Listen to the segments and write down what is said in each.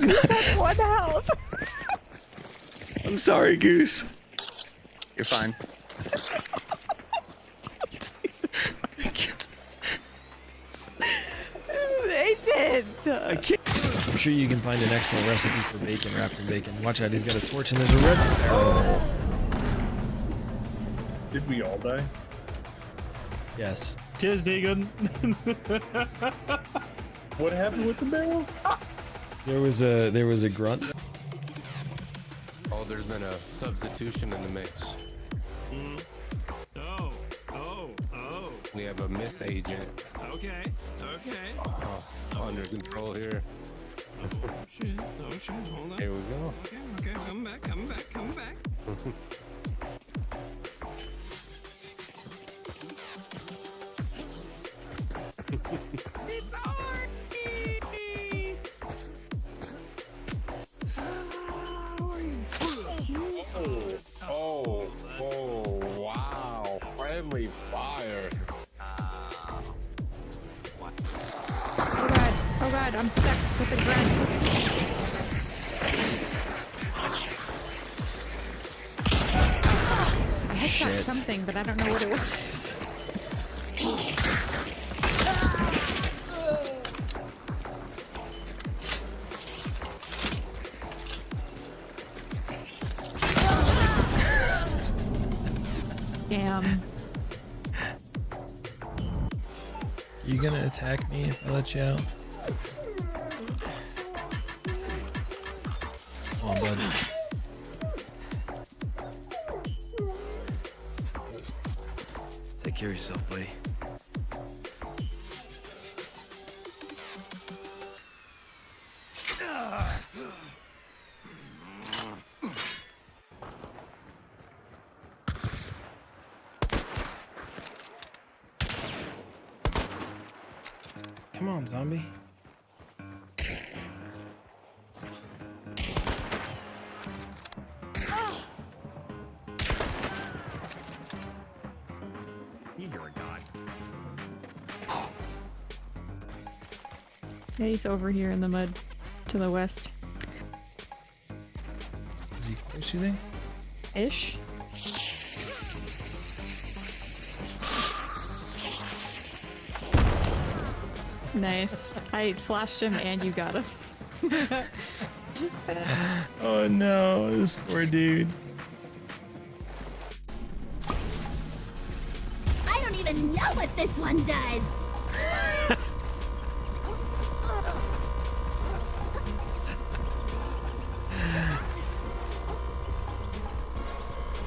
was not. That's 1 health. I'm sorry, Goose. You're fine. I can't. I'm sure you can find an excellent recipe for bacon wrapped in bacon. Watch out, he's got a torch and there's a red barrel there. Did we all die? Yes. Cheers, Deegan. What happened with the barrel? There was a grunt. Oh, there's been a substitution in the mix. Oh. We have a miss agent Okay. under control here. Oh shit. Hold on. Here we go. Okay. Come back. It's Arky! Oh, wow. Friendly fire. Oh god, I'm stuck with the grunt. I had shot something, but I don't know what it was. Damn. You gonna attack me if I let you out? Come on, bud. Take care of yourself, buddy. Come on, zombie. You're a god. Yeah, he's over here in the mud to the west. Is he close, you think? Ish. Nice. I flashed him and you got him. Oh no, this poor dude. I don't even know what this one does.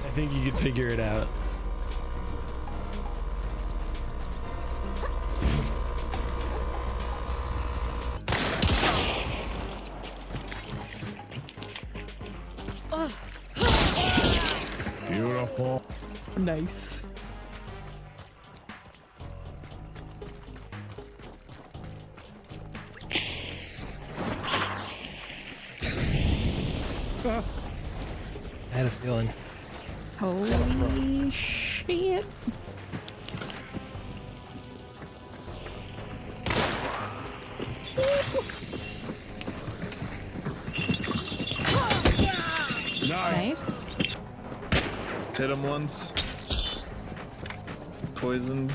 I think you could figure it out. Beautiful. Nice. I had a feeling. Holy shit. Nice. Hit him once. Poisoned.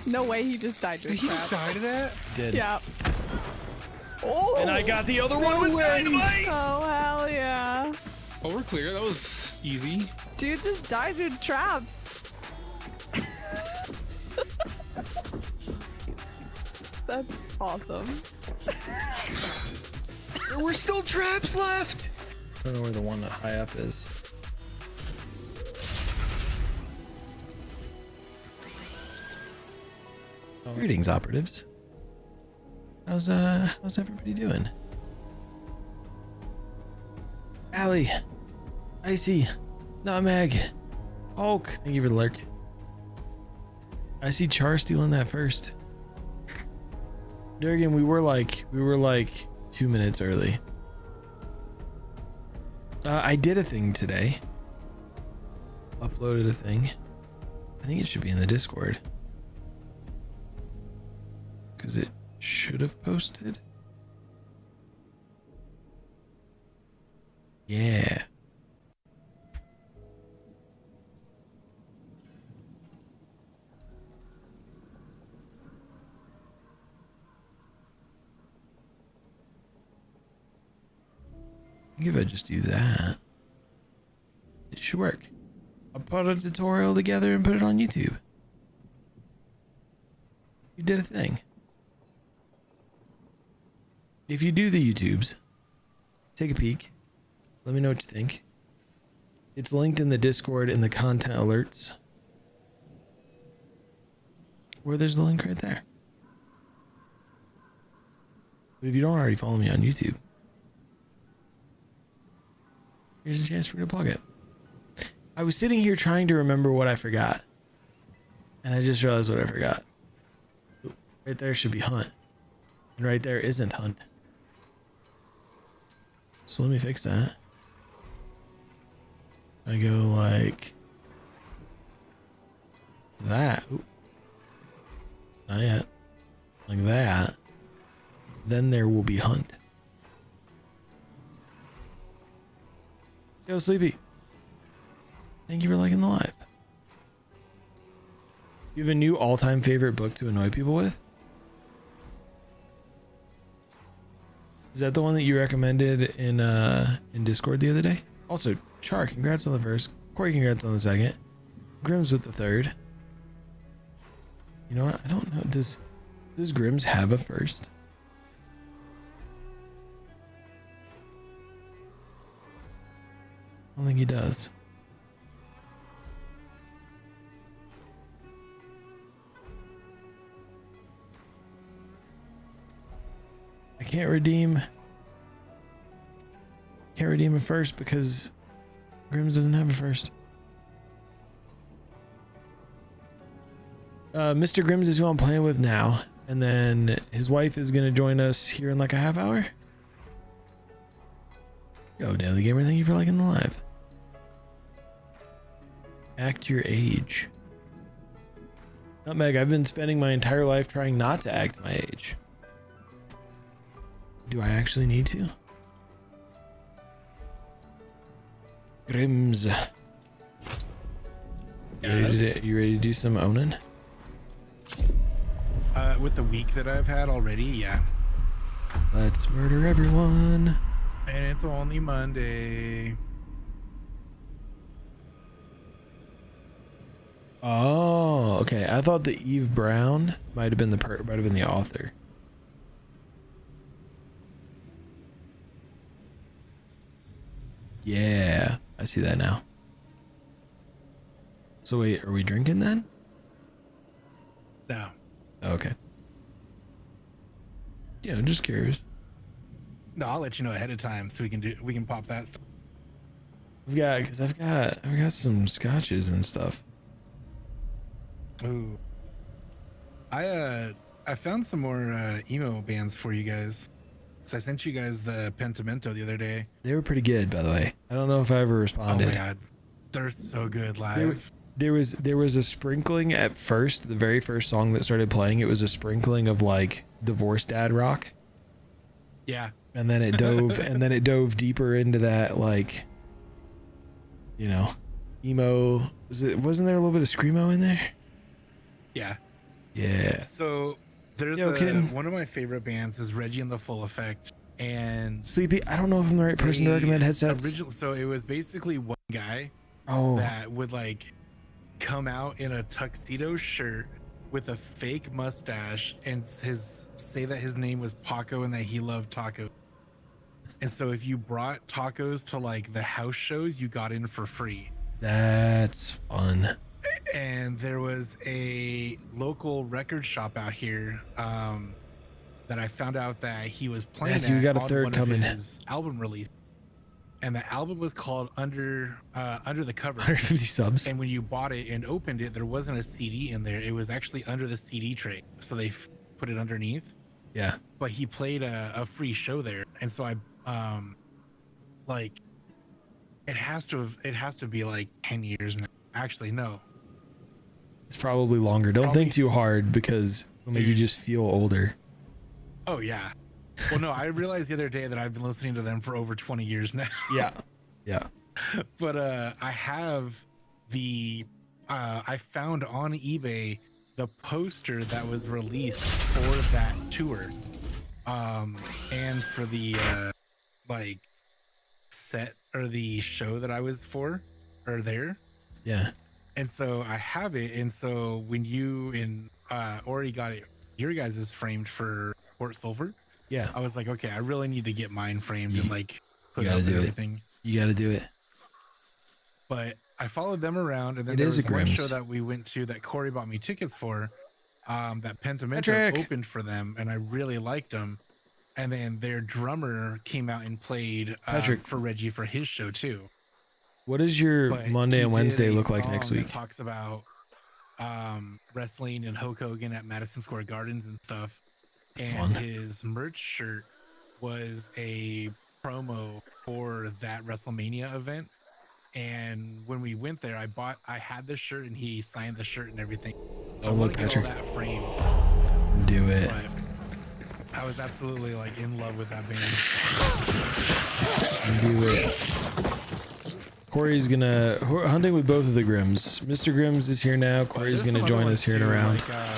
No way he just died to a trap. Die to that? Did. Yeah. Oh! And I got the other one with dynamite! Oh, hell yeah. Oh, we're clear. That was easy. Dude just died in traps. That's awesome. There were still traps left! I don't know where the one that high up is. Greetings, operatives. How's everybody doing? Allie, Icy, Nutmeg, Oh, thank you for the lurk. I see Char stealing that first. Durgan, we were like 2 minutes early. I did a thing today. Uploaded a thing. I think it should be in the Discord. Because it should have posted. Yeah. I think if I just do that, it should work. I'll put a tutorial together and put it on YouTube. You did a thing. If you do the YouTubes, take a peek. Let me know what you think. It's linked in the Discord in the content alerts. Where there's the link right there. But if you don't already follow me on YouTube, here's a chance for you to plug it. I was sitting here trying to remember what I forgot. And I just realized what I forgot. Right there should be Hunt. And right there isn't Hunt. So let me fix that. I go like that. Ooh. Not yet. Like that. Then there will be Hunt. Yo, Sleepy. Thank you for liking the live. You have a new all-time favorite book to annoy people with? Is that the one that you recommended in Discord the other day? Also, Char, congrats on the first. Corey, congrats on the second. Grimm's with the third. You know what? I don't know. Does Grimm's have a first? I don't think he does. I can't redeem a first because Grimm's doesn't have a first. Mr. Grimm's is who I'm playing with now, and then his wife is gonna join us here in like a half hour. Yo, Daily Gamer, thank you for liking the live. Act your age. Nutmeg, I've been spending my entire life trying not to act my age. Do I actually need to? Grims. Yes. You ready to do some owning? With the week that I've had already, yeah. Let's murder everyone. And it's only Monday. Oh, okay. I thought that Eve Brown might have been the author. Yeah, I see that now. So wait, are we drinking then? No. Okay. Yeah, I'm just curious. No, I'll let you know ahead of time so we can pop that stuff. I've got some scotches and stuff. Ooh. I found some more emo bands for you guys. So I sent you guys the Pentimento the other day. They were pretty good, by the way. I don't know if I ever responded. Oh my god, they're so good live. There was a sprinkling at first. The very first song that started playing, it was a sprinkling of like divorce dad rock. Yeah. And then it dove deeper into that, like, you know, emo. Wasn't there a little bit of screamo in there? Yeah. Yeah. So there's one of my favorite bands is Reggie and the Full Effect, and Sleepy, I don't know if I'm the right person to recommend headsets. So it was basically one guy that would like come out in a tuxedo shirt with a fake mustache and say that his name was Paco and that he loved tacos. And so if you brought tacos to like the house shows, you got in for free. That's fun. And there was a local record shop out here that I found out that he was playing Matthew, we got a third one coming. of his album release. and the album was called Under the Cover. 150 subs. And when you bought it and opened it, there wasn't a CD in there. It was actually under the CD tray, so they put it underneath. Yeah. But he played a free show there, and so I like it has to be like 10 years now. Actually, no. It's probably longer. Don't think too hard because it'll make you just feel older. Oh yeah. Well, no, I realized the other day that I've been listening to them for over 20 years now. Yeah. Yeah. But I have I found on eBay the poster that was released for that tour, and for the like set or the show that I was for or there. Yeah. And so I have it, and so when you and Ori got it, your guys is framed for Port Sulphur. Yeah. I was like, okay, I really need to get mine framed and like put gotta up do it. everything. You got to do it. But I followed them around, and then It there is was a one Grimm's. show that we went to that Corey bought me tickets for, that Pentimento Patrick. opened for them, and I really liked them. And then their drummer came out and played Patrick. for Reggie for his show too. What does your But Monday he and did Wednesday a look like next song that week? talks about wrestling and Hulk Hogan at Madison Square Gardens and stuff. That's And fun. his merch shirt was a promo for that WrestleMania event. And when we went there, I had the shirt, and he signed the shirt and everything. So Oh, I look, want to get all Patrick. that framed. Do it. But I was absolutely like in love with that band. Do it. Corey's gonna hunting with both of the Grimms. Mr. Grimms is here now. Corey's There's gonna some join other us here in a ones, too, round.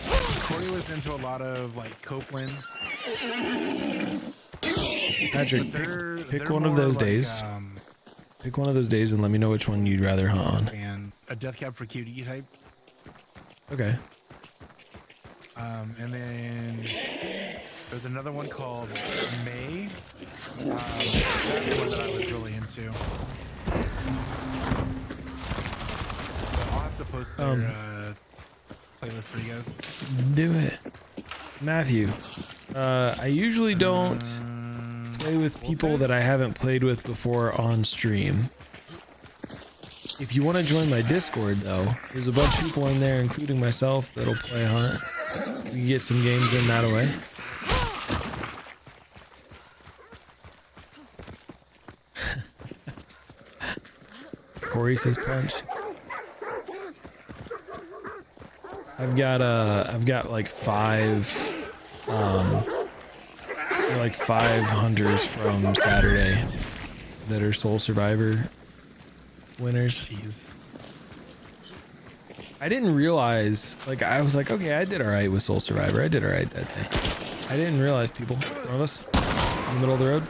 like, Corey was into a lot of like Copeland. Patrick, But they're pick one of more those like, days. Pick one of those days and let me know which one you'd rather hunt on. and a Death Cab for Cutie type. Okay. And then there's another one called May. That's the one that I was really into. So I'll have to post their playlist for you guys. Do it. Matthew, I usually don't play with people that I haven't played with before on stream. If you want to join my Discord, though, there's a bunch of people in there, including myself, that'll play Hunt. We can get some games in that way. Corey says punch. I've got like five hunters from Saturday that are Soul Survivor winners. Jeez. I didn't realize, like, I was like, okay, I did all right with Soul Survivor. I did all right that day. I didn't realize people in front of us in the middle of the road.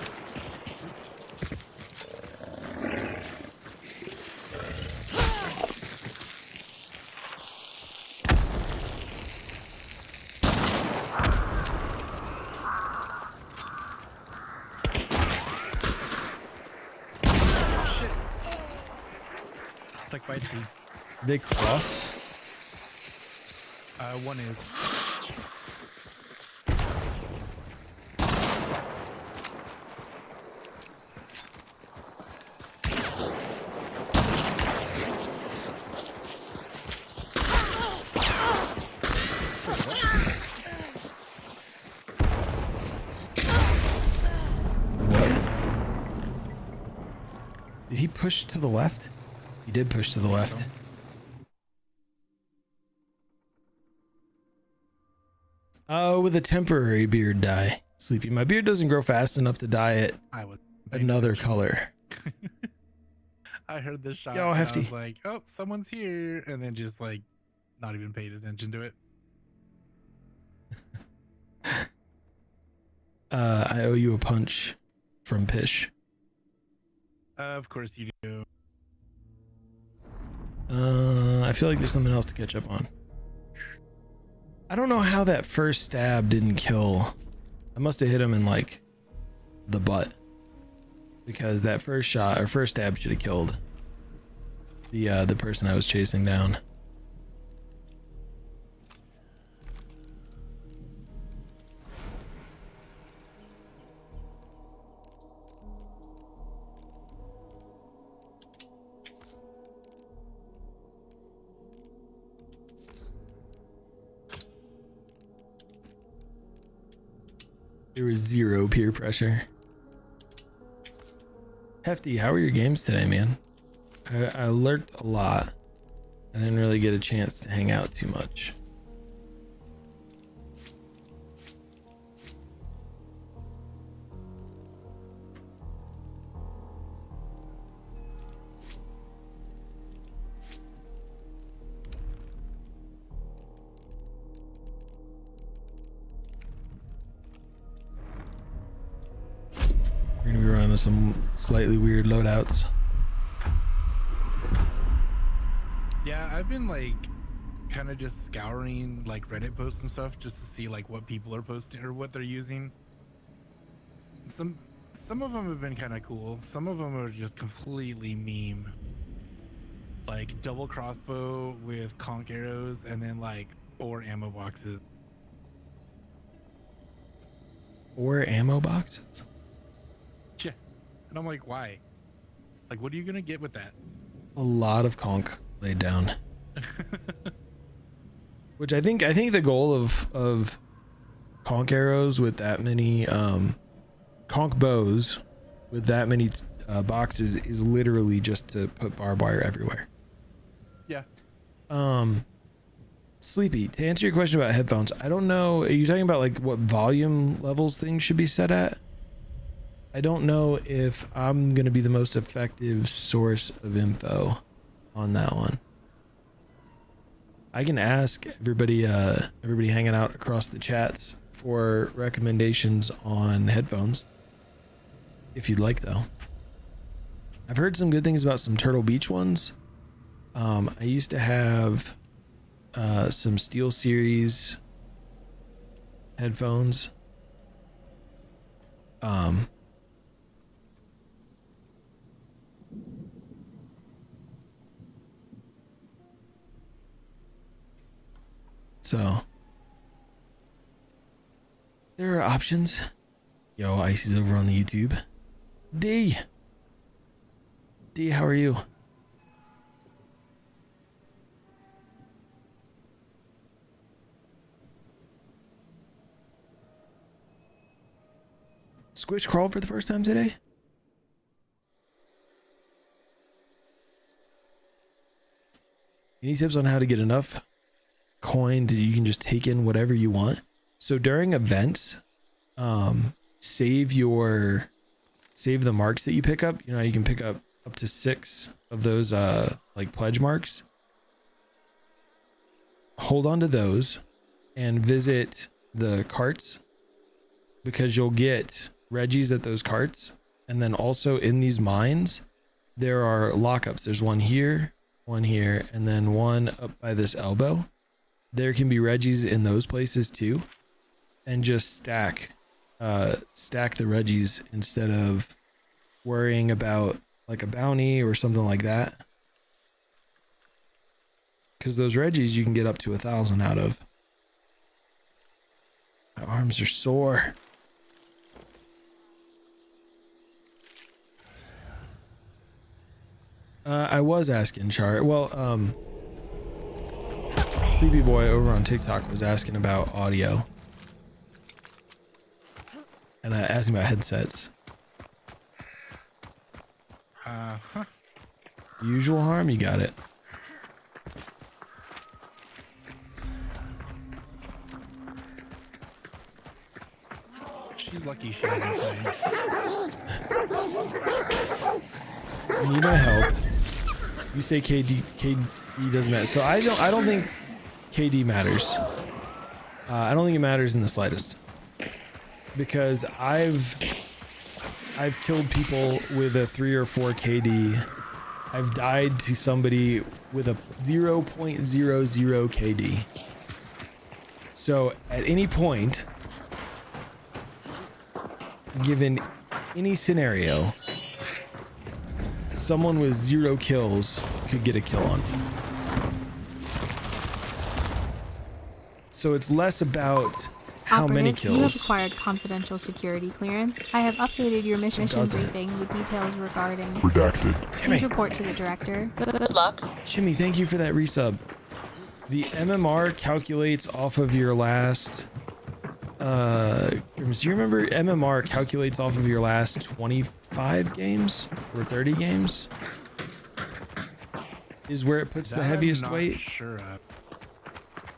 Stuck by a tree. They cross. One is. What? Did he push to the left? He did push to the left. so. With a temporary beard dye. Sleepy. My beard doesn't grow fast enough to dye it I was. another color. I heard this shot. Yo, and hefty. I was like, oh, someone's here, and then just like, not even paid attention to it. I owe you a punch from Pish. Of course you do. I feel like there's something else to catch up on. I don't know how that first stab didn't kill. I must have hit him in like the butt, because that first shot or first stab should have killed the person I was chasing down. There was zero peer pressure. Hefty, how were your games today, man? I lurked a lot. I didn't really get a chance to hang out too much. We're gonna be running some slightly weird loadouts. Yeah, I've been like kind of just scouring like Reddit posts and stuff just to see like what people are posting or what they're using. Some of them have been kind of cool. Some of them are just completely meme. Like double crossbow with conch arrows and then like 4 ammo boxes. 4 ammo boxes? Yeah. And I'm like, why? Like, what are you gonna get with that? A lot of conch laid down. Which I think the goal of conch arrows with that many conch bows with that many boxes is literally just to put barbed wire everywhere. Yeah. Sleepy, to answer your question about headphones, I don't know, are you talking about like what volume levels things should be set at? I don't know if I'm gonna be the most effective source of info on that one. I can ask everybody hanging out across the chats for recommendations on headphones if you'd like, though. I've heard some good things about some Turtle Beach ones. I used to have some Steel Series headphones. So there are options. Yo, Icy's over on the YouTube. D, how are you? Squish crawled for the first time today? Any tips on how to get enough coin that you can just take in whatever you want? So during events, save the marks that you pick up. You know, you can pick up to 6 of those like pledge marks. Hold on to those and visit the carts, because you'll get Reggies at those carts. And then also in these mines there are lockups. There's one here, and then one up by this elbow. There can be Reggies in those places too, and just stack the Reggies instead of worrying about like a bounty or something like that, because those Reggies you can get up to 1,000 out of. My arms are sore. I was asking Char. Well, Sleepy Boy over on TikTok was asking about audio, and I asked him about headsets. Usual harm, you got it. She's lucky she hasn't played. I need my help. You say KD doesn't matter, so I don't think KD matters. I don't think it matters in the slightest, because I've killed people with a 3 or 4 KD. I've died to somebody with a 0.00 KD. So at any point, given any scenario, someone with 0 kills could get a kill on you. So it's less about how many kills. You have acquired confidential security clearance. I have updated your mission briefing with details regarding redacted. Please report to the director. Good luck. Jimmy, thank you for that resub. The MMR calculates off of your last do you remember MMR calculates off of your last 25 games or 30 games? Is where it puts the That heaviest I'm not weight. Sure.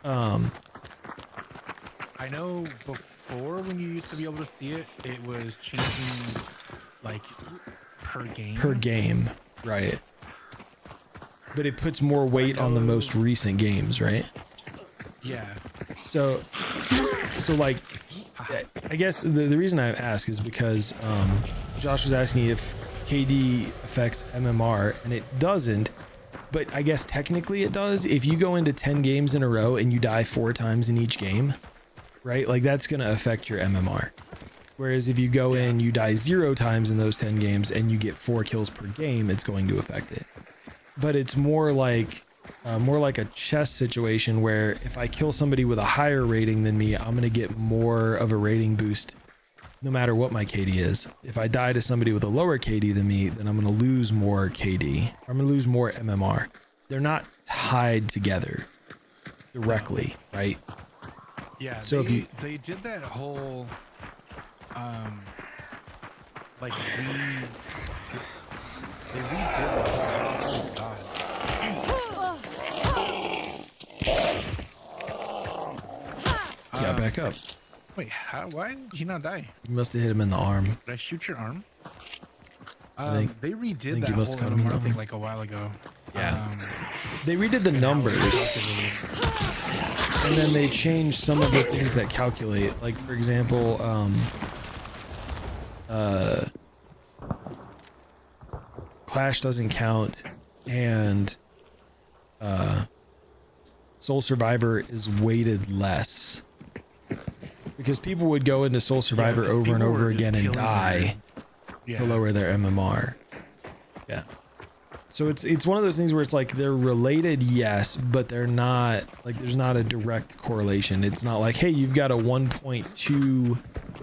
I know before when you used to be able to see it, it was changing like per game. Per game, right? But it puts more weight on the most recent games, right? Yeah. So like, I guess the reason I ask is because Josh was asking if KD affects MMR, and it doesn't. But I guess technically it does. If you go into 10 games in a row and you die 4 times in each game, right? Like that's going to affect your MMR. Whereas if you go in, you die 0 times in those 10 games and you get 4 kills per game, it's going to affect it. But it's more like a chess situation where if I kill somebody with a higher rating than me, I'm going to get more of a rating boost no matter what my KD is. If I die to somebody with a lower KD than me, then I'm going to lose more KD. I'm going to lose more MMR. They're not tied together directly, right? Yeah. So if you they did that whole like they redid the whole, oh god. yeah, back up. Wait, why did he not die? You must have hit him in the arm. Did I shoot your arm? think- They I redid think that you must whole have cut him in the MMR thing arm. like a while ago. Yeah. They redid the numbers, and then they changed some of the things that calculate. Like for example, Clash doesn't count, and Soul Survivor is weighted less. Because people would go into Soul Survivor because over and people over were just again and killing die Yeah. to lower their MMR. Yeah. So it's one of those things where it's like they're related, yes, but they're not, like there's not a direct correlation. It's not like, hey, you've got a 1.2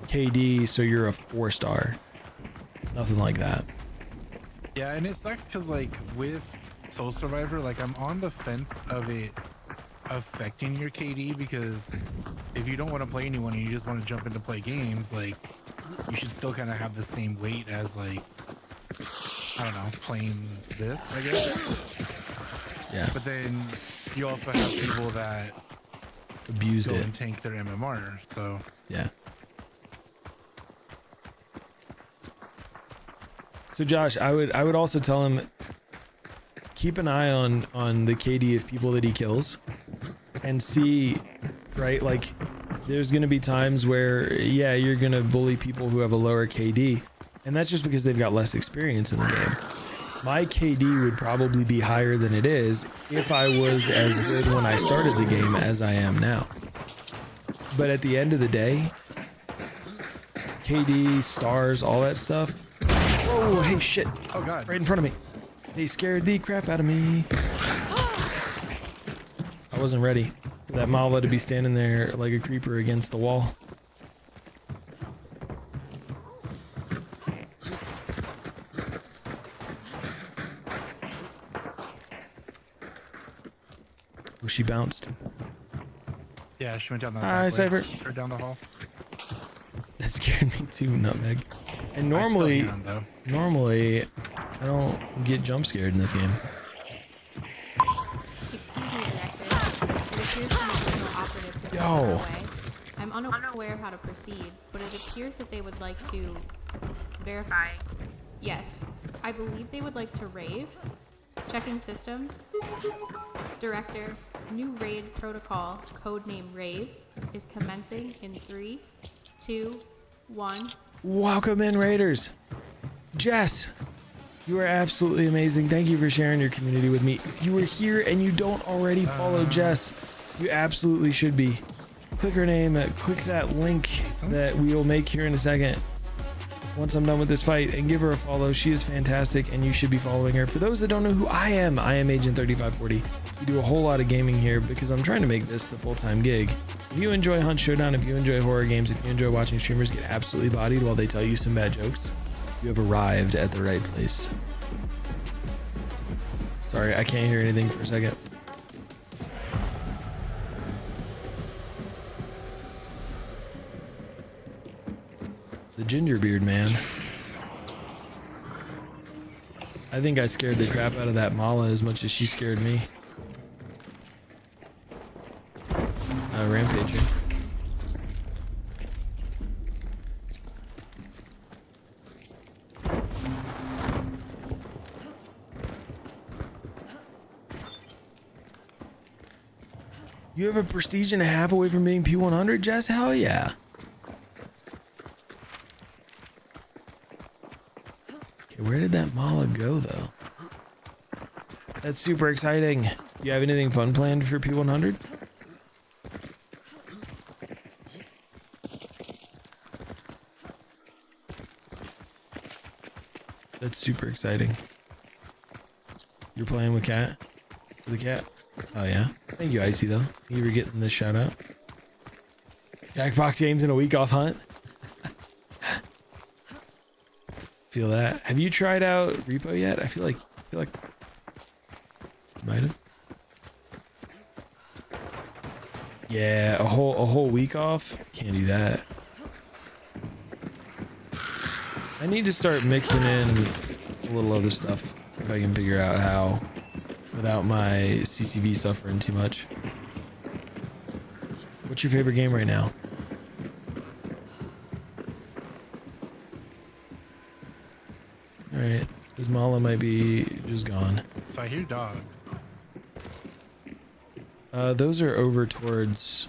KD, so you're a 4-star. Nothing like that. Yeah, and it sucks because like with Soul Survivor, like I'm on the fence of it affecting your KD, because if you don't want to play anyone and you just want to jump in to play games, like you should still kind of have the same weight as like, I don't know, playing this, I guess. Yeah. But then you also have people that Abused go it. and tank their MMR, so Yeah. So Josh, I would also tell him, keep an eye on the KD of people that he kills, and see, right, like there's gonna be times where, yeah, you're gonna bully people who have a lower KD, and that's just because they've got less experience in the game. My KD would probably be higher than it is if I was as good when I started the game as I am now. But at the end of the day, KD, stars, all that stuff. Whoa, hey, shit. oh god. Right in front of me. They scared the crap out of me. I wasn't ready for that Malva to be standing there like a creeper against the wall. Oh, she bounced. Yeah, she went down the Hi, back way, Cypher. or down the hall. That scared me too, Nutmeg. And I still normally, hear him, though. normally, I don't get jump scared in this game. Excuse me, Director. It appears the original operatives have been Yo. sent away. I'm unaware how to proceed, but it appears that they would like to verify. Yes, I believe they would like to rave. Checking systems. Director, new raid protocol, codename Rave, is commencing in 3, 2, 1. Welcome in, Raiders. Jess, you are absolutely amazing. Thank you for sharing your community with me. If you were here and you don't already follow Jess, you absolutely should be. Click her name, click that link that we will make here in a second once I'm done with this fight, and give her a follow. She is fantastic and you should be following her. For those that don't know who I am Agent 3540. We do a whole lot of gaming here because I'm trying to make this the full-time gig. If you enjoy Hunt Showdown, if you enjoy horror games, if you enjoy watching streamers get absolutely bodied while they tell you some bad jokes, you have arrived at the right place. Sorry, I can't hear anything for a second. ginger beard man. I think I scared the crap out of that Mala as much as she scared me. Rampaging. You have a prestige and a half away from being P100, Jess? Hell yeah. Okay, where did that Mala go, though? That's super exciting. You have anything fun planned for P100? That's super exciting. You're playing with Cat? With the cat? Oh yeah. Thank you, Icy, though. Thank you for getting this shout out. Jackbox games in a week off Hunt. Feel that. Have you tried out Repo yet? I feel like you might have. Yeah, a whole week off? Can't do that. I need to start mixing in a little other stuff if I can figure out how without my CCV suffering too much. What's your favorite game right now? Alright, this Mala might be just gone. So I hear dogs. Those are over towards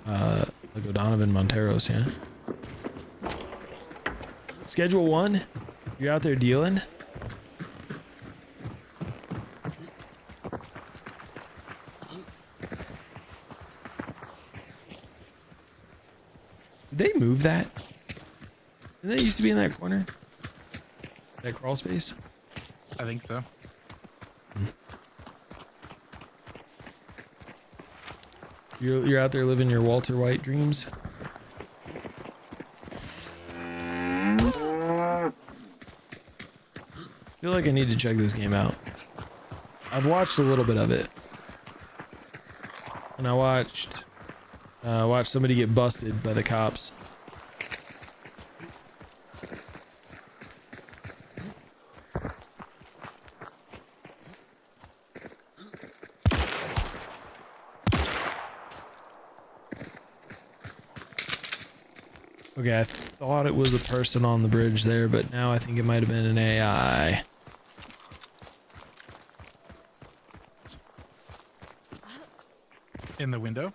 like O'Donovan Monteros, yeah? Schedule 1? You're out there dealing? Did they move that? Didn't that used to be in that corner? That crawl space? I think so. You're out there living your Walter White dreams? I feel like I need to check this game out. I've watched a little bit of it. And I watched somebody get busted by the cops. Okay, I thought it was a person on the bridge there, but now I think it might have been an AI. In the window?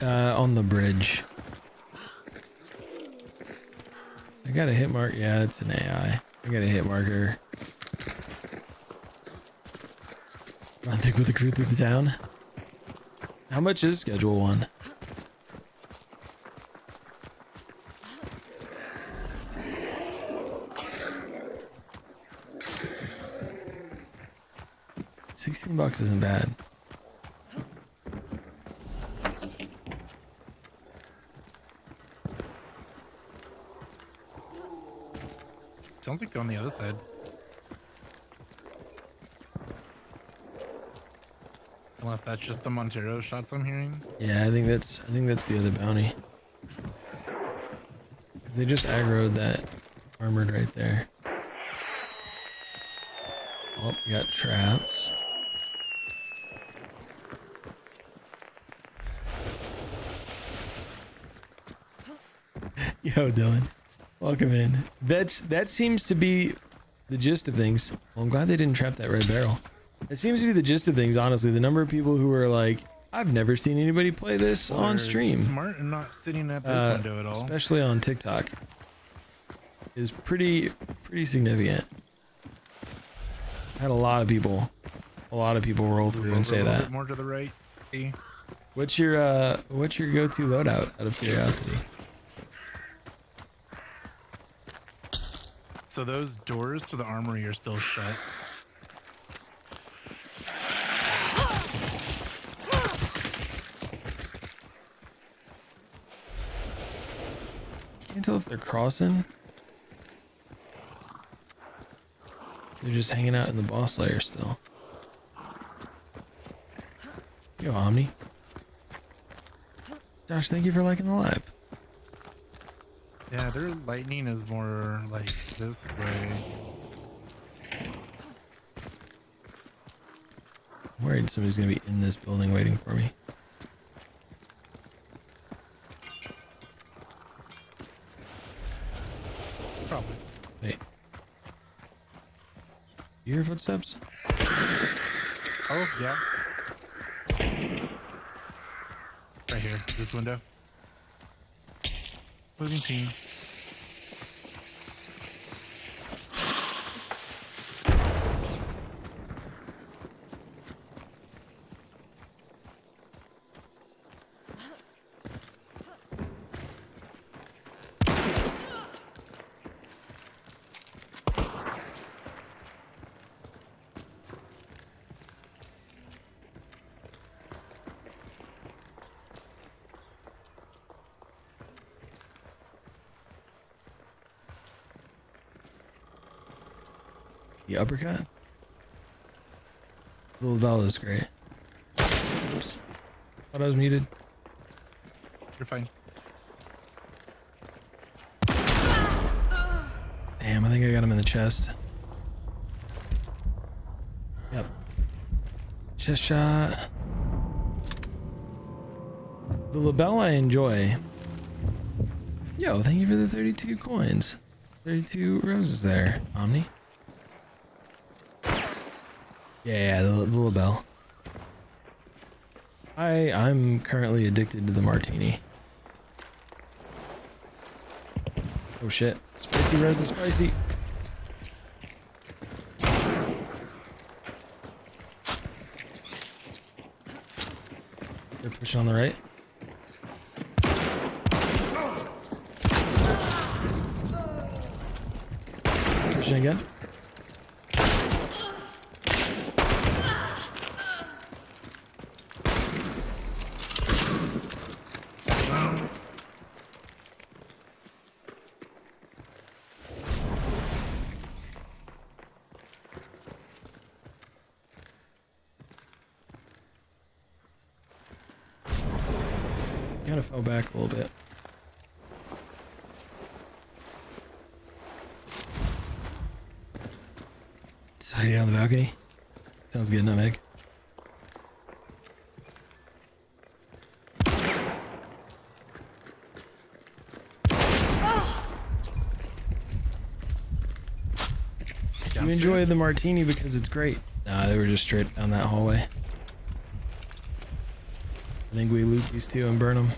On the bridge. I got a hit mark. Yeah, it's an AI. I got a hit marker. Run thick with the crew through the town. How much is schedule 1? $16 isn't bad. Sounds like they're on the other side. Unless that's just the Montero shots I'm hearing. Yeah, I think that's the other bounty. 'Cause they just aggroed that armored right there. Oh, we got traps. Yo, Dylan, welcome in. That seems to be the gist of things. Well, I'm glad they didn't trap that red barrel. That seems to be the gist of things, honestly. The number of people who are like, I've never seen anybody play this on stream. Smart and not sitting at this window at all. Especially on TikTok, is pretty significant. I had a lot of people roll through and say a little that. bit more to the right. See? What's your go-to loadout, out of curiosity? So those doors to the armory are still shut. Can't tell if they're crossing. They're just hanging out in the boss layer still. Yo, Omni. Josh, thank you for liking the live. Yeah, their lightning is more like this way. I'm worried somebody's gonna be in this building waiting for me. Probably. Wait. You hear footsteps? Oh, yeah. Right here, this window. Moving team. The uppercut? Little Bell is great. Oops. Thought I was muted. You're fine. Damn, I think I got him in the chest. Yep. Chest shot. The label I enjoy. Yo, thank you for the 32 coins. 32 roses there, Omni. Yeah, the label. I'm currently addicted to the martini. Oh shit. Spicy res is spicy. They're pushing on the right. Pushing again. Kind of fell back a little bit. It's hiding on the balcony. Sounds good, nutmeg. You enjoy the martini because it's great. Nah, they were just straight down that hallway. I think we loot these two and burn them.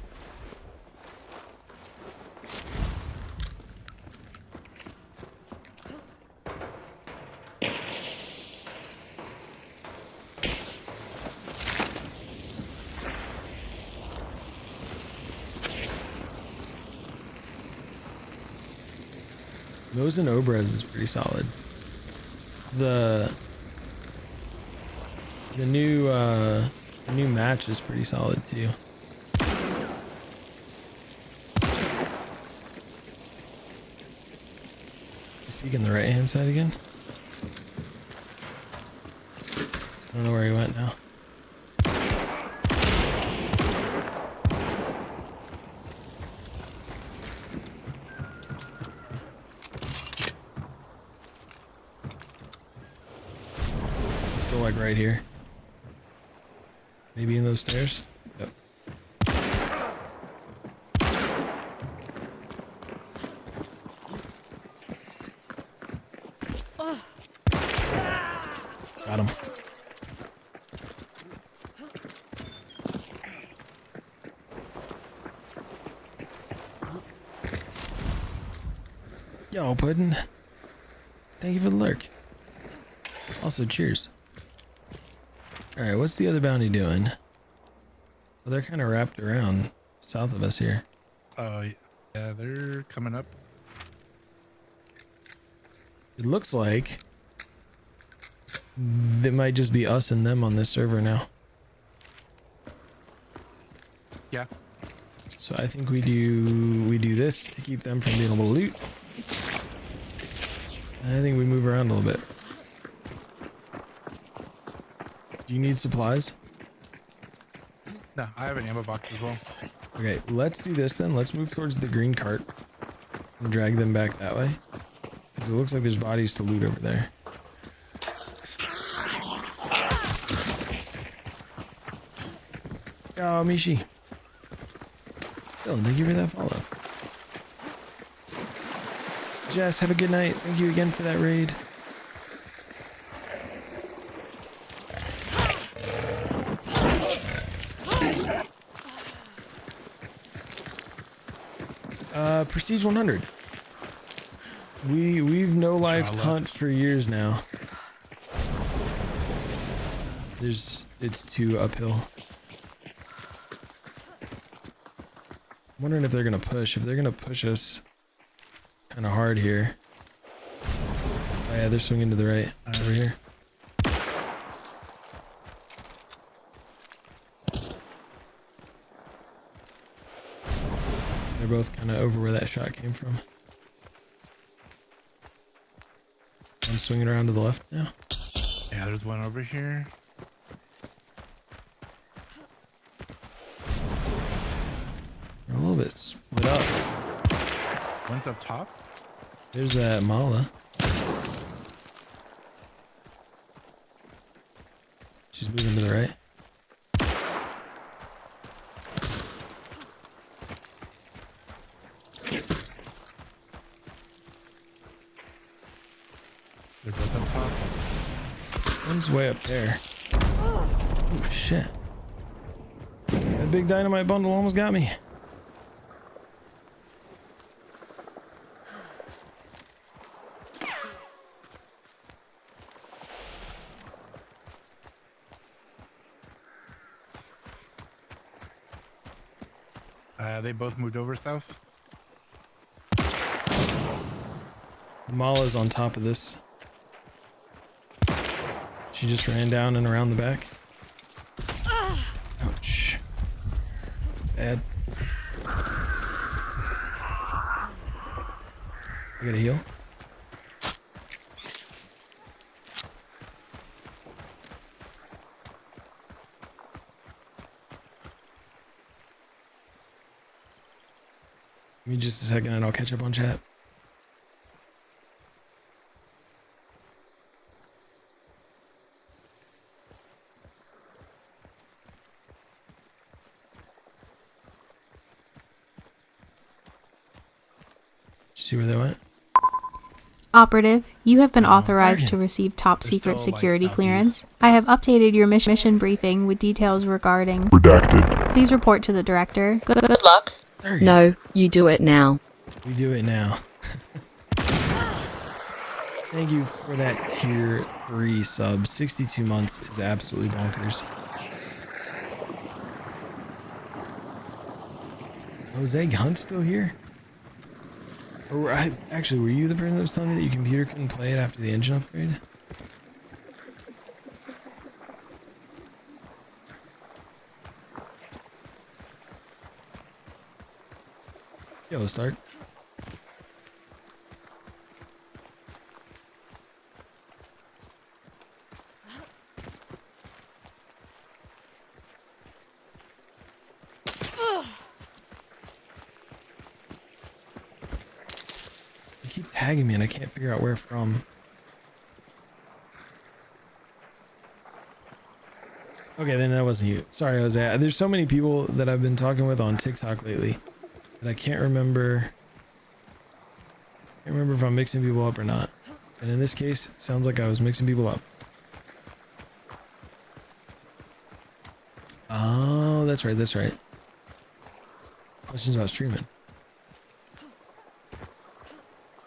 Those and Obras is pretty solid. The new match is pretty solid too. Just peeking the right hand side again. I don't know where he went now. Still like right here. Maybe in those stairs? Yep. Got him. Yo, Puddin'. Thank you for the lurk. Also, cheers. Alright, what's the other bounty doing? Well, they're kind of wrapped around south of us here. Oh, yeah, they're coming up. It looks like it might just be us and them on this server now. Yeah. So I think we do this to keep them from being able to loot. And I think we move around a little bit. Do you need supplies? No, I have an ammo box as well. Okay, let's do this then. Let's move towards the green cart. I'm gonna drag them back that way. Because it looks like there's bodies to loot over there. Oh, Mishi. Dylan, thank you for that follow. Jess, have a good night. Thank you again for that raid. Prestige 100. We've no-lifed Hunt for years now. It's too uphill. I'm wondering if they're gonna push. If they're gonna push us kind of hard here. Oh yeah, they're swinging to the right over here. They're both kind of over where that shot came from. I'm swinging around to the left now. Yeah, there's one over here. They're a little bit split up. One's up top. There's that Mala. She's moving to the right. They're both up top. One's way up there. Oh shit. That big dynamite bundle almost got me. They both moved over south. Mala's on top of this. She just ran down and around the back. Ouch. Bad. I gotta heal. Give me just a second and I'll catch up on chat. See where they went? Operative, you have been authorized Argan. to receive top They're secret still, like, security southeast. clearance. I have updated your mission briefing with details regarding... Redacted. Please report to the director. Good luck. There you go. No, you do it now. We do it now. Thank you for that tier 3 sub. 62 months is absolutely bonkers. Jose Hunt still here? Or actually, were you the person that was telling me that your computer couldn't play it after the engine upgrade? Yo, start. They keep tagging me and I can't figure out where from. Okay, then that wasn't you. Sorry, Jose. There's so many people that I've been talking with on TikTok lately that I can't remember. Can't remember if I'm mixing people up or not. And in this case, it sounds like I was mixing people up. Oh, that's right. That's right. Questions about streaming.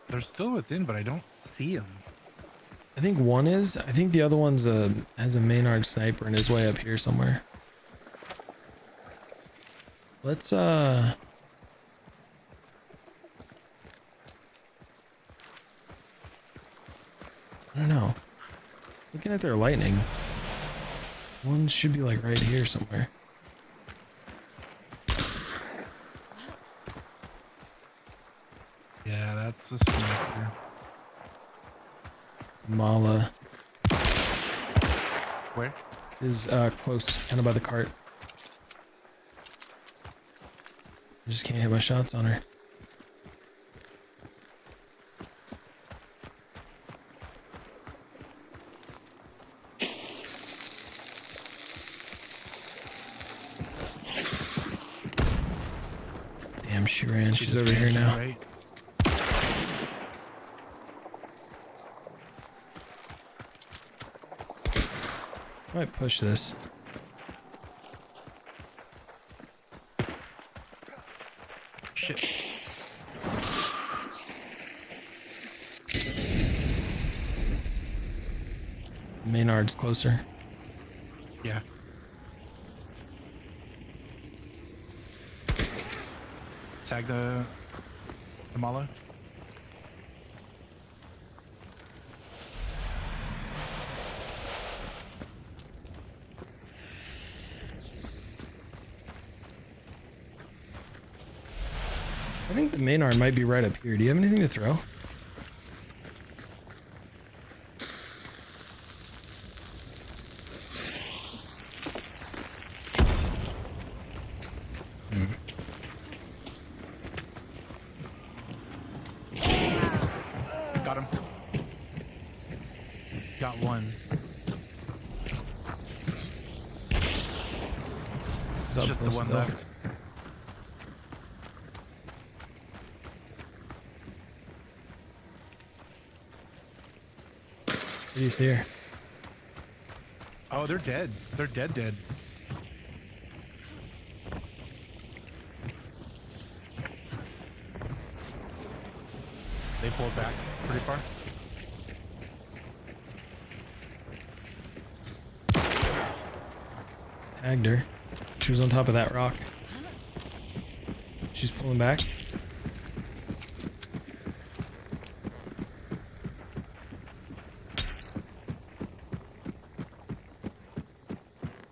They're still within, but I don't see them. I think one is. I think the other one's has a Maynard sniper and is way up here somewhere. Let's I don't know. Looking at their lightning. One should be like right here somewhere. Yeah, that's a sniper. Mala Where? is close, kind of by the cart. I just can't hit my shots on her. She ran. She She's just over here ran, now. Right? Might push this. Shit. Maynard's closer. Yeah. Tag the Mala. I think the Maynard might be right up here. Do you have anything to throw? Got him. Got one. It's It's just the one left. What do you see her? Oh, they're dead. They're dead. They pulled back pretty far. Tagged her. She was on top of that rock. She's pulling back.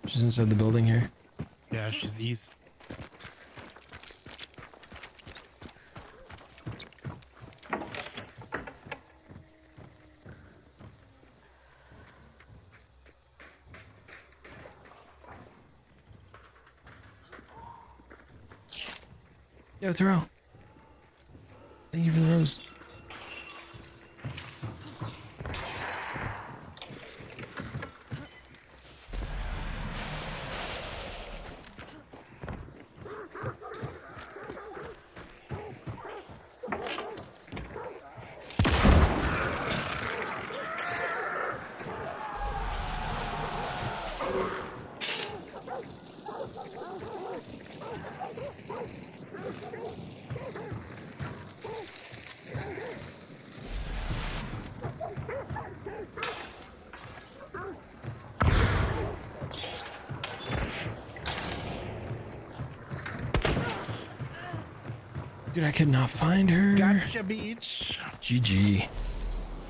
She's inside the building here. Yeah, she's east. Yo, Terrell. Thank you for the rose. Dude, I could not find her. Gotcha, beach. GG.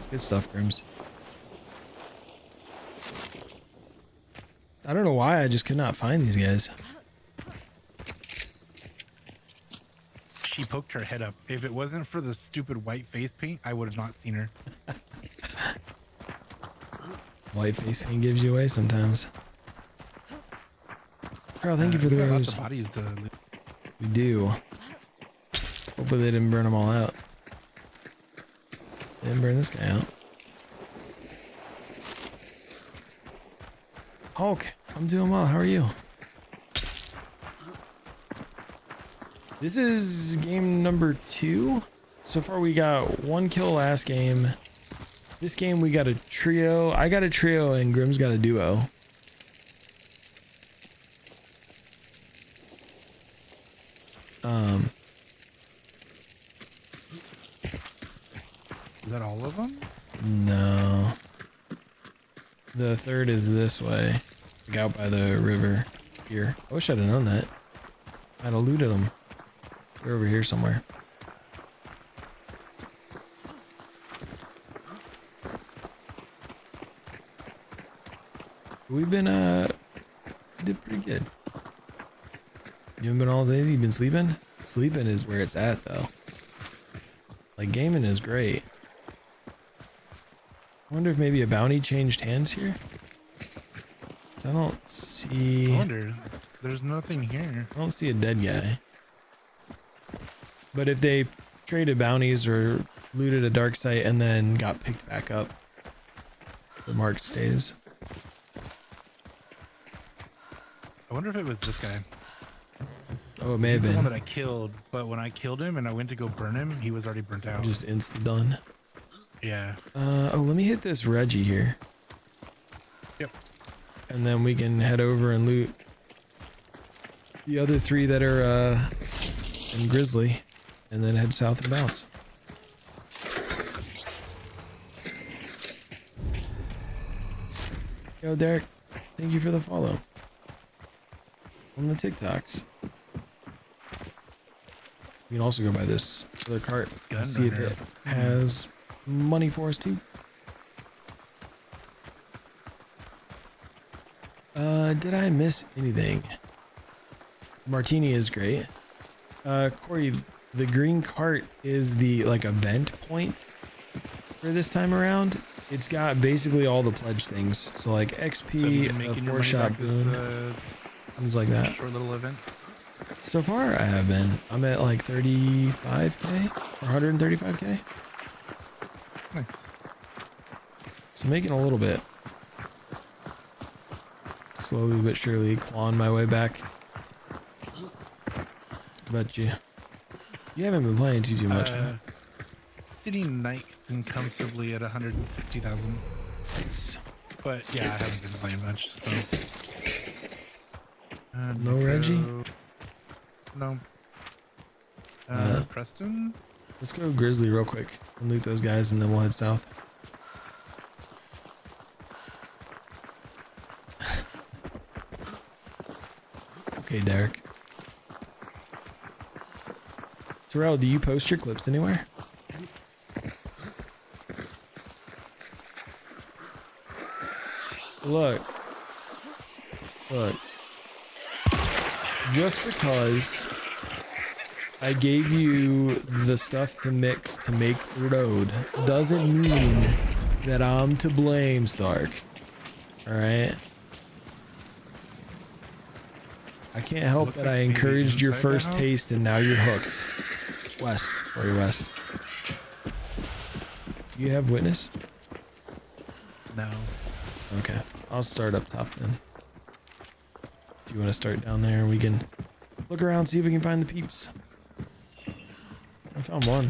Good stuff, Grims. I don't know why, I just could not find these guys. She poked her head up. If it wasn't for the stupid white face paint, I would have not seen her. White face paint gives you away sometimes. Carl, thank you for the We got rose. lots of bodies to loot. We do. Hopefully they didn't burn them all out. They didn't burn this guy out. Hulk, I'm doing well. How are you? This is game number 2. So far we got 1 kill last game. This game we got a trio. I got a trio and Grim's got a duo. Is that all of them? No. The third is this way. Like out by the river here. I wish I'd have known that. I'd have looted them. They're over here somewhere. We've been, did pretty good. You haven't been all day? You've been sleeping? Sleeping is where it's at, though. Like, gaming is great. I wonder if maybe a bounty changed hands here? 'Cause I don't see... I wonder. There's nothing here. I don't see a dead guy. But if they traded bounties or looted a dark site and then got picked back up, the mark stays. I wonder if it was this guy. Oh, it may He's have the one been. that I killed, but when I killed him and I went to go burn him, he was already burnt out. Just insta done. Yeah. Oh, let me hit this Reggie here. Yep. And then we can head over and loot the other 3 that are in Grizzly, and then head south and bounce. Yo, Derek, thank you for the follow on the TikToks. You can also go buy this other cart and see if it has money for us too. Did I miss anything? Martini is great. Corey, the green cart is the like event point for this time around. It's got basically all the pledge things. So like XP, a 4-shot boon, things like that. Short little event. So far I have been. I'm at like 35k or 135k. Nice. So making a little bit. Slowly but surely clawing my way back. But you haven't been playing too much. Huh? Sitting nice and comfortably at 160,000. Nice. But yeah, I haven't been playing much, so. No Reggie? No. Preston? Let's go Grizzly real quick and loot those guys, and then we'll head south. Okay, Derek. Terrell, do you post your clips anywhere? Look. Just because I gave you the stuff to mix to make the road doesn't mean that I'm to blame, Stark. Alright? I can't help Looks that like I maybe encouraged your inside the first house? taste and now you're hooked. West. Or your west. Do you have witness? No. Okay. I'll start up top then. If you want to start down there, we can look around, see if we can find the peeps. I found one.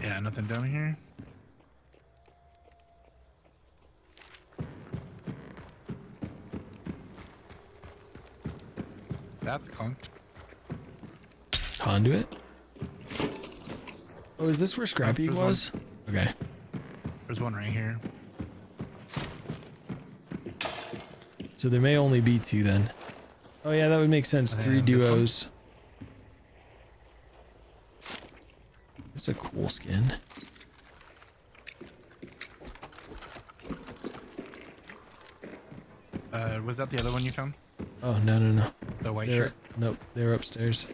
Yeah, nothing down here. That's conked. Conduit? Oh, is this where Scrappy there's one. was? Okay. There's one right here. So there may only be 2 then. Oh yeah, that would make sense. 3 And this one? duos. That's a cool skin. Was that the other one you found? Oh, no. The white They're, shirt? nope, they're upstairs.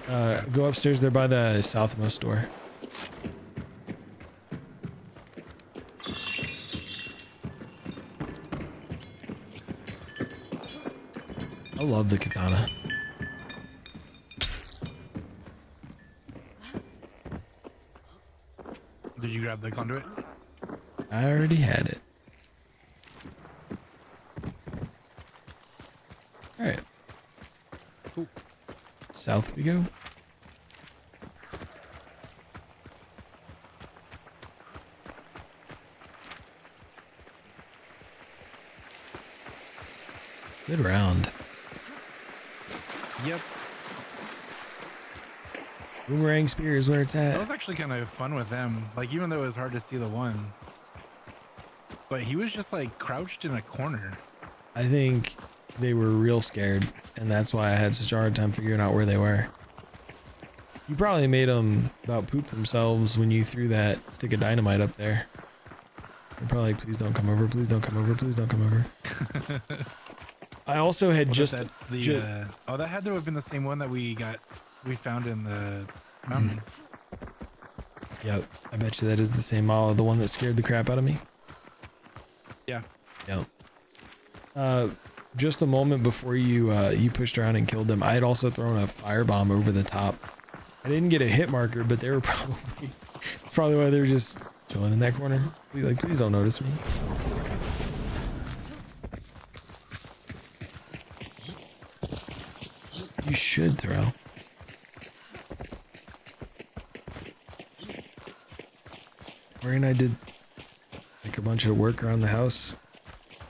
Go upstairs, they're by the southmost door. I love the katana. Did you grab the conduit? I already had it. Alright. Cool. South we go. Good round. Yep. Boomerang spear is where it's That at. was actually kind of fun with them. Like, even though it was hard to see the one. But he was just like crouched in a corner. I think they were real scared, and that's why I had such a hard time figuring out where they were. You probably made them about poop themselves when you threw that stick of dynamite up there. They're probably like, please don't come over, please don't come over, please don't come over. I also had That's the oh, that had to have been the same one that we found in the mountain. Yep, I bet you that is the same model, the one that scared the crap out of me. Yeah. Yep. Just a moment before you pushed around and killed them, I had also thrown a firebomb over the top. I didn't get a hit marker, but they were probably why they were just chilling in that corner. Please don't notice me. You should throw. Ori and I did like a bunch of work around the house,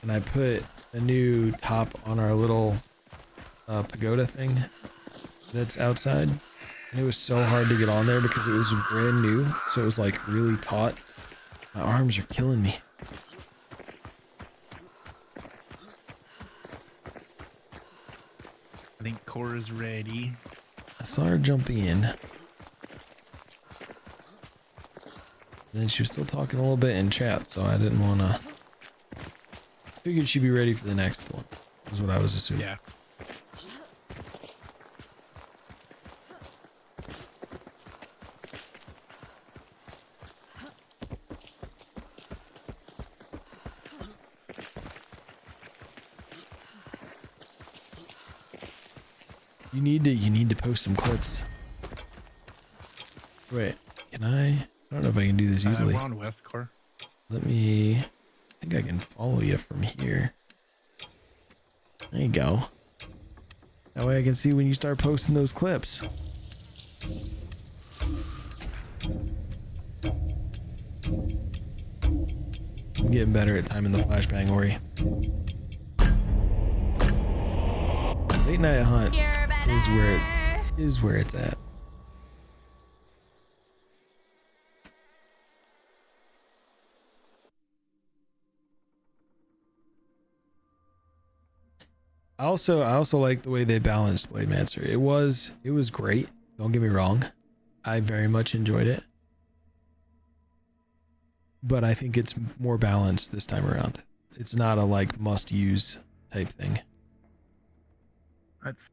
and I put a new top on our little pagoda thing that's outside, and it was so hard to get on there because it was brand new, so it was like really taut. My arms are killing me. I think Cora's ready. I saw her jumping in. And then she was still talking a little bit in chat, so I didn't want to... Figured she'd be ready for the next one, is what I was assuming. Yeah. You need to post some clips. Wait, can I don't know if I can do this easily. We're on West Core. Let me, I think I can follow you from here. There you go. That way I can see when you start posting those clips. I'm getting better at timing the flashbang, Ori. Late night hunt is where it's at. I also like the way they balanced Blade Mancer. It was great. Don't get me wrong. I very much enjoyed it. But I think it's more balanced this time around. It's not a like must use type thing. That's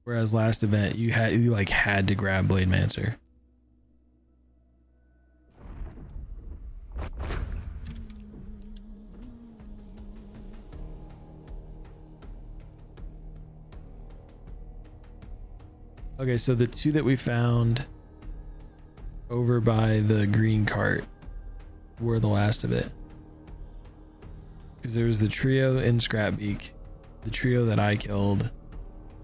Whereas last event you had to grab Blade Mancer. Okay, so the two that we found over by the green cart were the last of it. Because there was the trio in Scrapbeak, the trio that I killed,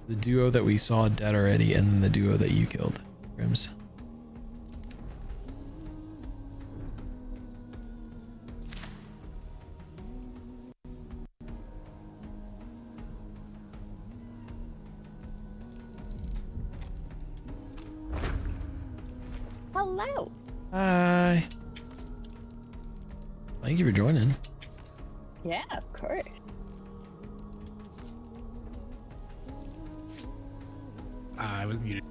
the duo that we saw dead already, and then the duo that you killed, Grims. Hello. Hi. Thank you for joining. Yeah, of course. I was muted.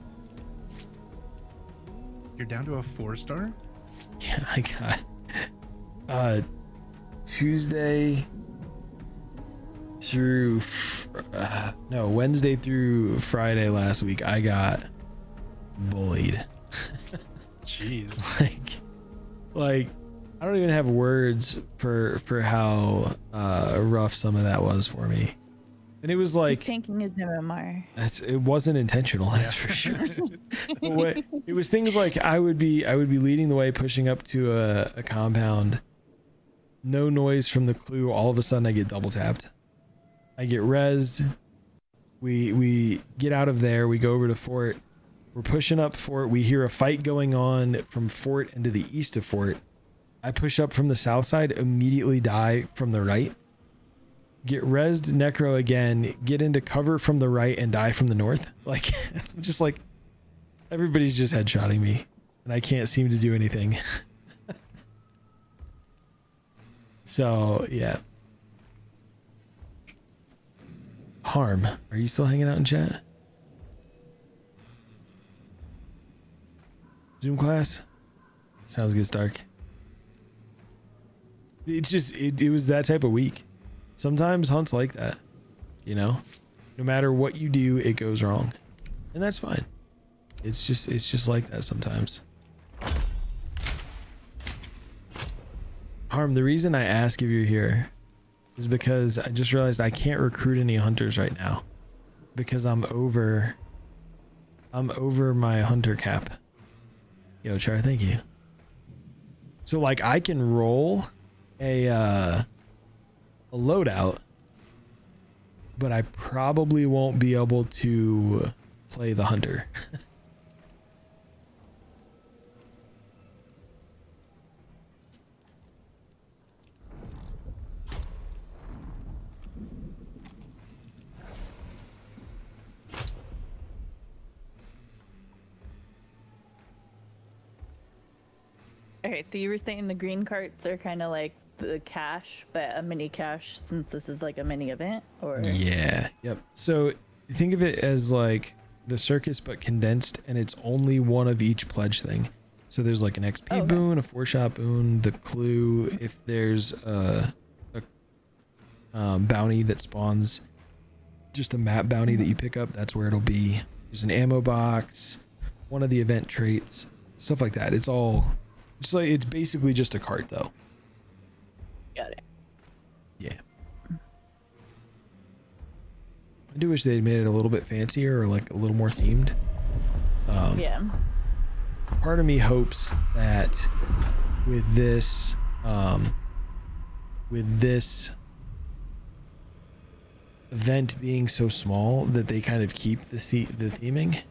You're down to a 4-star? Yeah, I got Tuesday through Wednesday through Friday last week I got bullied. Jeez. like I don't even have words for how rough some of that was for me. And it was like tanking his MMR. it wasn't intentional, that's for sure. But it was things like I would be leading the way, pushing up to a compound, no noise from the clue, all of a sudden I get double tapped. I get rezzed. We get out of there, we go over to Fort. We're pushing up Fort. We hear a fight going on from Fort into the east of Fort. I push up from the south side, immediately die from the right. Get rezzed, necro again, get into cover from the right and die from the north. Like, just like, everybody's just headshotting me and I can't seem to do anything. So, yeah. Harm, are you still hanging out in chat? Zoom class? Sounds good, Stark. It's just, it was that type of week. Sometimes hunts like that, you know? No matter what you do, it goes wrong. And that's fine. It's just like that sometimes. Harm, the reason I ask if you're here is because I just realized I can't recruit any hunters right now. Because I'm over my hunter cap. Yo, Char, thank you. So like I can roll a loadout but I probably won't be able to play the hunter. Okay, so you were saying the green carts are kind of like the cache, but a mini cache since this is like a mini event, or? Yeah. Yep. So think of it as like the circus but condensed, and it's only one of each pledge thing. So there's like an XP boon, a 4-shot boon, the clue. If there's a bounty that spawns, just a map bounty that you pick up, that's where it'll be. There's an ammo box, one of the event traits, stuff like that. It's all just like, it's basically just a cart though. Got it. Yeah. I do wish they'd made it a little bit fancier or like a little more themed. Yeah. Part of me hopes that with this event being so small that they kind of keep the theming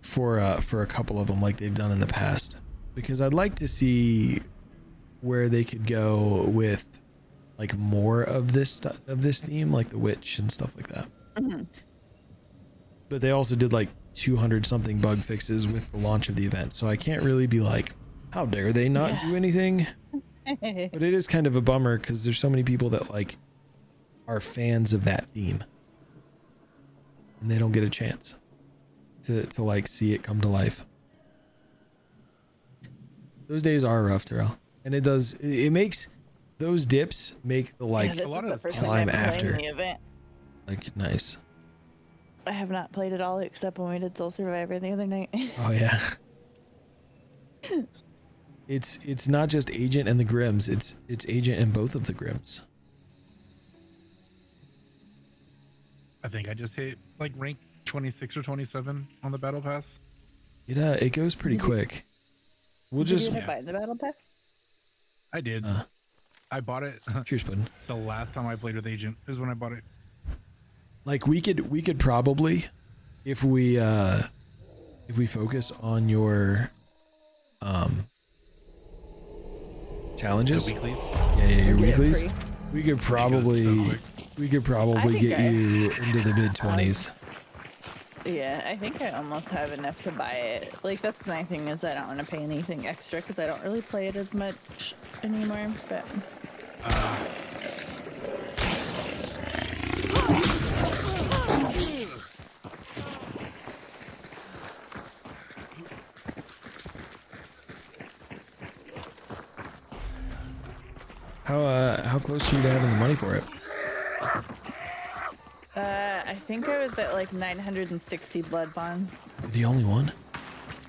for a couple of them like they've done in the past, because I'd like to see where they could go with like more of this theme, like the witch and stuff like that. Mm-hmm. But they also did like 200 something bug fixes with the launch of the event, so I can't really be like, how dare they not do anything. But it is kind of a bummer because there's so many people that like are fans of that theme and they don't get a chance to like see it come to life. Those days are rough, Terrell, and it makes those dips make the like a lot of the climb after the event. like nice. I have not played it all except when we did Soul Survivor the other night. Oh yeah. It's not just Agent and the Grims, it's Agent and both of the Grims. I think I just hit like rank 26 or 27 on the battle pass. It goes pretty quick. We'll Did just you buy the battle pass? I did. I bought it. Cheers, Puddin'. The last time I played with Agent is when I bought it. Like we could probably, if we focus on your challenges, The weeklies. yeah, your Get it weeklies, free. we could probably think get I- you into the mid 20s. Yeah, I think I almost have enough to buy it. Like, that's my thing, is I don't want to pay anything extra because I don't really play it as much anymore. But How close are you to having the money for it? I think I was at like 960 blood bonds. The only one?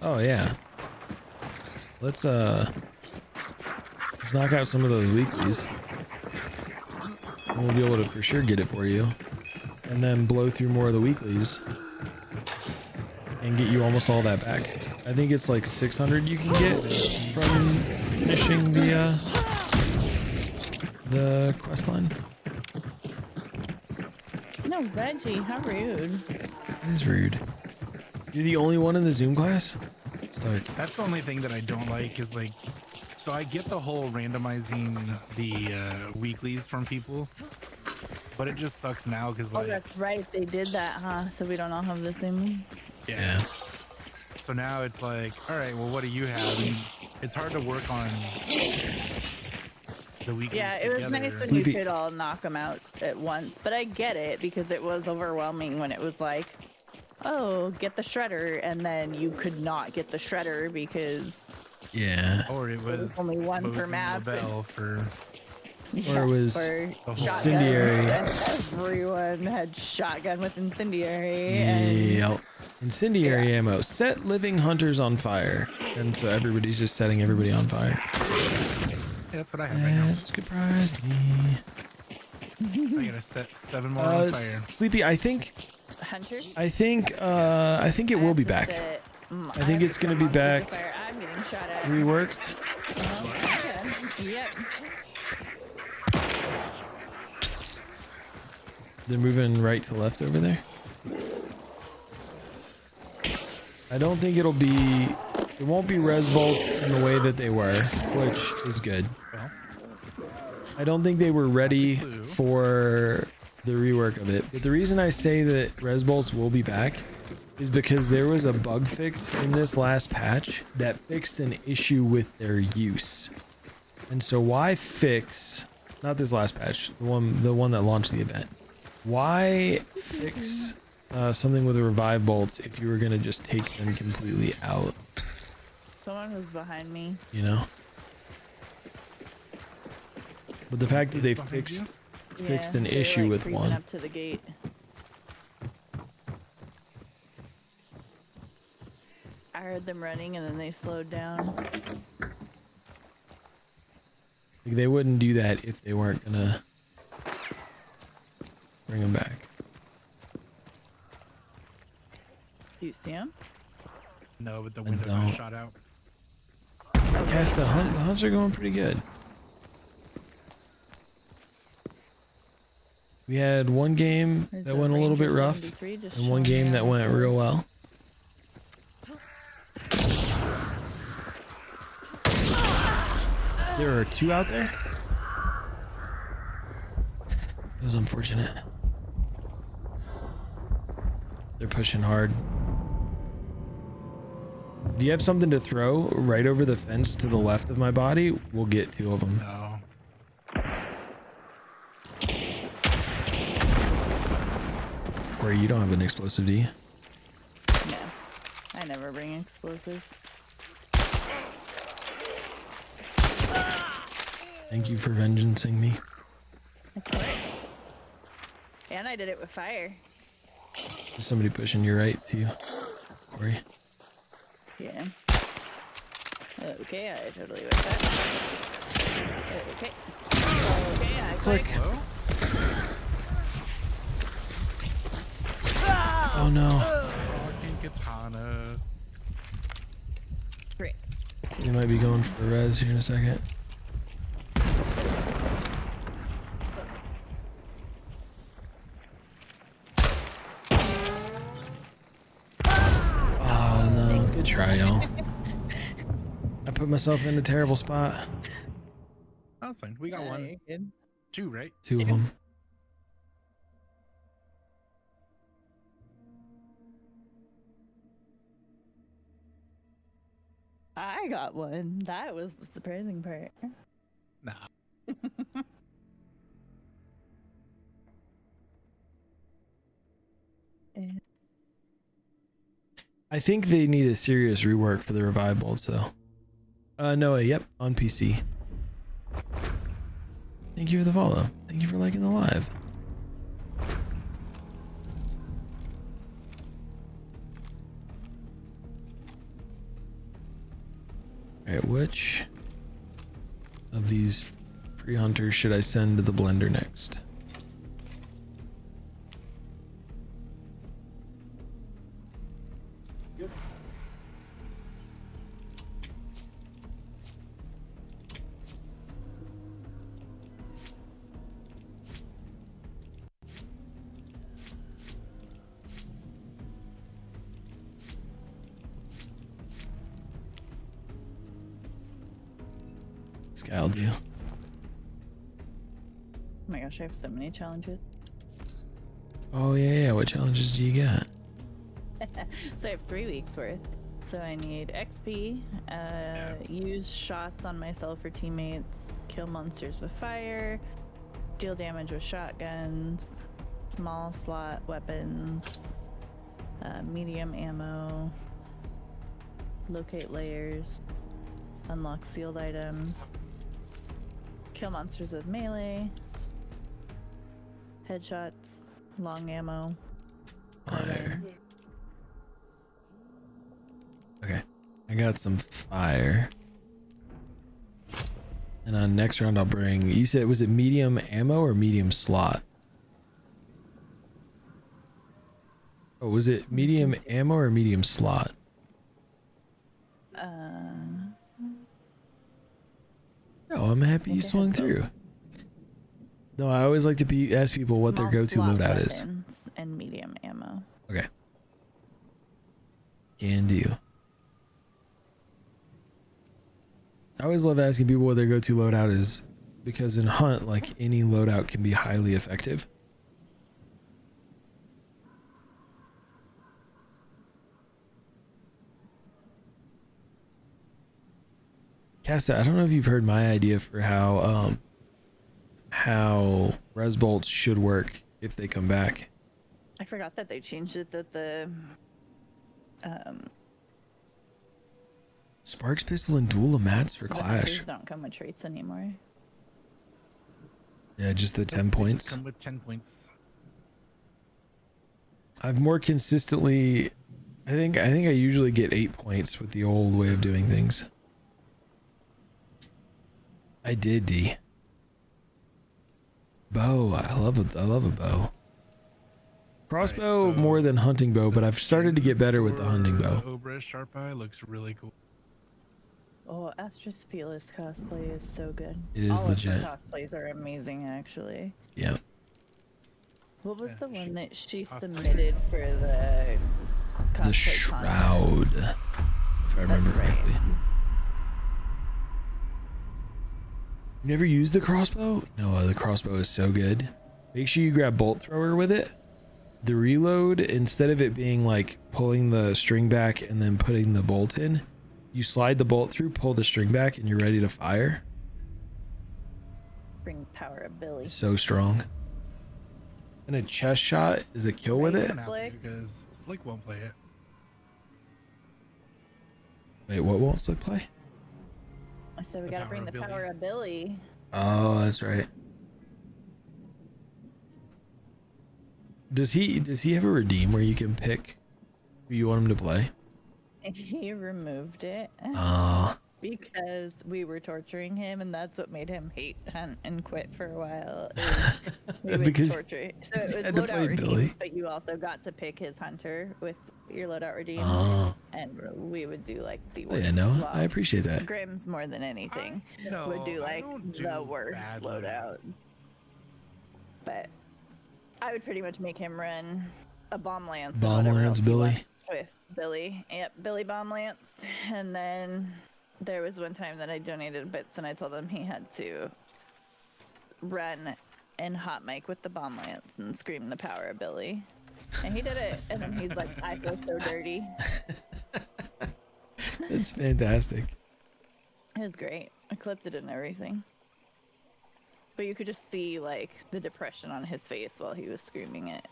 Oh yeah. Let's knock out some of those weeklies. And we'll be able to for sure get it for you. And then blow through more of the weeklies. And get you almost all that back. I think it's like 600 you can get from finishing the quest line. No, Reggie, how rude. That is rude. You're the only one in the Zoom class? Stark. That's the only thing that I don't like is like, so I get the whole randomizing the weeklies from people, but it just sucks now because Oh, like, that's right. They did that, huh? So we don't all have the same ones. Yeah. So now it's like, all right, well, what do you have? And it's hard to work on the weeklies. Yeah, it was together. nice when you could all knock them out at once. But I get it because it was overwhelming when it was like, oh, get the shredder, and then you could not get the shredder because Yeah. Or it was only one per Mosey map. LaBelle for Or it was or incendiary. shotgun. Everyone had shotgun with incendiary. And Yep. Incendiary ammo. Set living hunters on fire. And so everybody's just setting everybody on fire. Yeah, that's what I have right now. That surprised me. I gotta set 7 more on fire. Sleepy, I think hunters. I think it will be back. I think it's gonna be back. I'm getting shot at. Reworked. Yep. They're moving right to left over there. I don't think it won't be res vaults in the way that they were, which is good. I don't think they were ready for the rework of it. But the reason I say that res vaults will be back is because there was a bug fix in this last patch that fixed an issue with their use. And so why fix, not this last patch, the one that launched the event. Why fix something with the revive bolts if you were going to just take them completely out? Someone was behind me. You know? But the fact that they fixed an they're, issue like, with creeping one. up to the gate. I heard them running and then they slowed down. Like, they wouldn't do that if they weren't gonna bring them back. Do you see him? No, but the I window don't. got shot out. Cast the hunts are going pretty good. We had one game There's that a went a little bit Ranger rough, 73 just and one showing game that around went the real well. There are two out there. It was unfortunate. They're pushing hard. Do you have something to throw right over the fence to the left of my body? We'll get two of them. No. Or you don't have an explosive, do you? No, I never bring explosives. Thank you for vengeancing me. Of course. And I did it with fire. There's somebody pushing your right too, Corey. Yeah. Okay, I totally with that. Okay. Okay, I click. Oh no. Fucking katana. Frick. They might be going for the res here in a second. Oh no, good try, y'all. I put myself in a terrible spot. That's fine. We got Yeah, one. you're good. Two, right? Two of them. I got one. That was the surprising part. Nah. I think they need a serious rework for the revive bolts though. Noah, yep, on PC. Thank you for the follow. Thank you for liking the live. Alright, which of these free hunters should I send to the blender next? This guy will do. Oh my gosh, I have so many challenges. Oh yeah, what challenges do you got? So I have 3 weeks worth. So I need XP, use shots on myself or teammates, kill monsters with fire, deal damage with shotguns, small slot weapons, medium ammo, locate layers, unlock sealed items, kill monsters with melee, headshots, long ammo. Fire. Okay, I got some fire. And on next round I'll bring, you said, was it medium ammo or medium slot? Oh, was it medium ammo or medium slot? Oh, I'm happy you swung through. No, I always like to ask people what their Small go-to slot loadout is. weapons and medium ammo. Okay. Can do. I always love asking people what their go-to loadout is because in Hunt, like any loadout can be highly effective. Casta, I don't know if you've heard my idea for how res bolts should work if they come back. I forgot that they changed it that the Sparks pistol and duel of mats for Clash. hunters don't come with traits anymore. Yeah, just the 10 They points. just come with 10 points. I've more consistently, I think I usually get 8 points with the old way of doing things. I did, D. Bow, I love a bow. Crossbow Right, so more than hunting bow, but The I've started to skin get better with the hunting for bow. Obra Sharp Eye looks really cool. Oh, Astra's Fearless cosplay is so good. It is All legit. of her cosplays are amazing, actually. Yeah. What was Yeah, the one that she cosplay. submitted for the cosplay The shroud, contest? if I remember right. correctly. You never used the crossbow? No, the crossbow is so good. Make sure you grab bolt thrower with it. The reload, instead of it being like pulling the string back and then putting the bolt in, you slide the bolt through, pull the string back, and you're ready to fire. Bring power of Billy. It's so strong. And a chest shot is a kill with it. Gonna have to Slick. because Slick won't play it. Wait, what won't Slick play? I said we The gotta power bring of the Billy. power of Billy. Oh, that's right. Does he have a redeem where you can pick who you want him to play? He removed it Ah, because we were torturing him, and that's what made him hate Hunt and quit for a while. is we would Because torture. So because it he was had to loadout play redeems, Billy. but you also got to pick his hunter with your loadout redeem, ah. and we would do like the Oh, worst. yeah, no, well, I appreciate that. Grimm's more than anything No, would do I like don't the do worst bad loadout. But I would pretty much make him run a bomb lance. and Bomb whatever lance else he Billy. left with Billy. Yep, Billy bomb lance. And then there was one time that I donated bits and I told him he had to run and hot mic with the bomb lance and scream the power of Billy. And he did it. And then he's like, I feel so dirty. It's fantastic. It was great. I clipped it and everything. But you could just see like the depression on his face while he was screaming it.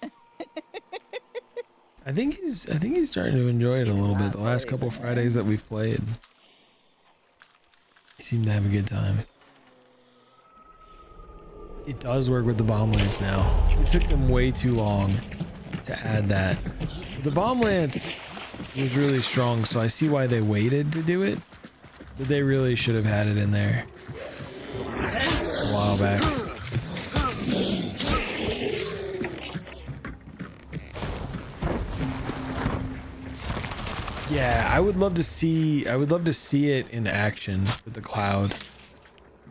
I think he's starting to enjoy it a little bit. The last really couple bad. Fridays that we've played, he seemed to have a good time. It does work with the bomb lance now. It took them way too long to add that. The bomb lance was really strong, so I see why they waited to do it. But they really should have had it in there a while back. Yeah, I would love to see it in action with the cloud.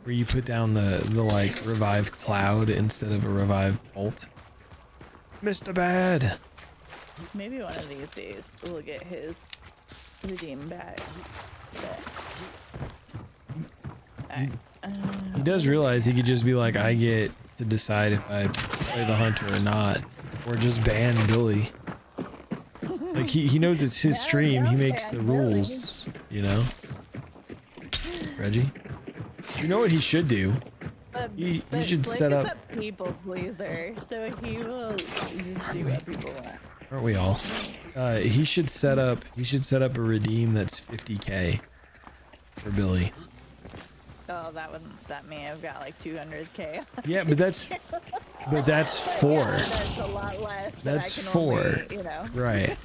Where you put down the like revive cloud instead of a revive bolt. Mr. Bad. Maybe one of these days we'll get his redeem back. But, He does realize he could just be like, I get to decide if I play the hunter or not, or just ban Billy. Like he knows it's his stream. He makes the rules, you know. Reggie, you know what he should do? You should Slick set is up. a people pleaser, so he will just do what people want. Aren't we all? He should set up. He should set up a redeem that's 50k for Billy. Oh, that wouldn't stop me. I've got like 200k. Yeah, but that's four. Yeah, that's a lot less. That's than I can four. Only, you know. Right.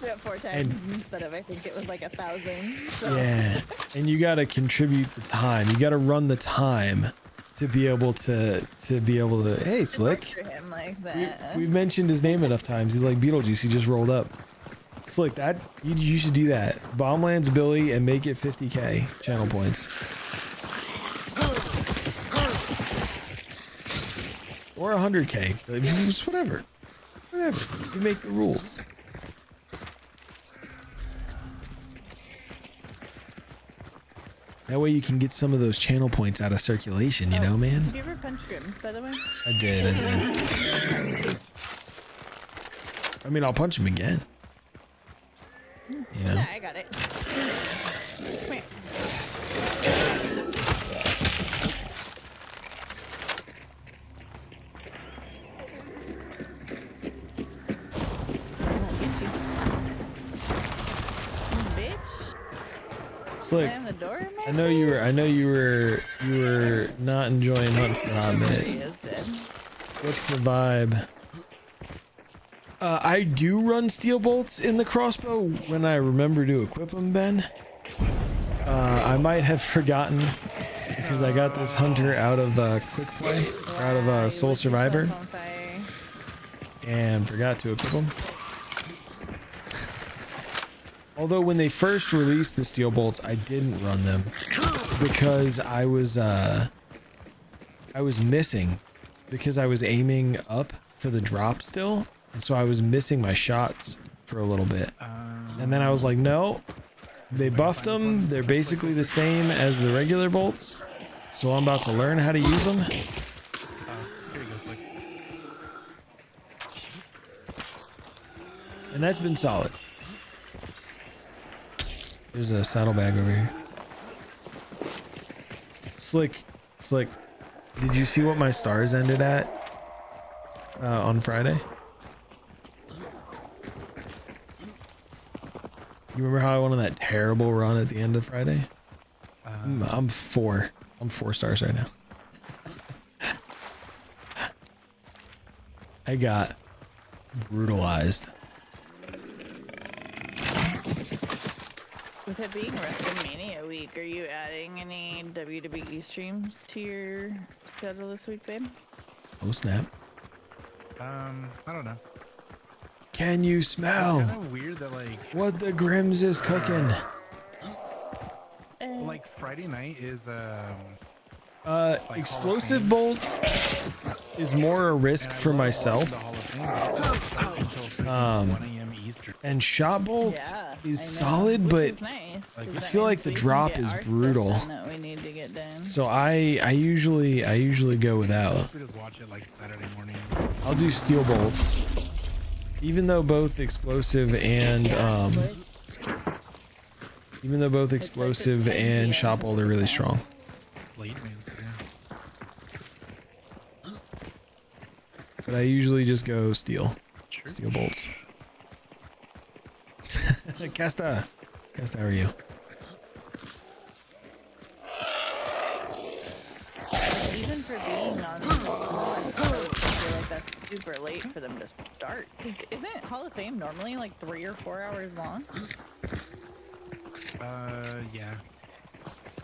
Do it 4 times instead of I think it was like 1,000. So. Yeah, and you got to contribute the time. You got to run the time to be able to Hey, Slick. For him like that. We've mentioned his name enough times. He's like Beetlejuice. He just rolled up. Slick, that you should do that. Bomblands Billy and make it 50k channel points. or 100k. Like, just whatever. Whatever. You make the rules. That way you can get some of those channel points out of circulation, you know, man? Did you ever punch Grims, by the way? I did. I mean, I'll punch him again. You know? Yeah, I got it. Come here. I'll get you. Bitch. Slick. Slam the door, man. I know you were not enjoying Hunt for a hot minute. He is dead. What's the vibe? I do run steel bolts in the crossbow when I remember to equip them, Ben. I might have forgotten because I got this hunter out of quick play, or out of Soul Survivor, and forgot to equip them. Although when they first released the steel bolts, I didn't run them because I was missing, because I was aiming up for the drop still. And so I was missing my shots for a little bit. And then I was like, no, they buffed them. They're basically the same as the regular bolts. So I'm about to learn how to use them. Here you go, Slick. And that's been solid. There's a saddlebag over here. Slick. Did you see what my stars ended at on Friday? You remember how I went on that terrible run at the end of Friday? I'm 4 stars right now. I got brutalized. With it being WrestleMania week, are you adding any WWE streams to your schedule this week, babe? Oh snap. I don't know. Can you smell It's kind of weird that like what the Grims is cooking? like Friday night is Explosive bolt is more a risk for myself. And shot bolt is solid, but I feel like the drop is brutal. So I usually go without. we just watch it like Saturday morning. I'll do steel bolts, even though both explosive and shot bolt are really strong. Late man's, yeah. But I usually just go steel bolts. Casta, how are you? Even for being on I feel like that's super late for them to start. 'Cause isn't Hall of Fame normally like 3 or 4 hours long? Yeah.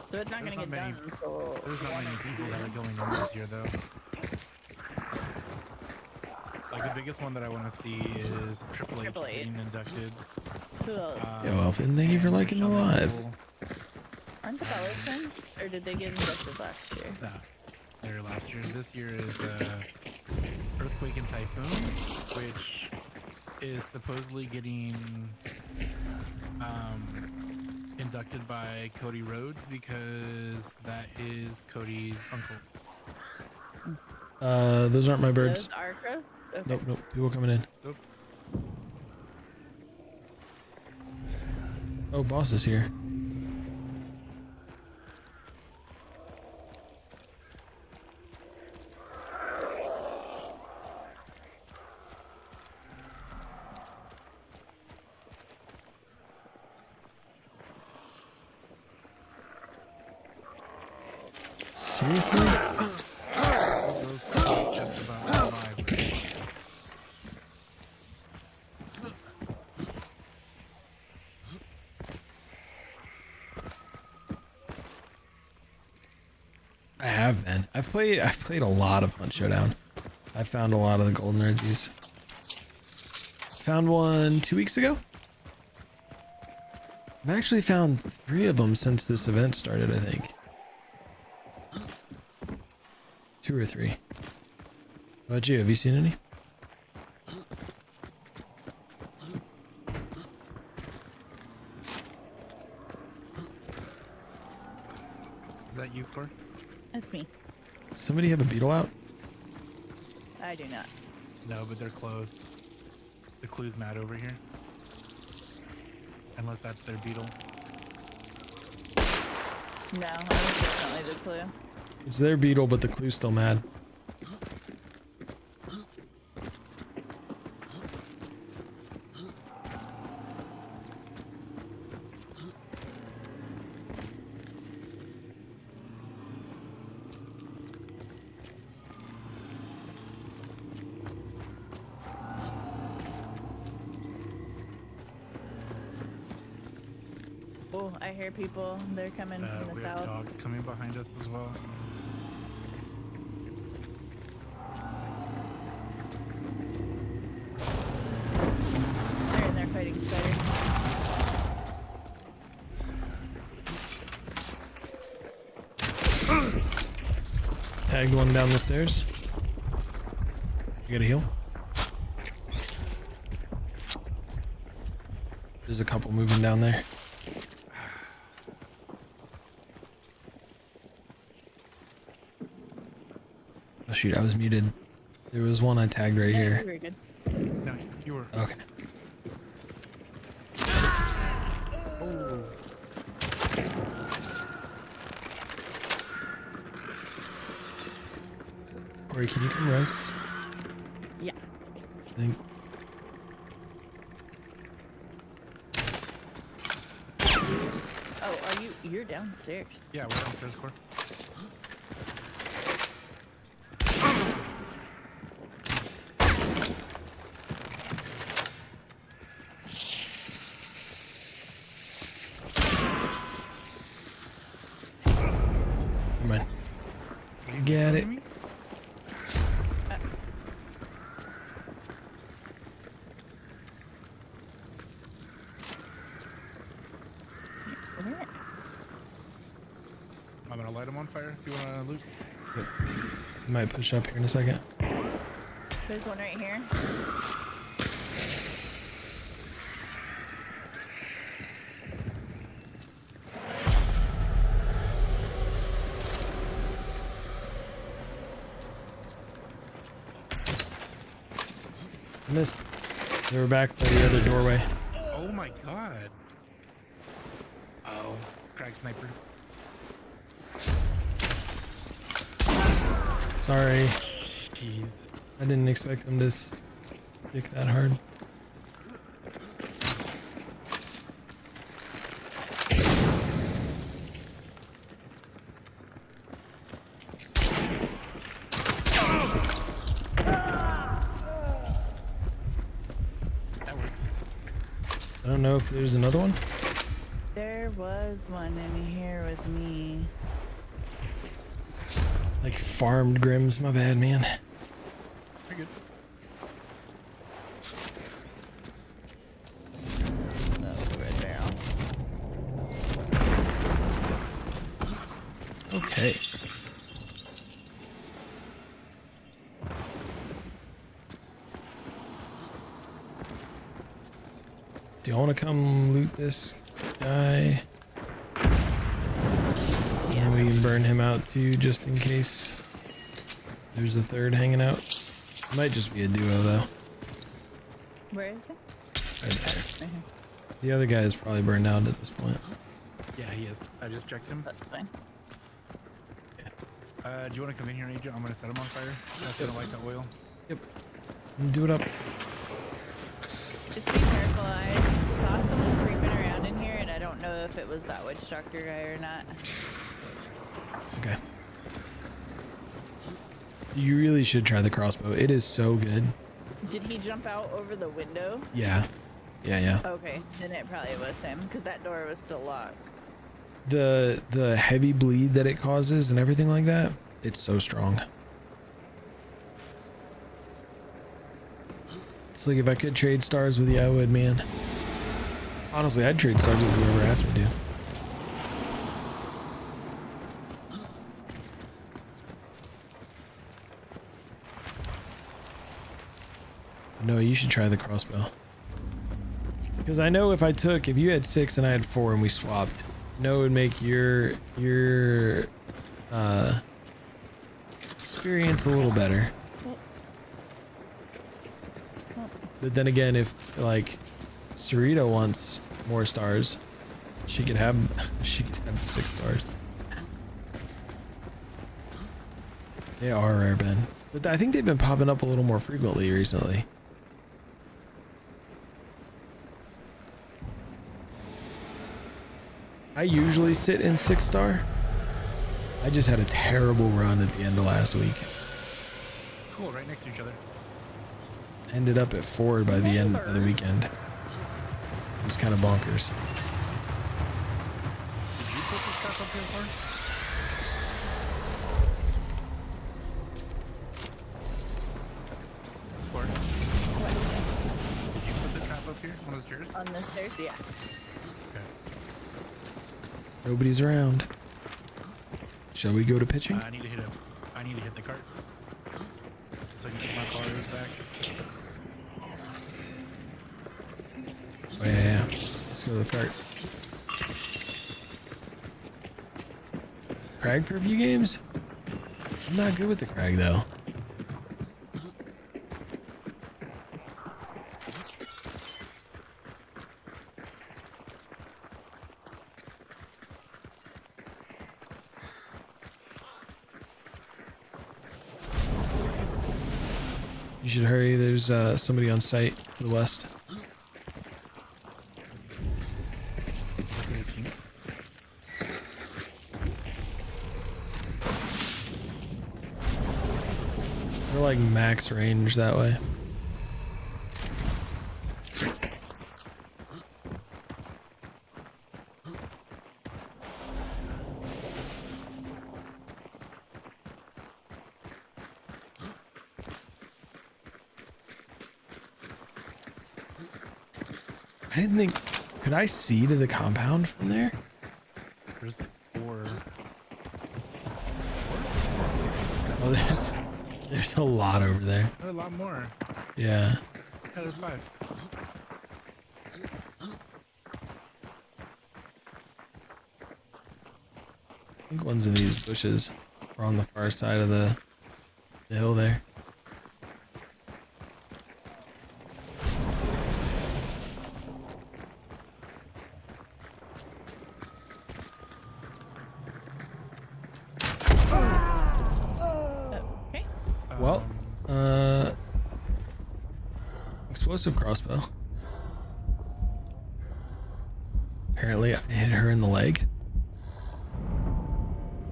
So it's not going to get done until... There's not many people that are going in this year, though. Like, the biggest one that I want to see is Triple H getting inducted. Who else? Yo, Elfin, thank you for liking the live. Aren't the Bellas in? Or did they get inducted last year? No, they were last year. This year is Earthquake and Typhoon, which is supposedly getting inducted by Cody Rhodes because that is Cody's uncle. Those aren't my birds. Those are crows? Okay. Nope. People coming in. Nope. Oh, boss is here. Seriously? Just about live. I have been. I've played a lot of Hunt Showdown. I found a lot of the golden energies. Found one 2 weeks ago. I've actually found 3 of them since this event started, I think. 2 or 3. How about you? Have you seen any? Is that you, Cor? That's me. Does somebody have a beetle out? I do not. No, but they're close. The clue's mad over here. Unless that's their beetle. No, I was definitely the clue. It's their beetle, but the clue's still mad. Oh, I hear people. They're coming from the We have south. dogs coming behind us as well. They're in there fighting spider. Tagged one down the stairs. You gotta heal. There's a couple moving down there. Oh shoot, I was muted. There was one I tagged right Yeah, here. very good. No, you were. Okay. Oh. Corey, can you come res? Yeah. I think. Oh, are you? You're downstairs. Yeah, we're downstairs, Cor. Never mind. You get it. Where? I'm gonna light them on fire if you wanna loot. Might push up here in a second. There's one right here. Missed. They were back by the other doorway. Oh my god. Oh, crack sniper. Sorry. Jeez. I didn't expect them to stick that hard. That works. I don't know if there's another one. There was one in here with me. Like farmed Grims, my bad, man. You're good. That was a red barrel. Okay. Do you want to come loot this guy? And we can burn him out too, just in case there's a third hanging out. It might just be a duo though. Where is it? Right there. Right here. The other guy is probably burned out at this point. Yeah, he is. I just checked him. That's fine. Do you want to come in here, Agent? I'm gonna set him on fire. That's gonna light the oil. Yep. Do it up. Just be careful. I saw someone creeping around in here, and I don't know if it was that witch doctor guy or not. Okay. You really should try the crossbow. It is so good. Did he jump out over the window? Yeah. Yeah. Okay, then it probably was him, because that door was still locked. The heavy bleed that it causes and everything like that, it's so strong. It's like if I could trade stars with you, I would, man. Honestly, I'd trade stars with whoever asked me to. No, you should try the crossbow. Because I know if you had 6 and I had 4 and we swapped, no, it would make your experience a little better. But then again, if like Sarita wants more stars, she could have 6 stars. They are rare, Ben. But I think they've been popping up a little more frequently recently. I usually sit in 6 star. I just had a terrible run at the end of last week. Cool, right next to each other. Ended up at 4 by the end of the weekend. It was kind of bonkers. Did you put this stuff up here for? Did you put the trap up here on the stairs? On the stairs, yeah. Okay. Nobody's around. Shall we go to pitching? I need to hit the cart. So I can get my bars back. Oh yeah. Let's go to the cart. Crag for a few games? I'm not good with the Crag though. You should hurry, there's somebody on site to the west. They're like max range that way. I didn't think, could I see to the compound from there? There's 4. Oh, there's a lot over there. There's a lot more. Yeah. Yeah, there's 5. I think one's in these bushes or on the far side of the hill there. Okay. Well, explosive crossbow. Apparently I hit her in the leg.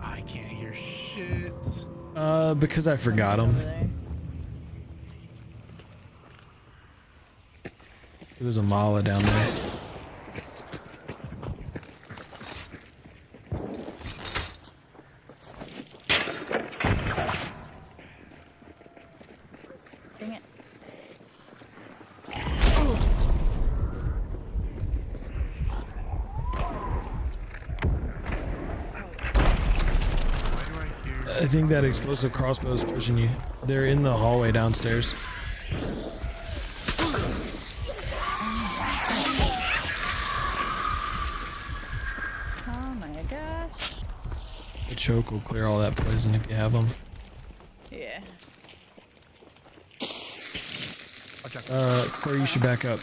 I can't hear shit. Because I forgot Over him. there. It was a mala down there. Dang it. Why do I hear? I think that explosive crossbow is pushing you. They're in the hallway downstairs. Oh my gosh. The choke will clear all that poison if you have them. Yeah. Watch out. Corey, you should back up.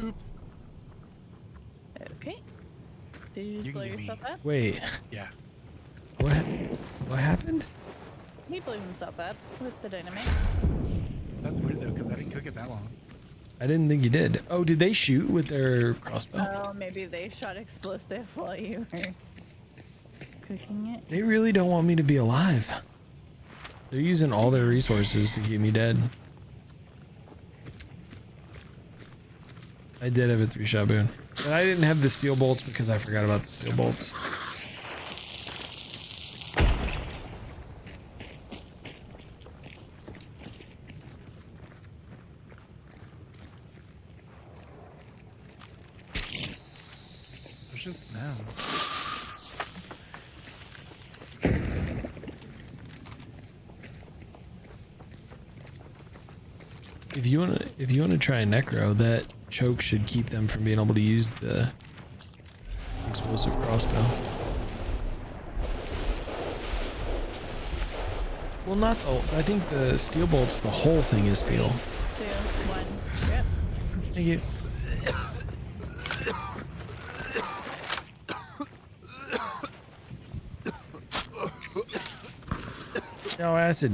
Oops. Okay. Did you just You blow can get yourself me. up? Wait, Yeah. what happened? He blew himself up with the dynamite. That's weird though, because I didn't cook it that long. I didn't think you did. Oh, did they shoot with their crossbow? Oh, maybe they shot explosive while you were cooking it. They really don't want me to be alive. They're using all their resources to keep me dead. I did have a 3-shot boon. And I didn't have the steel bolts because I forgot about the steel bolts. It's just now. If you wanna try necro, that choke should keep them from being able to use the explosive crossbow. Well, not the. I think the steel bolts. The whole thing is steel. 2, 1. Yep. Thank you. No acid.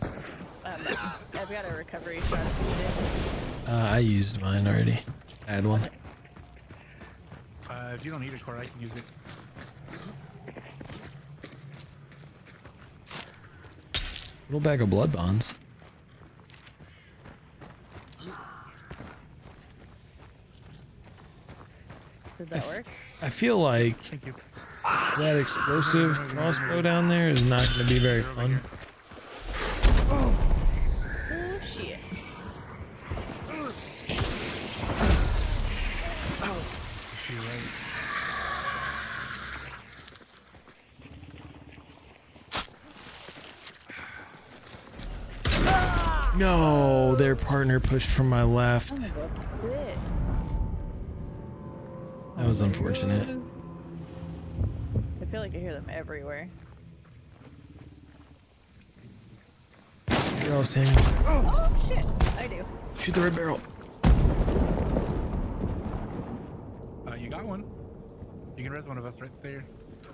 I've got a recovery shot if you need I used mine already. I had one. If you don't need a cord, I can use it. Little bag of blood bonds. Did that work? I feel like Thank you. that explosive crossbow down there is not going to be very fun. Oh shit. You're right. No, their partner pushed from my left. Son of a bitch. That was unfortunate. I feel like I hear them everywhere. You're all saying, Oh shit! I do. shoot the red barrel. You got one. You can res one of us right there.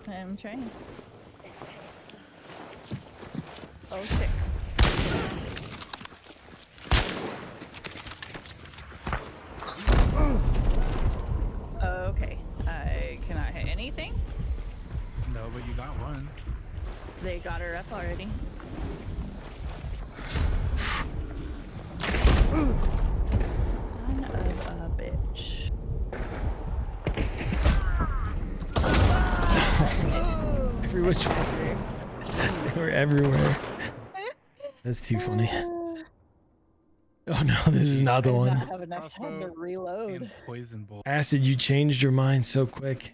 I'm trying. Oh shit. Okay. I cannot hit anything. No, but you got one. They got her up already. Son of a bitch. Every which way. They were everywhere. That's too funny. Oh no, this is not the I did one. not have enough time to reload. And poison bolt. Acid, you changed your mind so quick.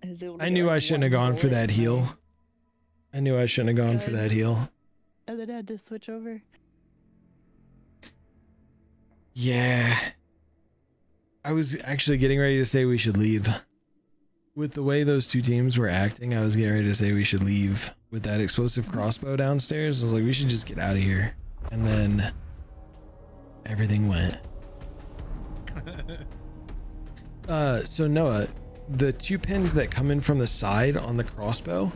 was able to I get, knew like, I shouldn't have one gone for bullet that in heal. my- I knew I shouldn't have gone for that heal. And then I had to switch over. Yeah. I was actually getting ready to say we should leave. With the way those two teams were acting, I was getting ready to say we should leave with that explosive crossbow downstairs. I was like, we should just get out of here. And then everything went. So Noah, the two pins that come in from the side on the crossbow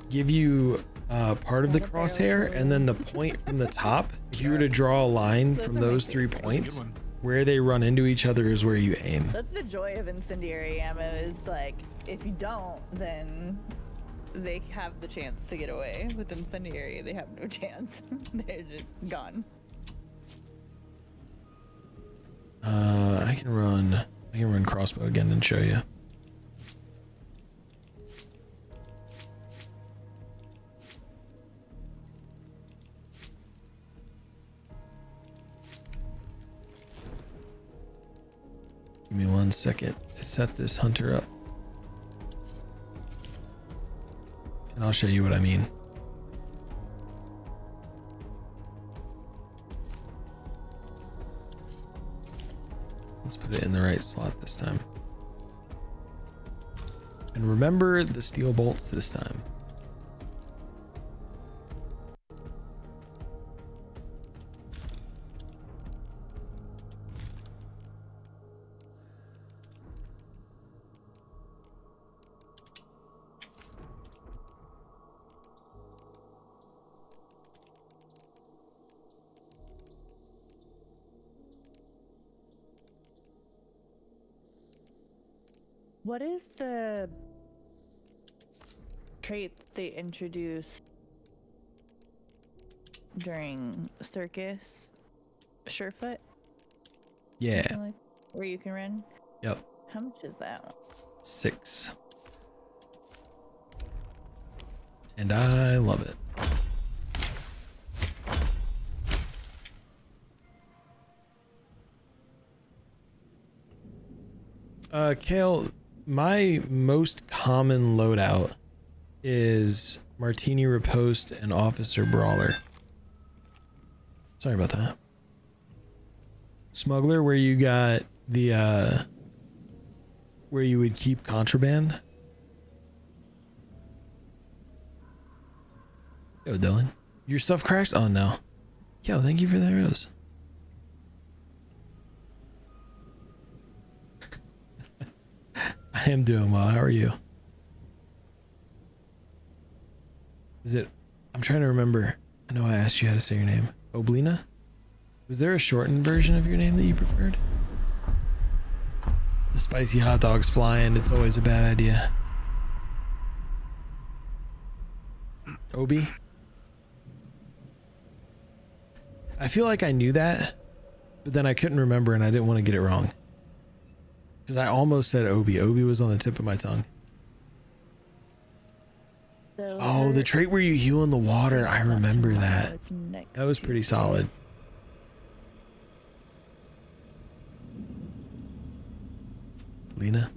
give you part of the crosshair, and then the point from the top. If you were to draw a line from those 3 points, where they run into each other is where you aim. That's the joy of incendiary ammo, is like, if you don't, then they have the chance to get away. With incendiary, they have no chance. They're just gone. I can run crossbow again and show you. Give me 1 second to set this hunter up. And I'll show you what I mean. Let's put it in the right slot this time. And remember the steel bolts this time. What is the trait that they introduced during circus? Surefoot? Yeah. Something like- where you can run? Yep. How much is that one? 6. And I love it. Kale, my most common loadout is Martini Riposte and Officer Brawler. Sorry about that. Smuggler, where you got the where you would keep contraband. Yo, Dylan. Your stuff crashed? Oh no. Yo, thank you for the arrows. I am doing well. How are you? Is it? I'm trying to remember. I know I asked you how to say your name. Oblina? Was there a shortened version of your name that you preferred? The spicy hot dogs flying. It's always a bad idea. Obi? I feel like I knew that, but then I couldn't remember and I didn't want to get it wrong. Because I almost said Obi. Obi was on the tip of my tongue. Oh, the trait where you heal in the water. I remember that. That was pretty solid. Lena?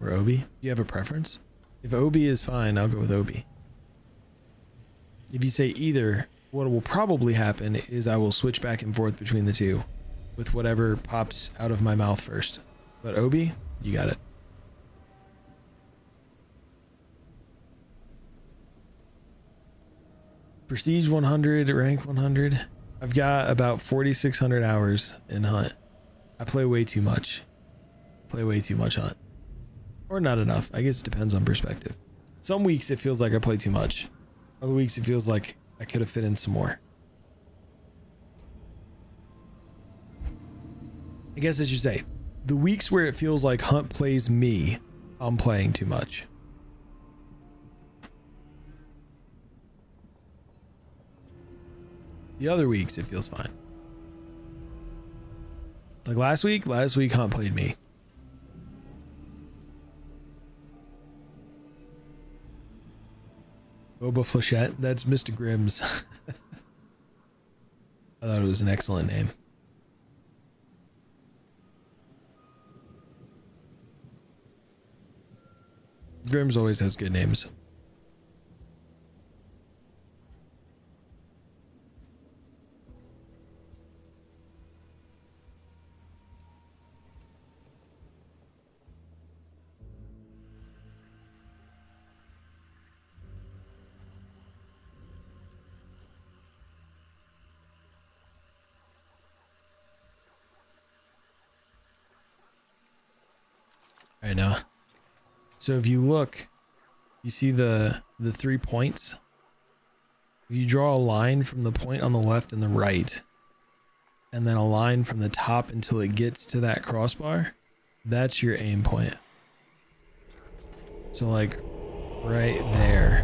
Or Obi? Do you have a preference? If Obi is fine, I'll go with Obi. If you say either, what will probably happen is I will switch back and forth between the two with whatever pops out of my mouth first. But Obi, you got it. Prestige 100, rank 100. I've got about 4,600 hours in Hunt. I play way too much. Play way too much Hunt. Or not enough. I guess it depends on perspective. Some weeks it feels like I play too much. Other weeks it feels like I could have fit in some more. I guess I should say, the weeks where it feels like Hunt plays me, I'm playing too much. The other weeks, it feels fine. Like last week Hunt played me. Boba Flechette, that's Mr. Grimm's. I thought it was an excellent name. Grimm's always has good names. Right now. So if you look, you see the 3 points. If you draw a line from the point on the left and the right, and then a line from the top until it gets to that crossbar, that's your aim point. So like right there,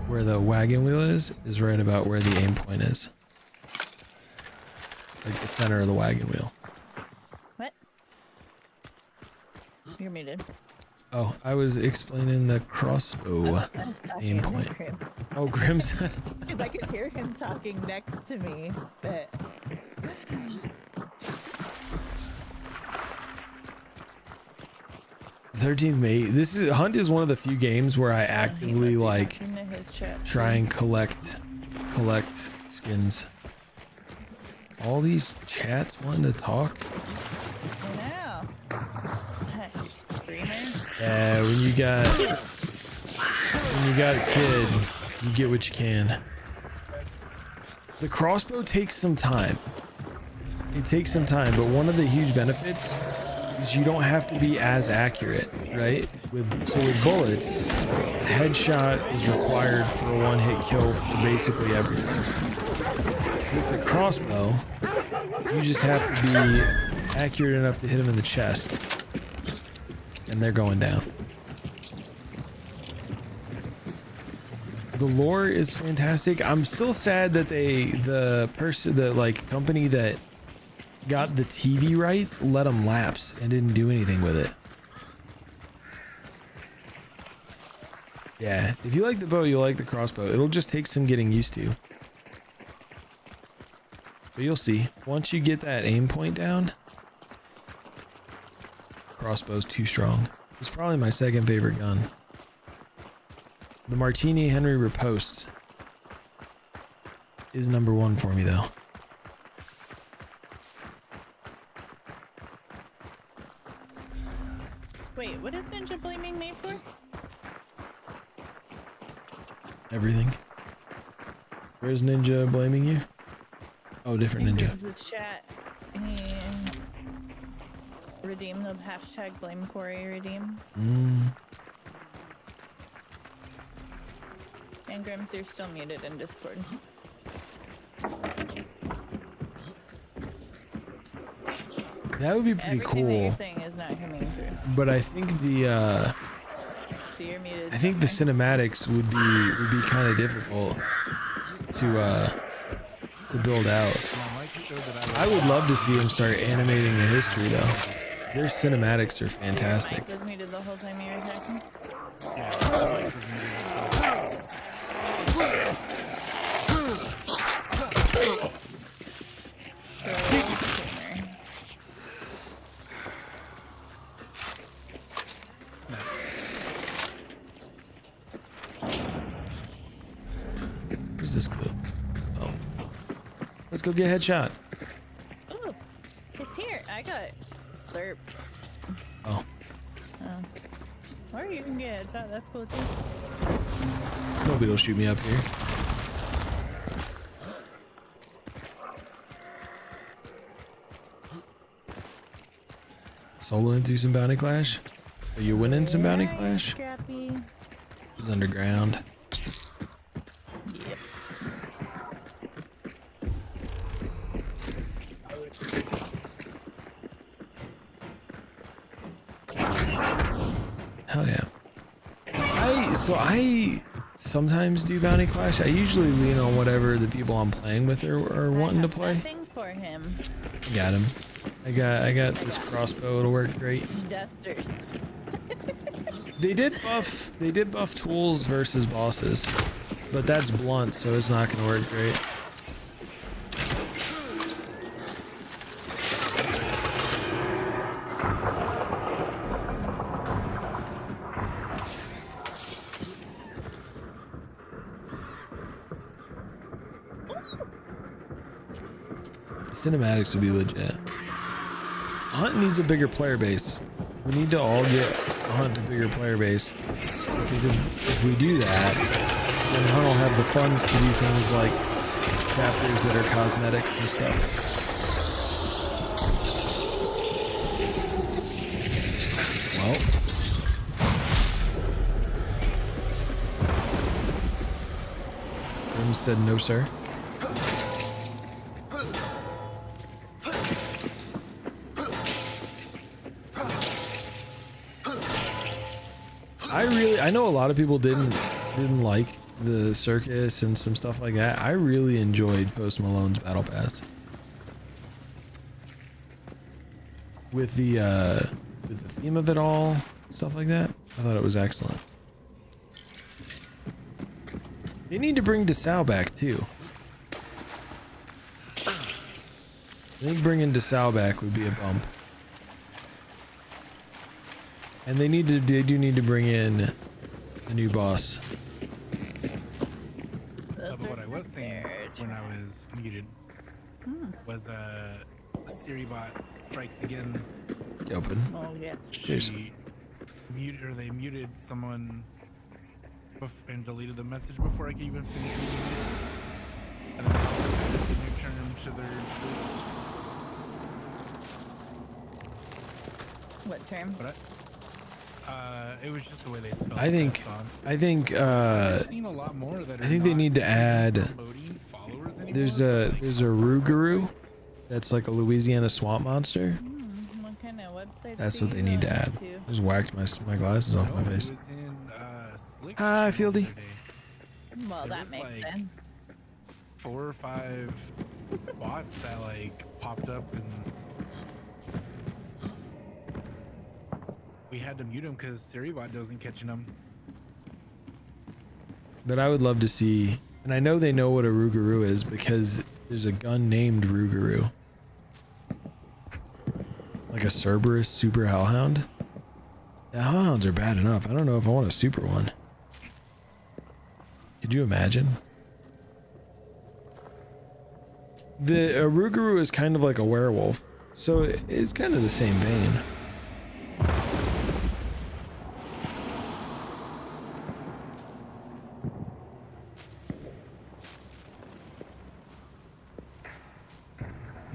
where the wagon wheel is right about where the aim point is. Like the center of the wagon wheel. What? You're muted. Oh, I was explaining the crossbow aim point. Oh, Grimm's. Because I could hear him talking next to me, but... 13th May. This is Hunt is one of the few games where I actively like try and collect skins. All these chats wanting to talk. I know. You screamers. Yeah, when you got a kid, you get what you can. The crossbow takes some time. It takes some time, but one of the huge benefits is you don't have to be as accurate, right? With bullets, a headshot is required for a one-hit kill for basically everything. With the crossbow, you just have to be accurate enough to hit them in the chest, and they're going down. The lore is fantastic. I'm still sad that the company that got the TV rights let them lapse and didn't do anything with it. Yeah, if you like the bow, you'll like the crossbow. It'll just take some getting used to. But you'll see. Once you get that aim point down, crossbow's too strong. It's probably my second favorite gun. The Martini Henry Riposte is #1 for me though. Wait, what is ninja blaming me for? Everything. Where's Ninja blaming you? Oh, different Ninja. The chat. He redeem the hashtag blame Corey redeem. And Grims, you're still muted in Discord. That would be pretty Everything that you're cool. saying is not coming through. But I think the So you're muted. I think the cinematics would be kind of difficult to build out. I would love to see him start animating the history though. Their cinematics are fantastic. Mike was muted the whole time you were attacking. Where's this clue? Oh. Let's go get a headshot. Ooh, it's here. I got slurp. Oh. Or you can get a headshot. That's cool too. Nobody will shoot me up here. Soloing through some bounty clash? Are you winning some bounty clash? Scrappy. It's underground. Yep. Hell yeah. I sometimes do bounty clash. I usually lean on whatever the people I'm playing with are wanting to play. Nothing for him. Got him. I got this crossbow. It'll work great. Dusters. They did buff tools versus bosses, but that's blunt, so it's not gonna work great. Cinematics would be legit. Hunt needs a bigger player base. We need to all get Hunt a bigger player base. Because if we do that, then Hunt will have the funds to do things like chapters that are cosmetics and stuff. Well. Grim said no, sir. I know a lot of people didn't like the circus and some stuff like that. I really enjoyed Post Malone's Battle Pass. With the theme of it all, stuff like that. I thought it was excellent. They need to bring DeSalle back too. I think bringing DeSalle back would be a bump. And they do need to bring in a new boss. What I was saying when I was muted was Siribot strikes again. Open. Oh yeah. She muted, or they muted someone and deleted the message before I could even finish reading it. And then they also added the new term to their list. What term? What? It was just the way they spelled it. I think I've seen a lot more that I think they need to add. There's a Rougarou that's like a Louisiana swamp monster. What kind of website? That's what they need to add. Just whacked my glasses off my face. Hi, Fieldy. Well, that makes like sense. 4 or 5 bots that like popped up, and we had to mute them because Siribot wasn't catching them. But I would love to see, and I know they know what a Rougarou is because there's a gun named Rougarou. Like a Cerberus Super Hellhound. Yeah, Hellhounds are bad enough. I don't know if I want a super one. Could you imagine? The Rougarou is kind of like a werewolf, so it's kind of the same vein.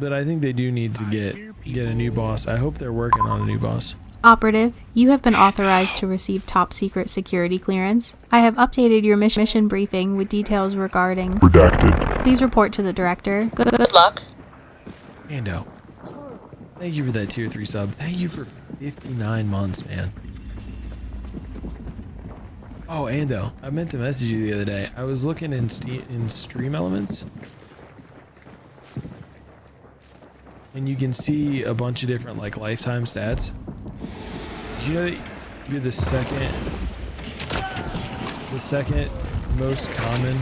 but I think they do need to get a new boss. I hope they're working on a new boss. Operative, you have been authorized to receive top secret security clearance. I have updated your mission briefing with details regarding... Redacted. Please report to the director. Good luck. Ando, thank you for that tier 3 sub. Thank you for 59 months, man. Oh, Ando, I meant to message you the other day. I was looking in Stream Elements, and you can see a bunch of different like lifetime stats. Did you know that you're the second most common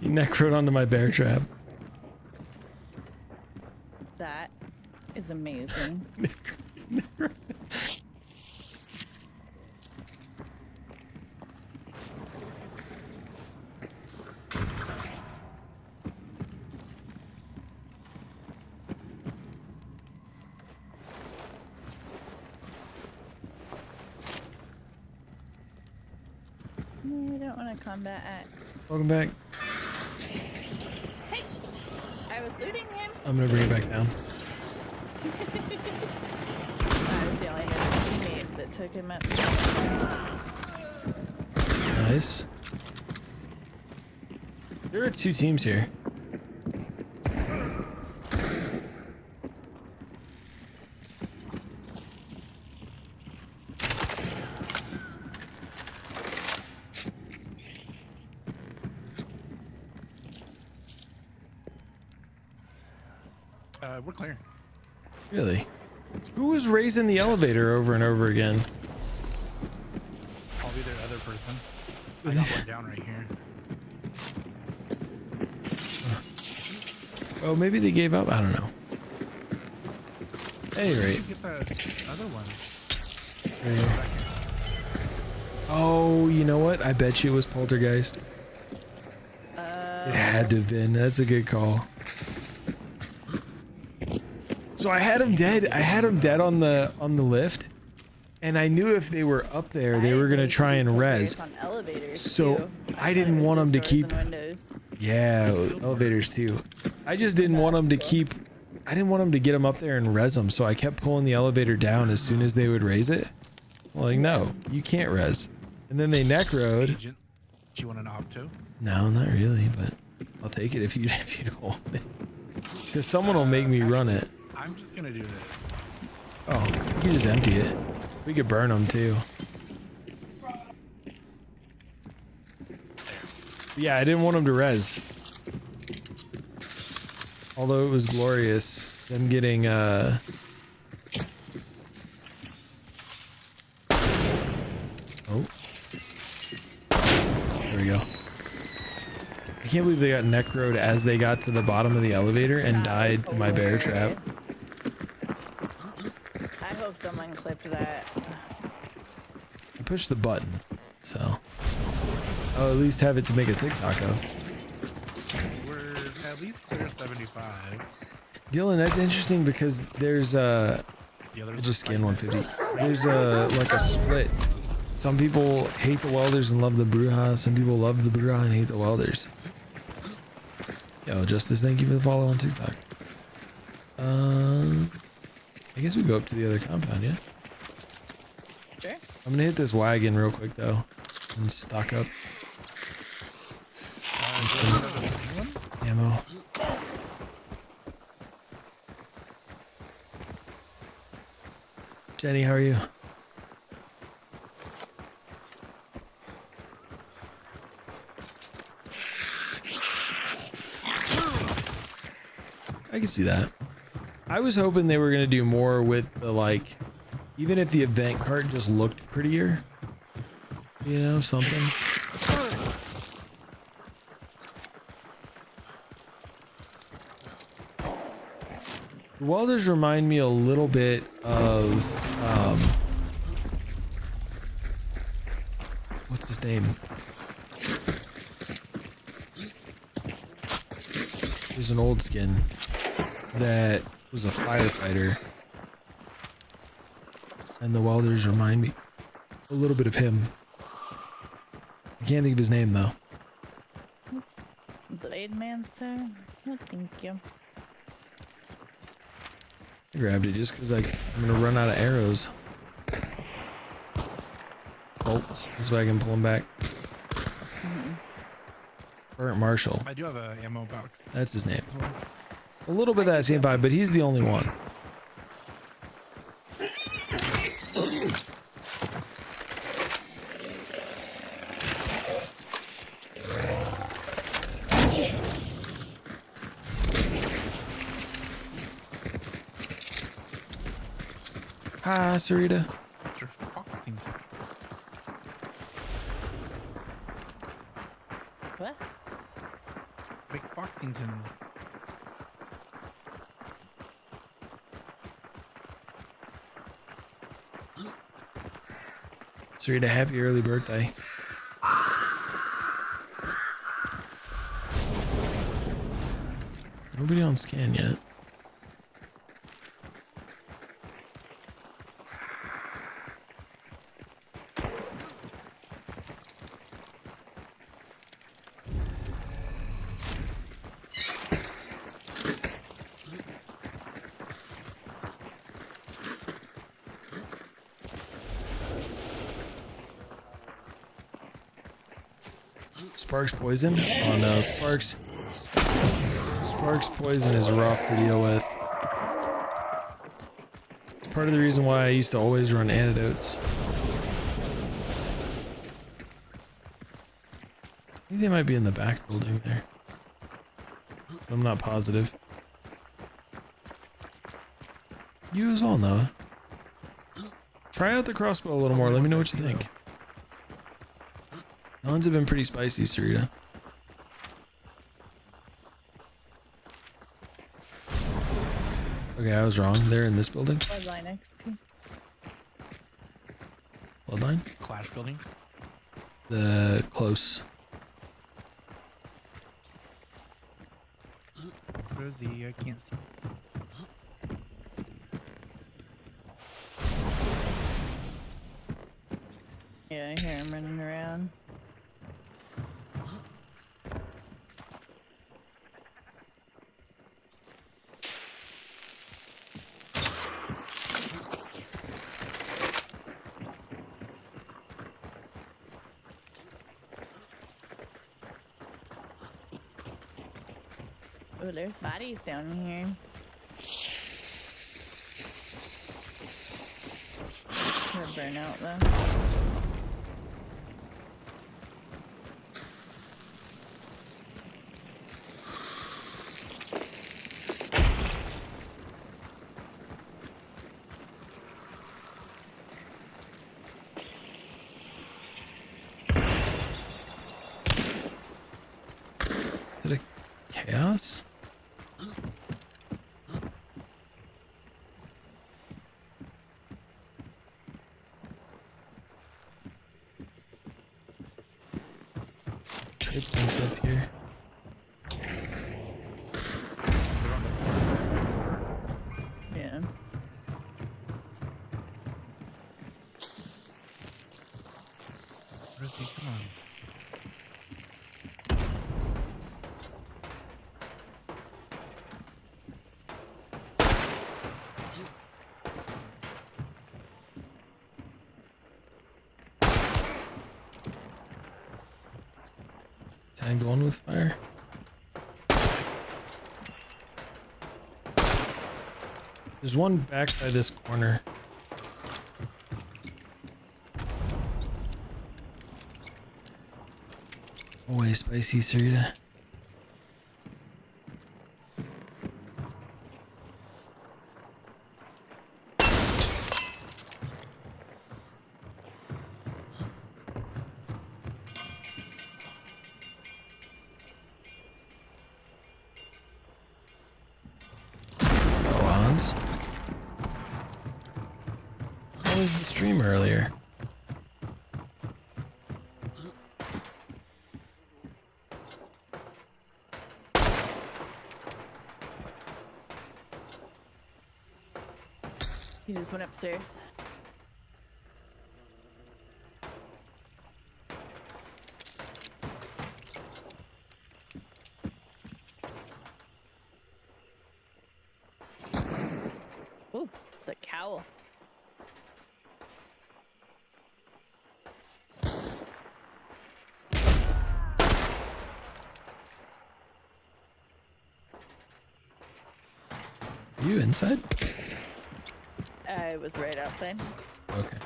You necroed onto my bear trap. That is amazing. I don't want to combat at. Welcome back. Hey! I was looting him. I'm gonna bring it back down. I was yelling at his teammate that took him up. Nice. There are 2 teams here. We're clear. Really? Who was raising the elevator over and over again? Probably their other person. I got one down right here. Well, maybe they gave up. I don't know. At any rate. Get the other one. Right here. Oh, you know what? I bet you it was Poltergeist. It had to have been. That's a good call. So I had him dead. I had him dead on the lift, and I knew if they were up there, they were gonna try and res. So I didn't want them to keep. Yeah, elevators too. I just didn't want them to keep. I didn't want them to get them up there and res them. So I kept pulling the elevator down as soon as they would raise it. Like, no, you can't res. And then they necroed. Do you want an opto? No, not really, but I'll take it if you don't want it. Because someone will make me run it. I'm just gonna do this. Oh, you can just empty it. We could burn them too. Yeah, I didn't want them to res. Although it was glorious, them getting Oh. There we go. I can't believe they got necroed as they got to the bottom of the elevator and died to my bear trap. I hope someone clipped that. I pushed the button, so I'll at least have it to make a TikTok of. We're at least clear 75. Dylan, that's interesting because there's I just scanned 150. There's like a split. Some people hate the welders and love the Bruja. Some people love the Bruja and hate the welders. Yo, Justice, thank you for the follow on TikTok. I guess we go up to the other compound, yeah? Sure. I'm gonna hit this wagon real quick though and stock up. Ammo. Jenny, how are you? I can see that. I was hoping they were gonna do more with the like, even if the event cart just looked prettier, you know, something. The welders remind me a little bit of what's his name? There's an old skin that was a firefighter, and the welders remind me a little bit of him. I can't think of his name though. It's Blade Man, sir. No, thank you. I grabbed it just because I'm gonna run out of arrows. Bolts, this way I can pull them back. Burnt Marshall. I do have a ammo box. That's his name. as well. A little bit of that same vibe, but he's the only one. Hi, Sarita. Mr. Foxington. What? Big Foxington. Sarita, happy early birthday. Nobody on scan yet. Sparks poison? Oh no, Sparks poison is rough to deal with. It's part of the reason why I used to always run antidotes. I think they might be in the back building there. I'm not positive. You as well, Noah. Try out the crossbow a little more. Let me know what you think. The ones have been pretty spicy, Sarita. Okay, I was wrong. They're in this building. Bloodline XP. Bloodline? Clash building. The close. Rosie, I can't see. Yeah, I hear him running around. Oh, there's bodies down here. They're burnout though. Is it a chaos? Trade points up here. They're on the far side of the corner. Yeah. Rosie, come on. Tagged one with fire. There's one back by this corner. Away, spicy Sarita. was the stream earlier? He just went upstairs. Ooh, it's a cowl. Are you inside? I was right outside. Okay.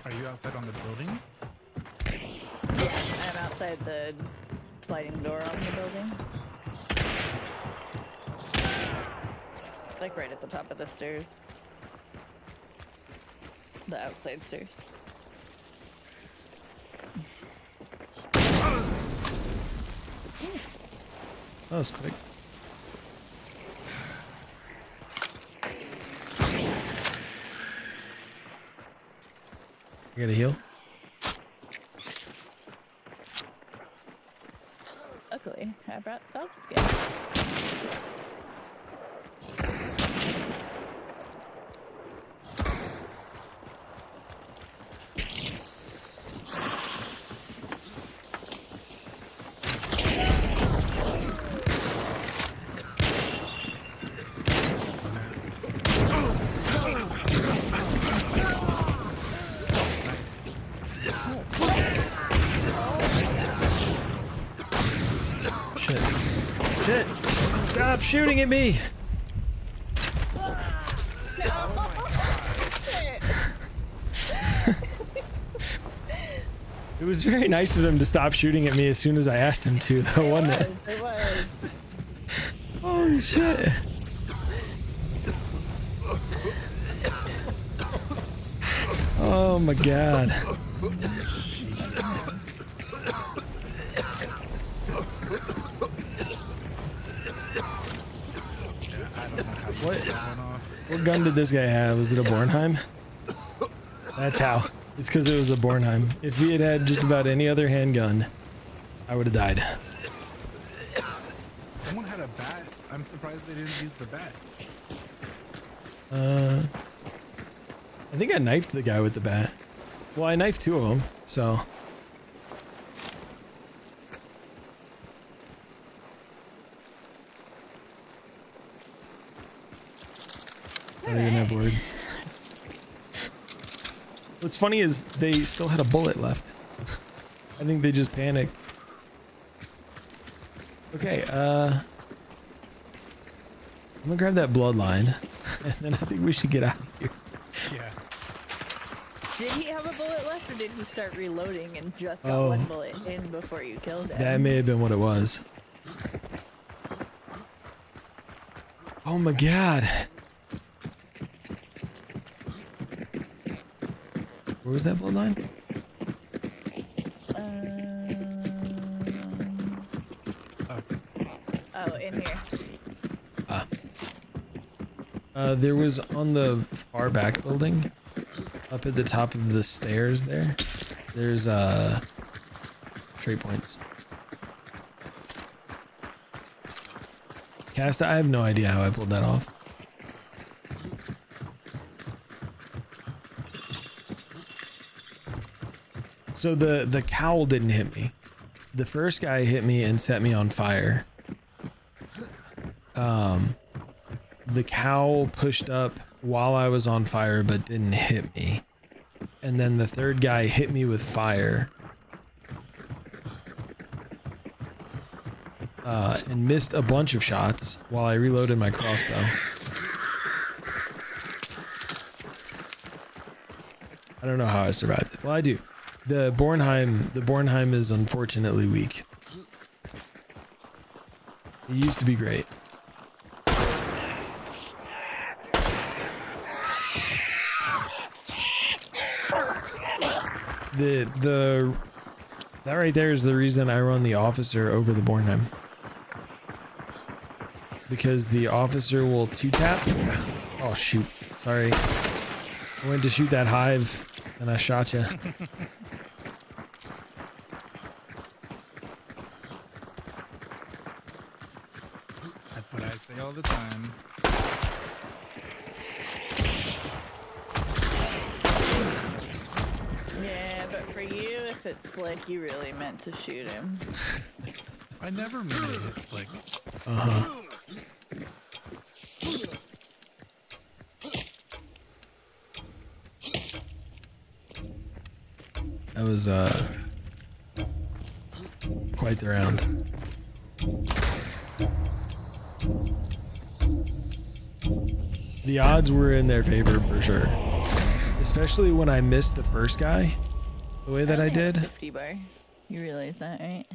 Are you outside on the building? Yeah, I'm outside the sliding door on the building. Like right at the top of the stairs. The outside stairs. That was quick. You gotta heal? Luckily, I brought soft skin. Shit! Stop shooting at me! It was very nice of him to stop shooting at me as soon as I asked him to, though, wasn't it? It was. Holy shit! Oh my god. What gun did this guy have? Was it a Bornheim? That's how. It's because it was a Bornheim. If he had had just about any other handgun, I would have died. Someone had a bat. I'm surprised they didn't use the bat. I think I knifed the guy with the bat. Well, I knifed two of them, so. I don't even have words. What's funny is they still had a bullet left. I think they just panicked. Okay, I'm gonna grab that bloodline, and then I think we should get out of here. Yeah. Did he have a bullet left, or did he start reloading and just got one bullet in before you killed him? That may have been what it was. Oh my god. Where was that bloodline? Oh, in here. There was on the far back building, up at the top of the stairs there. There's trait points. Casta, I have no idea how I pulled that off. So the cowl didn't hit me. The first guy hit me and set me on fire. The cowl pushed up while I was on fire but didn't hit me. And then the third guy hit me with fire. And missed a bunch of shots while I reloaded my crossbow. I don't know how I survived. Well, I do. The Bornheim is unfortunately weak. It used to be great. The That right there is the reason I run the officer over the Bornheim. Because the officer will two-tap. Oh shoot, sorry. I went to shoot that hive and I shot you. That's what I say all the time. Yeah, but for you, if it's slick, you really meant to shoot him. I never meant to hit slick. Uh-huh. That was quite the round. The odds were in their favor for sure. Especially when I missed the first guy the way that I only have did. 50 bar. You realize that, right?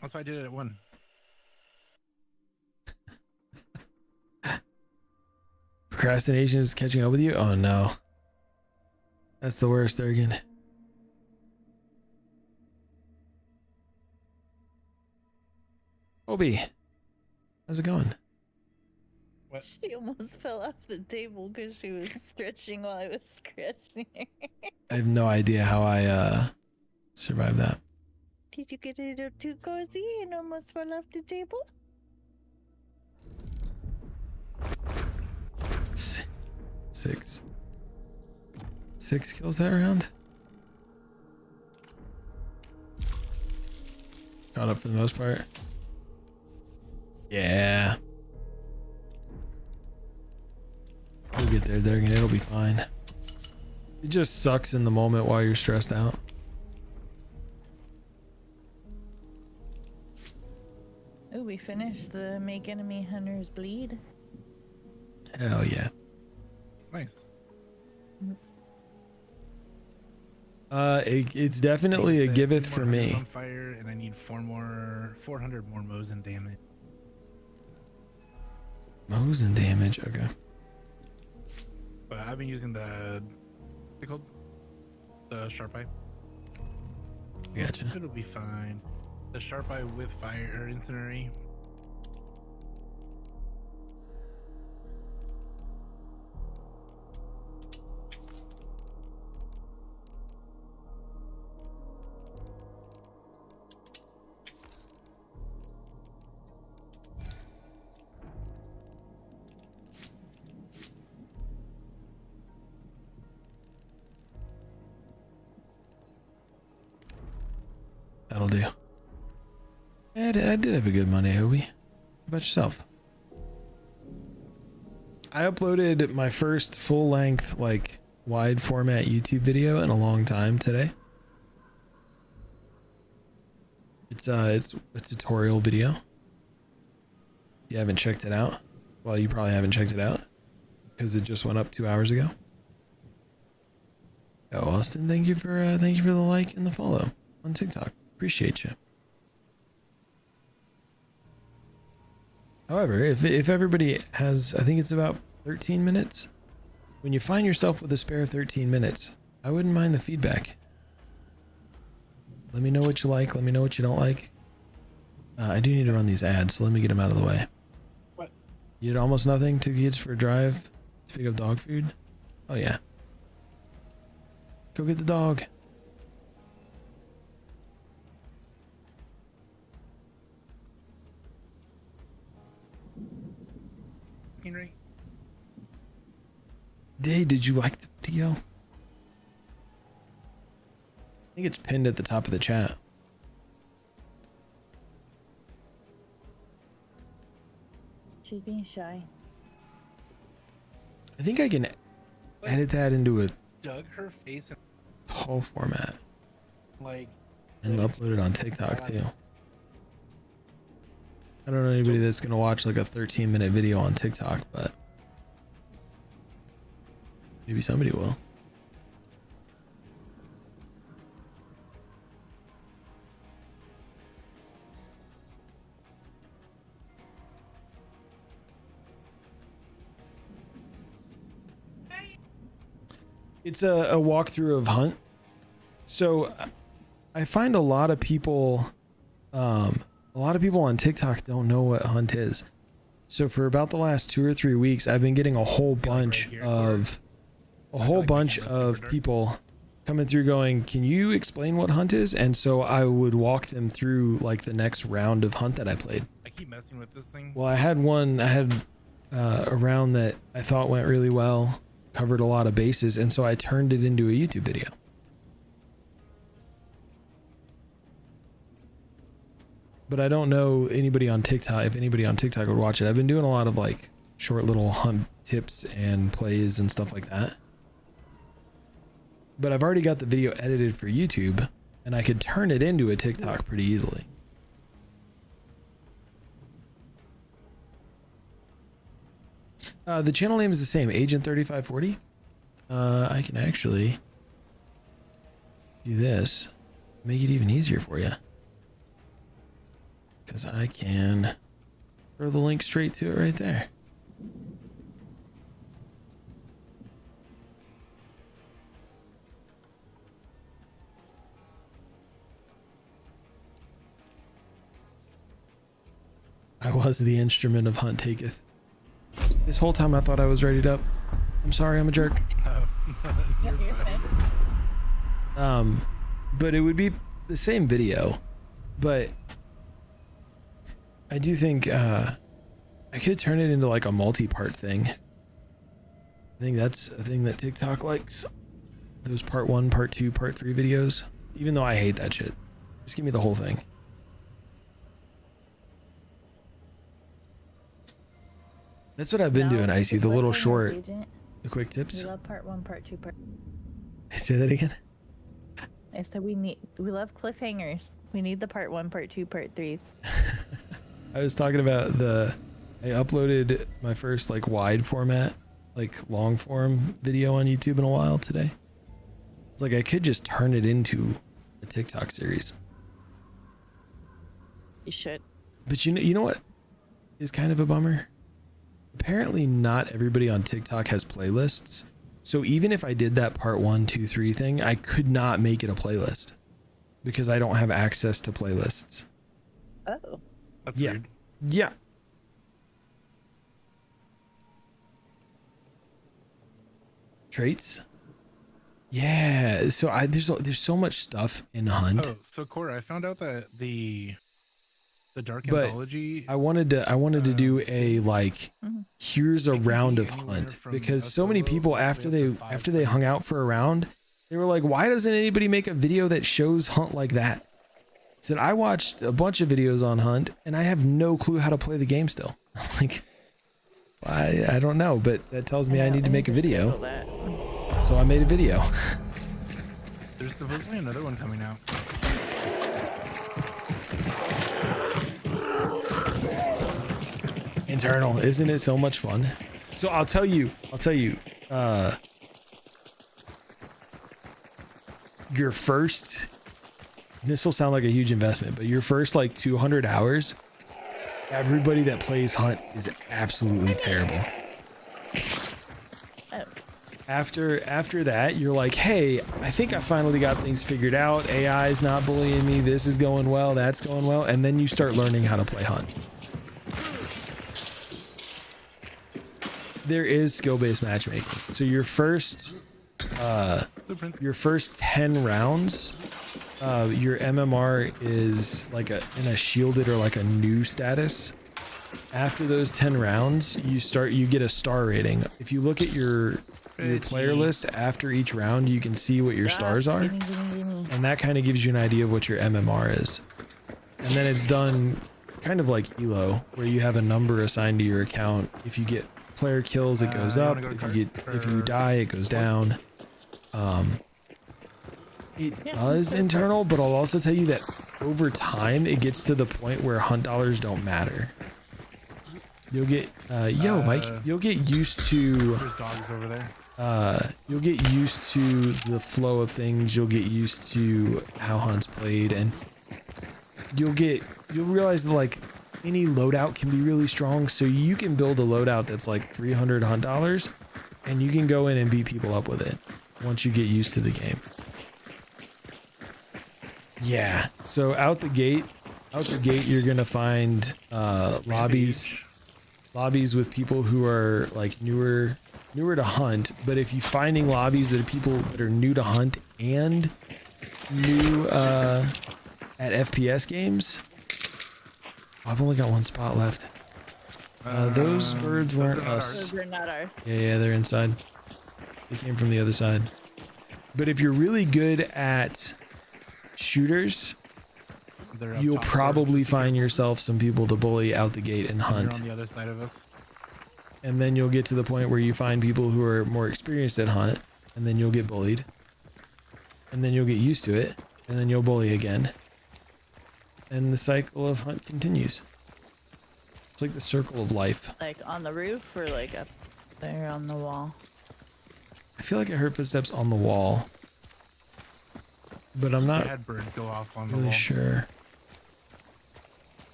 That's why I did it at 1. Procrastination is catching up with you? Oh no. That's the worst, Durgan. Obi, how's it going? What? She almost fell off the table because she was stretching while I was scratching. I have no idea how I survived that. Did you get a little too cozy and almost fell off the table? Six kills that round. Caught up for the most part. Yeah. We'll get there, Durgan. It'll be fine. It just sucks in the moment while you're stressed out. Oh, we finished the Make Enemy Hunters Bleed. Hell yeah. Nice. It's definitely a Said giveth 2 for more hunters me. on fire, and I need 400 more Mosin damage. Mosin damage, okay. But I've been using the sharp eye. Gotcha. It'll be fine. The sharp eye with fire or incendiary. That'll do. Yeah, I did have a good Monday, Hobie. How about yourself? I uploaded my first full-length, like, wide format YouTube video in a long time today. It's a tutorial video. You haven't checked it out? Well, you probably haven't checked it out because it just went up 2 hours ago. Oh, Austin, thank you for the like and the follow on TikTok. Appreciate you. However, if everybody has, I think it's about 13 minutes. When you find yourself with a spare 13 minutes, I wouldn't mind the feedback. Let me know what you like. Let me know what you don't like. I do need to run these ads, so let me get them out of the way. What? You did almost nothing. Took the kids for a drive to pick up dog food. Oh yeah. Go get the dog. Henry? Hey, did you like the video? I think it's pinned at the top of the chat. She's being shy. I think I can edit that into a Dug her face in, tall format like, and upload it on TikTok too. I don't know anybody that's gonna watch like a 13-minute video on TikTok, but maybe somebody will. It's a walkthrough of Hunt. So I find a lot of people on TikTok don't know what Hunt is. So for about the last 2 or 3 weeks, I've been getting a whole bunch of people coming through going, can you explain what Hunt is? And so I would walk them through like the next round of Hunt that I played. I keep messing with this thing. Well, I had a round that I thought went really well, covered a lot of bases, and so I turned it into a YouTube video. But I don't know anybody on TikTok, if anybody on TikTok would watch it. I've been doing a lot of like short little hunt tips and plays and stuff like that. But I've already got the video edited for YouTube, and I could turn it into a TikTok pretty easily. The channel name is the same, Agent 3540. I can actually do this, make it even easier for you. Because I can throw the link straight to it right there. I was the instrument of Hunt taketh. This whole time I thought I was readied up. I'm sorry, I'm a jerk. You're fine. But it would be the same video, but I do think I could turn it into like a multi-part thing. I think that's a thing that TikTok likes. Those part 1, part 2, part 3 videos. Even though I hate that shit. Just give me the whole thing. That's what I've been doing, Icy. The little short, the quick tips. We love part 1, part 2, part. Say that again. I said we love cliffhangers. We need the part 1, part 2, part 3s. I was talking about I uploaded my first like wide format, like long form video on YouTube in a while today. It's like I could just turn it into a TikTok series. You should. But you know what is kind of a bummer? Apparently not everybody on TikTok has playlists. So even if I did that part 1, 2, 3 thing, I could not make it a playlist because I don't have access to playlists. Oh. That's Yeah. weird. Yeah. Traits? Yeah. So there's so much stuff in Hunt. Oh, so Cora, I found out that the Dark But Anthology. I wanted to do a like here's a round of anywhere Hunt from because a so many solo people all the way after up they to 5 hung out for a round, they were like, why doesn't anybody make a video that shows Hunt like that? I said I watched a bunch of videos on Hunt and I have no clue how to play the game still. I'm like, I don't know, but that tells me I need to make a video. So I made a video. There's supposedly another one coming out. Internal, isn't it so much fun? So I'll tell you, your first, this will sound like a huge investment, but your first like 200 hours, everybody that plays Hunt is absolutely terrible. After that, you're like, hey, I think I finally got things figured out. AI is not bullying me. This is going well. That's going well. And then you start learning how to play Hunt. There is skill-based matchmaking. So your first 10 rounds, your MMR is like in a shielded or like a new status. After those 10 rounds, you get a star rating. If you look at your player list after each round, you can see what your stars are, and that kind of gives you an idea of what your MMR is. And then it's done kind of like Elo, where you have a number assigned to your account. If you get player kills, it goes up. If you die, it goes down. It does internal, but I'll also tell you that over time it gets to the point where Hunt dollars don't matter. You'll get Mike, you'll get used to There's dogs over there. you'll get used to the flow of things. You'll get used to how Hunt's played, and you'll realize that like any loadout can be really strong. So you can build a loadout that's like 300 Hunt dollars, and you can go in and beat people up with it once you get used to the game. Yeah. So out the gate, you're gonna find lobbies with people who are like newer to Hunt. But if you're finding lobbies that are people that are new to Hunt and new at FPS games, I've only got one spot left. Those birds weren't us. Those are not ours. Yeah, they're inside. They came from the other side. But if you're really good at shooters, you'll probably find yourself some people to bully out the gate and Hunt. They're on the other side of us. And then you'll get to the point where you find people who are more experienced at Hunt, and then you'll get bullied. And then you'll get used to it, and then you'll bully again. And the cycle of Hunt continues. It's like the circle of life. Like on the roof or like up there on the wall? I feel like I heard footsteps on the wall. But I'm not I had birds go off on the really wall. sure.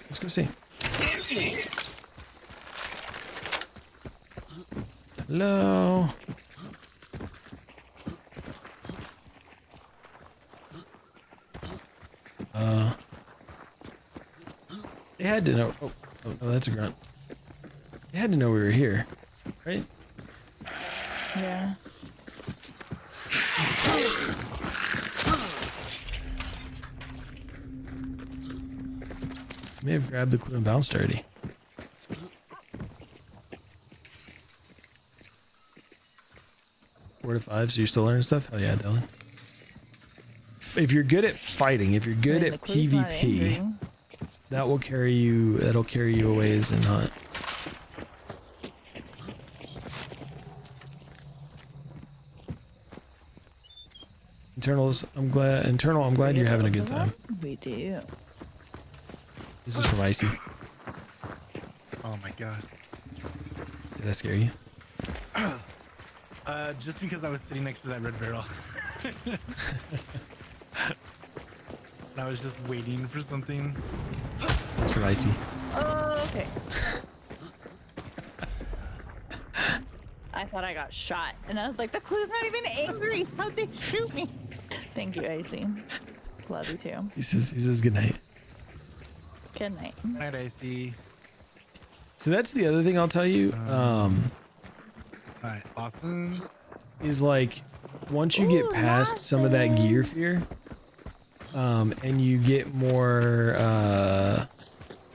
Let's go see. Hello. They had to know. Oh, no, that's a grunt. They had to know we were here, right? Yeah. May have grabbed the clue and bounced already. Four to five, so you're still learning stuff? Hell yeah, Dylan. If you're good at fighting, if you're good at PvP, that'll carry you a ways in Hunt. I'm glad you're having a good time. We do. This is from Icy. Oh my god. Did that scare you? Just because I was sitting next to that red barrel. And I was just waiting for something. That's from Icy. Oh, okay. I thought I got shot, and I was like, the clue's not even angry. How'd they shoot me? Thank you, Icy. Love you too. He says good night. Good night. Night, Icy. So that's the other thing I'll tell you. Alright, awesome. Is like once you get past some of that gear fear, and you get more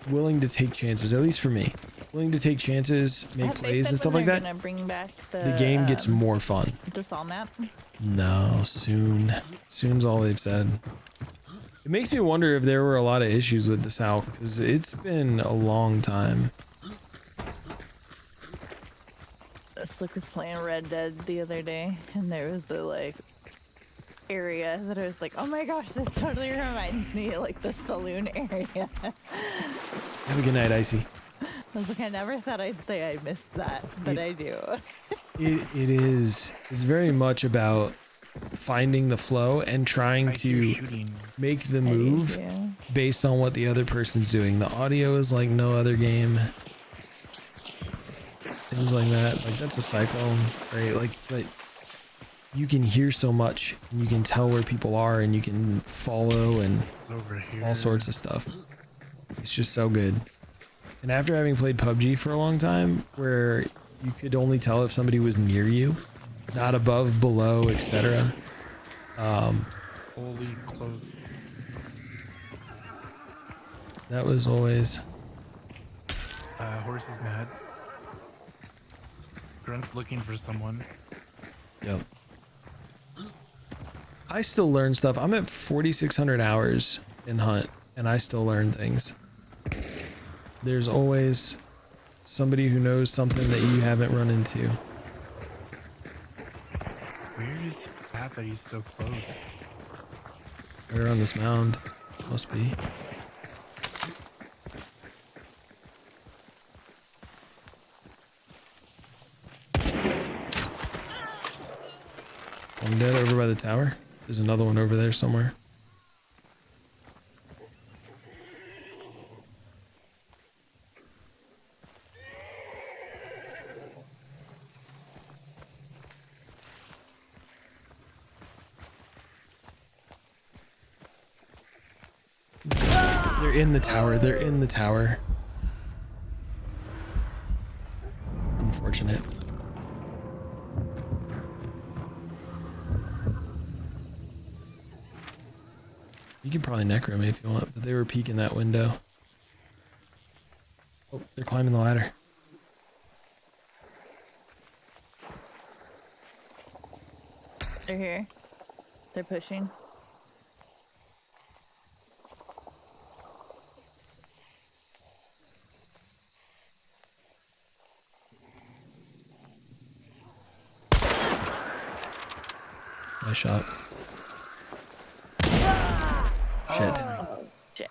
willing to take chances, at least for me, willing to take chances, make plays and stuff like that, bring back the game gets more fun. The Saw map. No, soon's all they've said. It makes me wonder if there were a lot of issues with the South, because it's been a long time. Slick was playing Red Dead the other day, and there was the like area that I was like, oh my gosh, this totally reminds me of like the saloon area. Have a good night, Icy. I was like, I never thought I'd say I missed that, but I do. It is. It's very much about finding the flow and trying to make the move based on what the other person's doing. The audio is like no other game. Things like that. Like that's a cycle, right? Like, but you can hear so much, and you can tell where people are, and you can follow and all sorts of stuff. It's just so good. And after having played PUBG for a long time, where you could only tell if somebody was near you, not above, below, etc. Holy close. That was always. Horse is mad. Grunt's looking for someone. Yep. I still learn stuff. I'm at 4,600 hours in Hunt, and I still learn things. There's always somebody who knows something that you haven't run into. Where is he at that he's so close? Right around this mound. Must be. One dead over by the tower. There's another one over there somewhere. They're in the tower. They're in the tower. Unfortunate. You could probably necro me if you want, but they were peeking that window. Oh, they're climbing the ladder. They're here. They're pushing. Nice shot. Shit. Shit.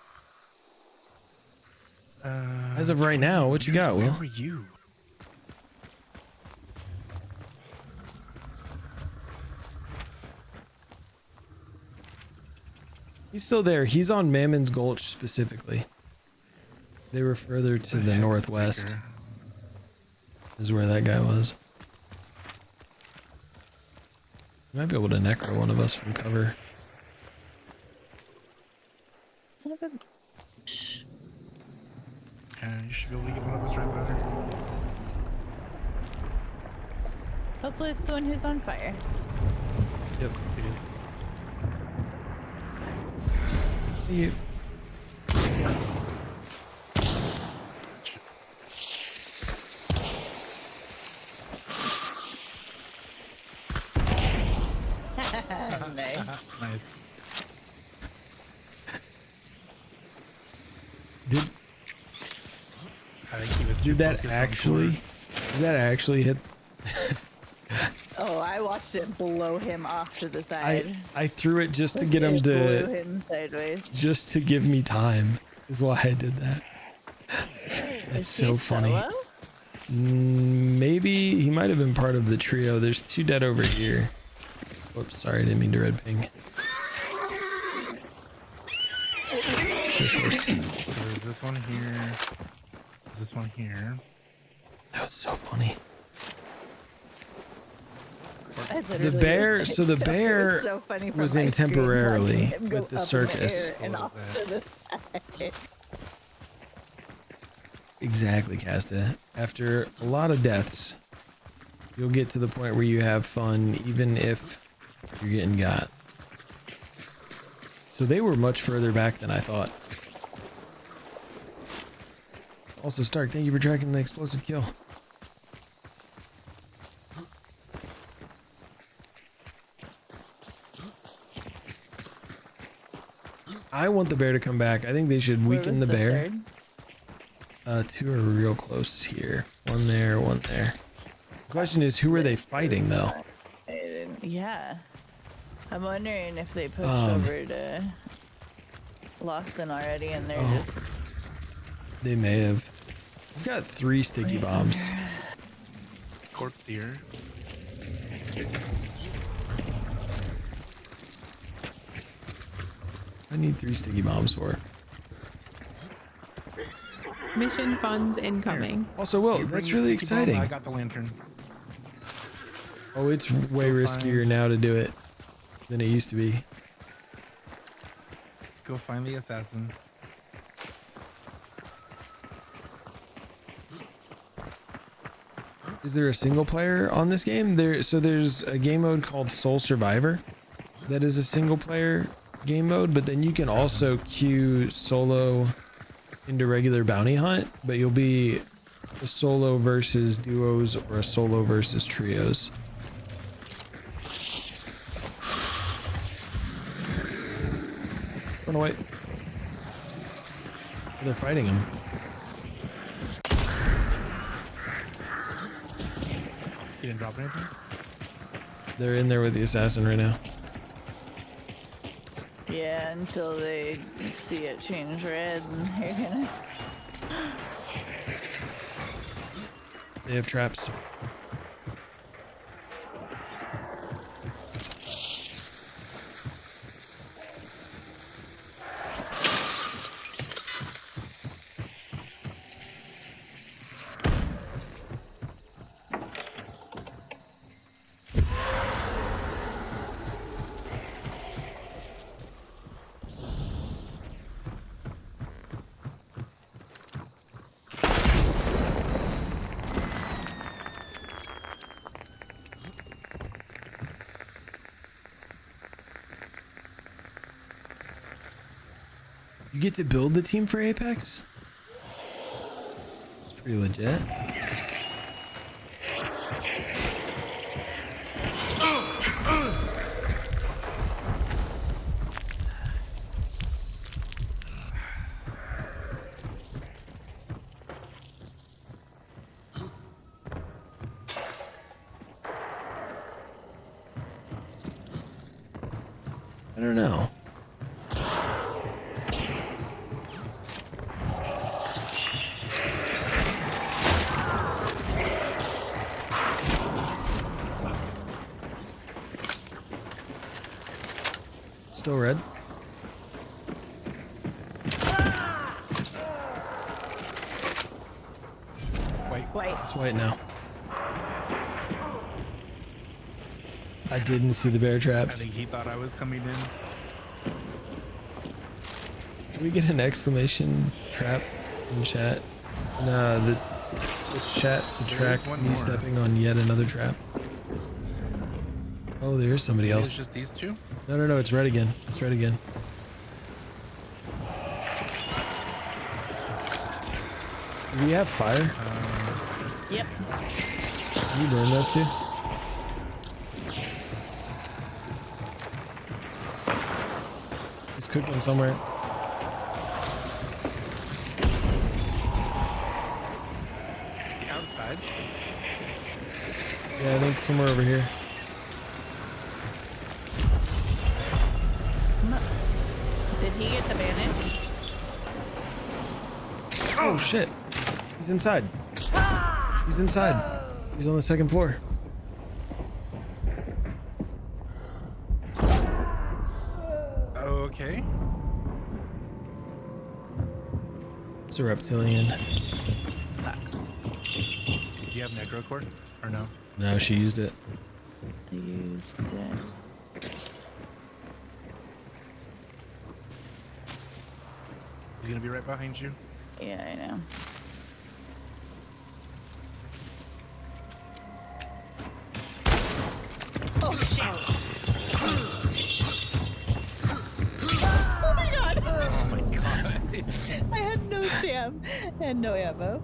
As of right now, what you got, Where Will? were you? He's still there. He's on Mammon's Gulch specifically. They were further to the northwest. Is where that guy was. You might be able to necro one of us from cover. Son of a... You should be able to get one of us right there. Hopefully it's the one who's on fire. Yep, it is. You. Nice. Nice. Did I think he was did that actually? Did that actually hit? Oh, I watched it blow him off to the side. I threw it just to get him It blew to him sideways. just to give me time. Is why I did that. That's Is so he funny. solo? Maybe he might have been part of the trio. There's 2 dead over here. Whoops, sorry, I didn't mean to red ping. Shush, horse. So is this one here? Is this one here? That was so funny. I The literally bear, was so the like- it bear so funny from was my in screen watching temporarily him go with the up in circus. air and What off was to the side. Exactly, Casta. After a lot of deaths, you'll get to the point where you have fun, even if you're getting got. So they were much further back than I thought. Also, Stark, thank you for tracking the explosive kill. I want the bear to come back. I think they should Where weaken was the bear. third? 2 are real close here. 1 there, 1 there. The question is, who are they fighting though? Yeah. I'm wondering if they pushed Um, over to Lawson already and they're Oh. just... They may have. I've got 3 sticky Wait, bombs. Corpse here. I need 3 sticky bombs for. Mission funds incoming. Also, Will, You bring that's the really sticky bomb, exciting. I got the lantern. Oh, it's way Go riskier find- now to do it than it used to be. Go find the assassin. Is there a single player on this game? There's a game mode called Soul Survivor that is a single player game mode, but then you can also queue solo into regular bounty hunt, but you'll be a solo versus duos or a solo versus trios. Run away. They're fighting him. You didn't drop anything? They're in there with the assassin right now. Yeah, until they see it change red and you're gonna... They have traps. You get to build the team for Apex? It's pretty legit. I don't know. Still red. White. It's white now. I didn't see the bear I traps. think he thought I was coming in. Can we get an exclamation trap in chat? No, the chat to track one me more. stepping on yet another trap. Oh, there is somebody It's else. just these two? No, it's red again. It's red again. Do we have fire? Yep. Can you burn those two? He's cooking somewhere. Outside. Yeah, I think somewhere over here. Did he get the bandage? Oh shit. He's inside. He's inside. He's on the second floor. Okay. It's a reptilian. Do you have Necrocore? Or no? No, she used it. Used it. He's gonna be right behind you. Yeah, I know. Oh shit! Oh my god! Oh my god. I had no stam and no ammo.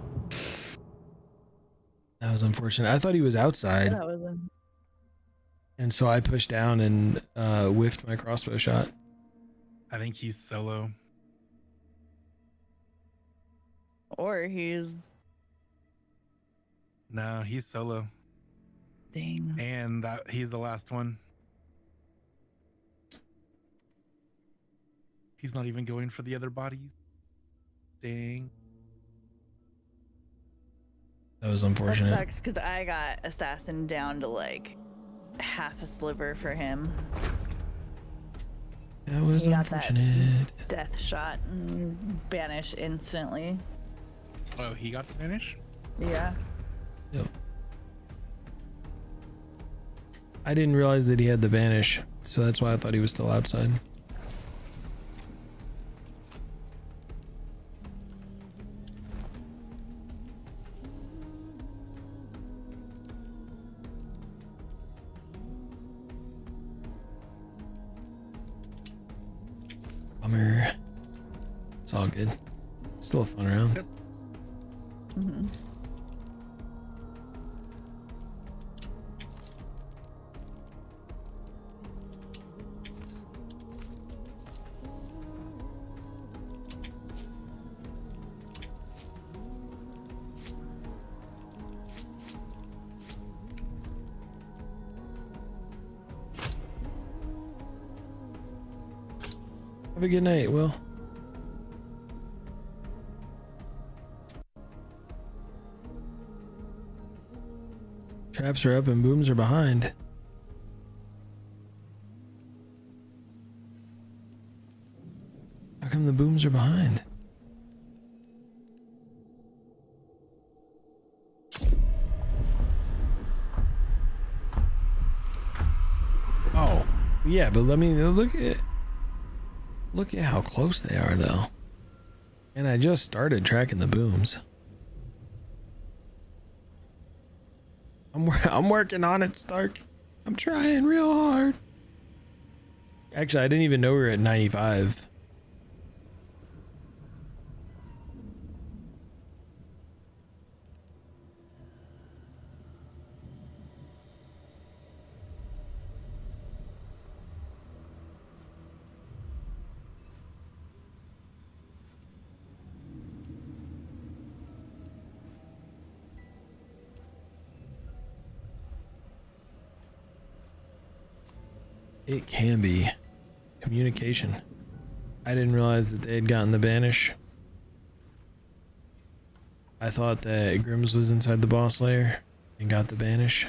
That was unfortunate. I thought he was outside, That was a... and so I pushed down and whiffed my crossbow shot. I think he's solo. Or he's... No, he's solo. Dang. And that he's the last one. He's not even going for the other bodies. Dang. That was That unfortunate. sucks because I got assassin down to like half a sliver for him. That was He got that. unfortunate. Death shot and banish instantly. Oh, he got the finish? Yeah. Yep. I didn't realize that he had the banish, so that's why I thought he was still outside. Bummer. It's all good. Still a fun round. Yep. Mm-hmm. Have a good night, Will. Traps are up and booms are behind. How come the booms are behind? Oh, yeah, but let me look at how close they are, though. And I just started tracking the booms. I'm working on it, Stark. I'm trying real hard. Actually, I didn't even know we were at 95. It can be. Communication. I didn't realize that they had gotten the banish. I thought that Grims was inside the boss lair and got the banish.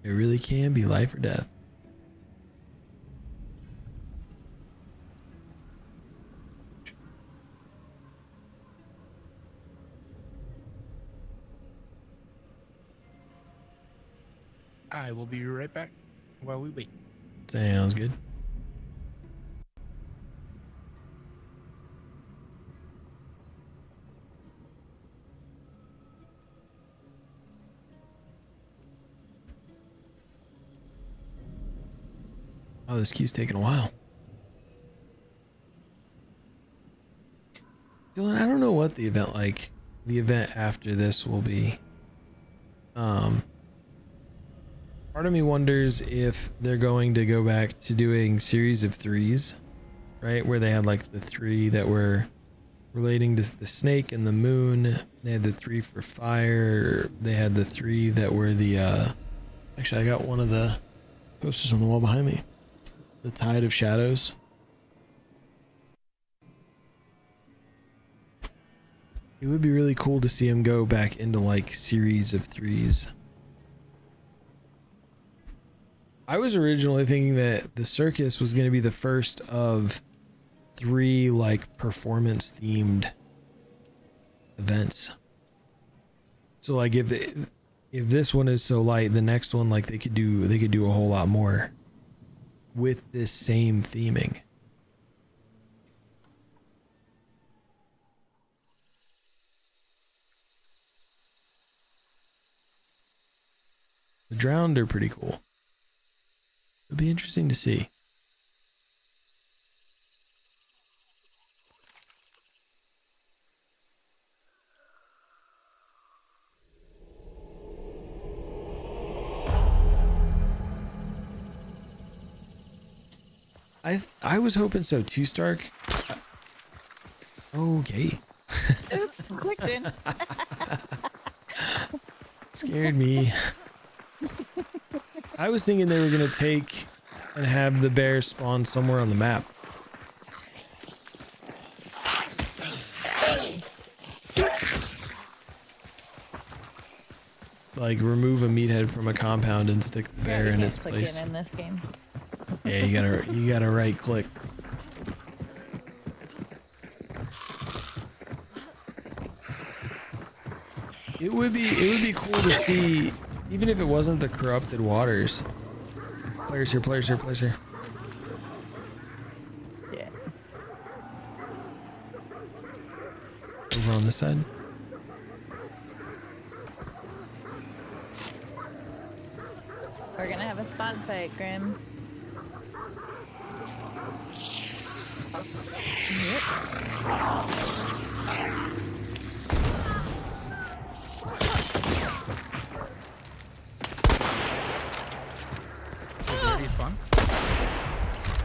It really can be life or death. I will be right back while we wait. Sounds good. Oh, this queue's taking a while. Dylan, I don't know what the event after this will be. Part of me wonders if they're going to go back to doing series of threes, right? Where they had like the three that were relating to the snake and the moon. They had the three for fire. They had the three that were the, actually I got one of the posters on the wall behind me. The Tide of Shadows. It would be really cool to see him go back into like series of threes. I was originally thinking that the circus was going to be the first of three like performance themed events. So like if this one is so light, the next one like they could do a whole lot more with this same theming. The drowned are pretty cool. It'll be interesting to see. I was hoping so too, Stark. Okay. Oops, clicked in. Scared me. I was thinking they were gonna take and have the bear spawn somewhere on the map. Like remove a meathead from a compound and stick the bear in its place. In this game. Yeah, you gotta right click. It would be cool to see, even if it wasn't the corrupted waters. Players here, players here, players here. Yeah. Over on this side. We're gonna have a spot fight, Grims. So they already spawned?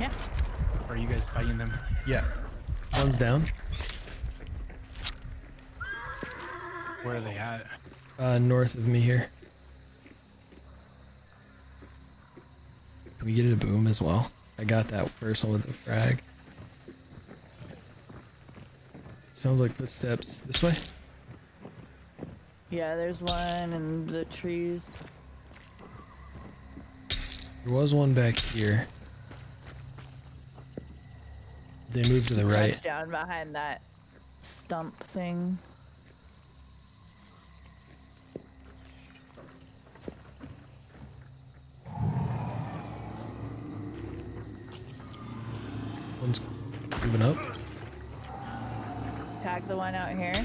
Yeah. Or are you guys fighting them? Yeah. One's down. Where are they at? North of me here. Can we get it a boom as well? I got that first one with the frag. Sounds like footsteps this way. Yeah, there's one in the trees. There was one back here. They moved to the right. Crouched down behind that stump thing. One's moving up. Tag the one out here.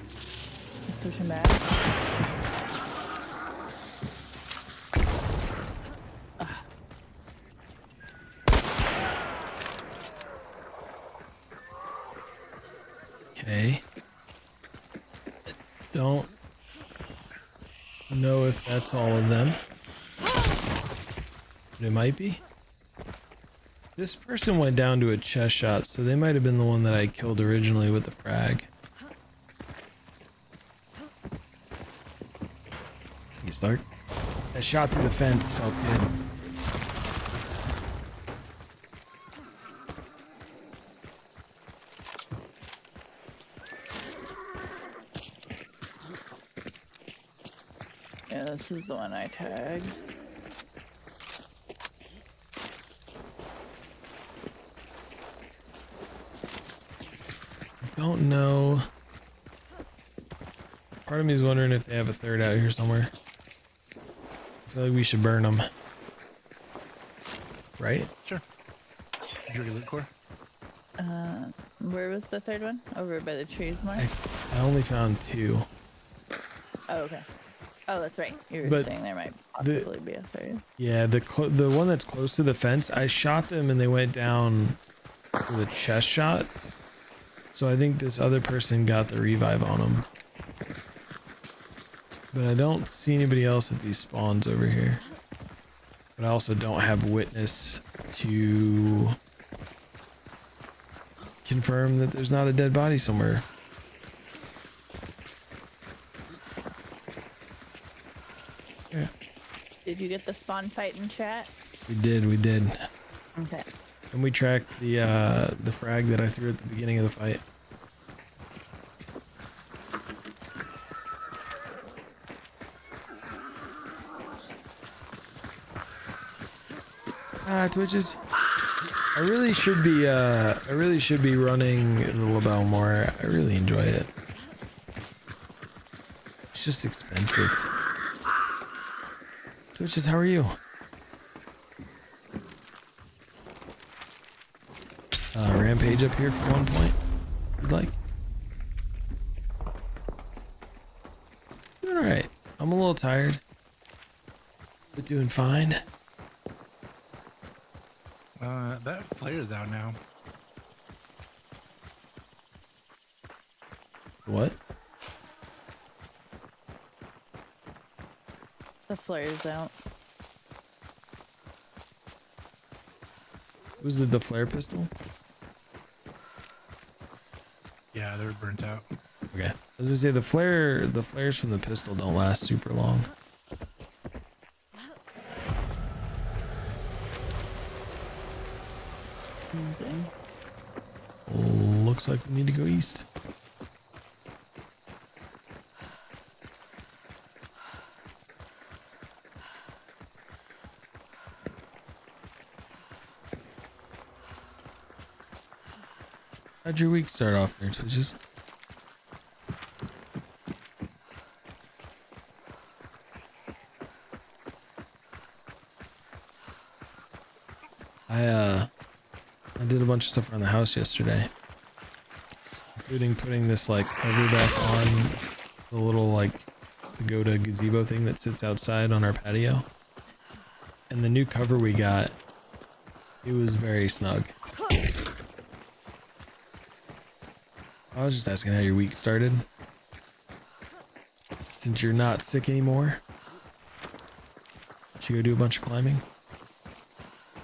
He's pushing back. Okay. Don't. know if that's all of them. But it might be. This person went down to a chest shot, so they might have been the one that I killed originally with the frag. You start? That shot through the fence felt good. Yeah, this is the one I tagged. Don't know. Part of me is wondering if they have a third out here somewhere. I feel like we should burn them. Right? Sure. Did you loot core? Where was the third one? Over by the trees more? I only found 2. Oh, okay. Oh, that's right. You were But saying there might possibly be a third. Yeah, the one that's close to the fence, I shot them and they went down with a chest shot. So I think this other person got the revive on them. But I don't see anybody else at these spawns over here. But I also don't have witness to confirm that there's not a dead body somewhere. Yeah. Did you get the spawn fight in chat? We did. Okay. And we tracked the frag that I threw at the beginning of the fight. Twitches. I really should be running the LaBelle more. I really enjoy it. It's just expensive. Twitches, how are you? Rampage up here for 1 point. You'd like? Doing alright. I'm a little tired, but doing fine. That flare's out now. What? The flare's out. Was it the flare pistol? Yeah, they're burnt out. Okay. As I say, the flares from the pistol don't last super long. Okay. Looks like we need to go east. How'd your week start off there, Twitches? I did a bunch of stuff around the house yesterday, including putting this like cover back on the little like pagoda gazebo thing that sits outside on our patio. And the new cover we got, it was very snug. I was just asking how your week started. Since you're not sick anymore, should you go do a bunch of climbing?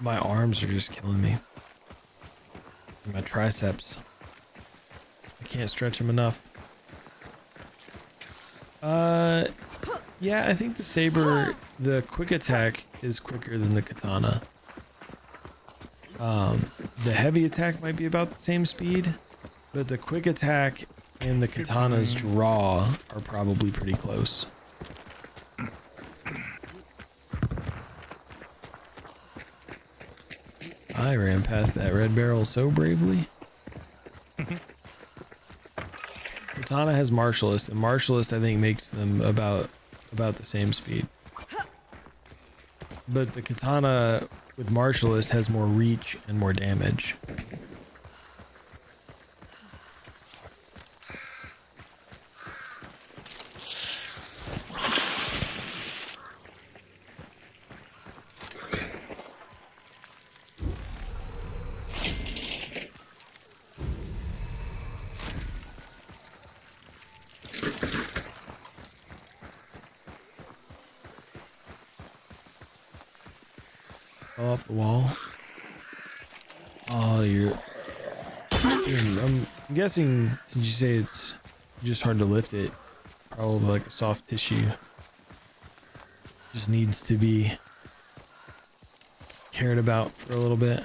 My arms are just killing me. And my triceps. I can't stretch them enough. Yeah, I think the saber, the quick attack is quicker than the katana. The heavy attack might be about the same speed, but the quick attack and the katana's draw are probably pretty close. I ran past that red barrel so bravely. Katana has martialist, and martialist I think makes them about the same speed. But the katana with martialist has more reach and more damage. fell off the wall. Oh, I'm guessing since you say it's just hard to lift it, probably like a soft tissue. Just needs to be cared about for a little bit.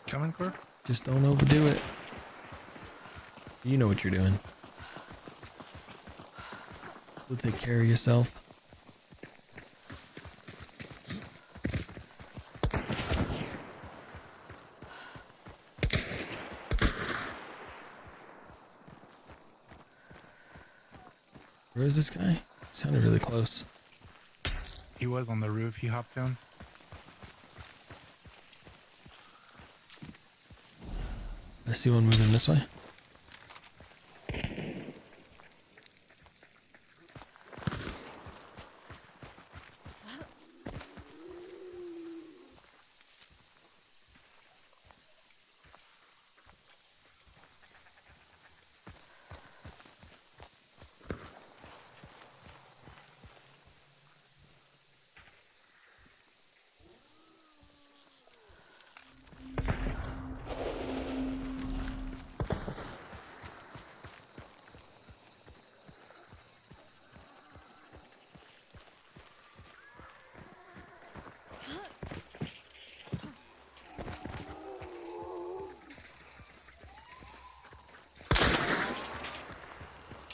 Coming, Corp? Just don't overdo it. You know what you're doing. You'll take care of yourself. Where is this guy? He sounded really close. He was on the roof. He hopped down. I see one moving this way.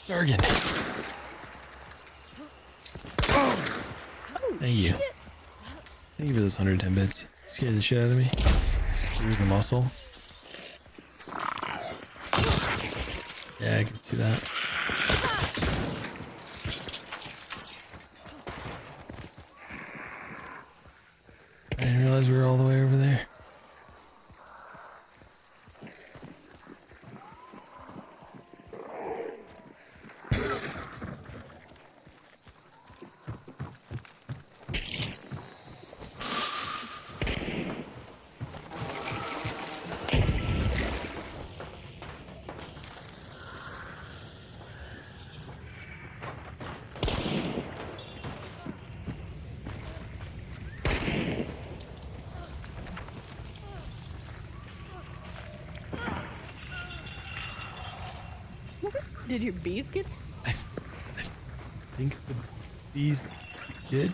Jargon. Thank you. Thank you for those 110 bits. Scared the shit out of me. Here's the muscle. Yeah, I can see that. I didn't realize we were all the way over there. Did your bees get? I think the bees did.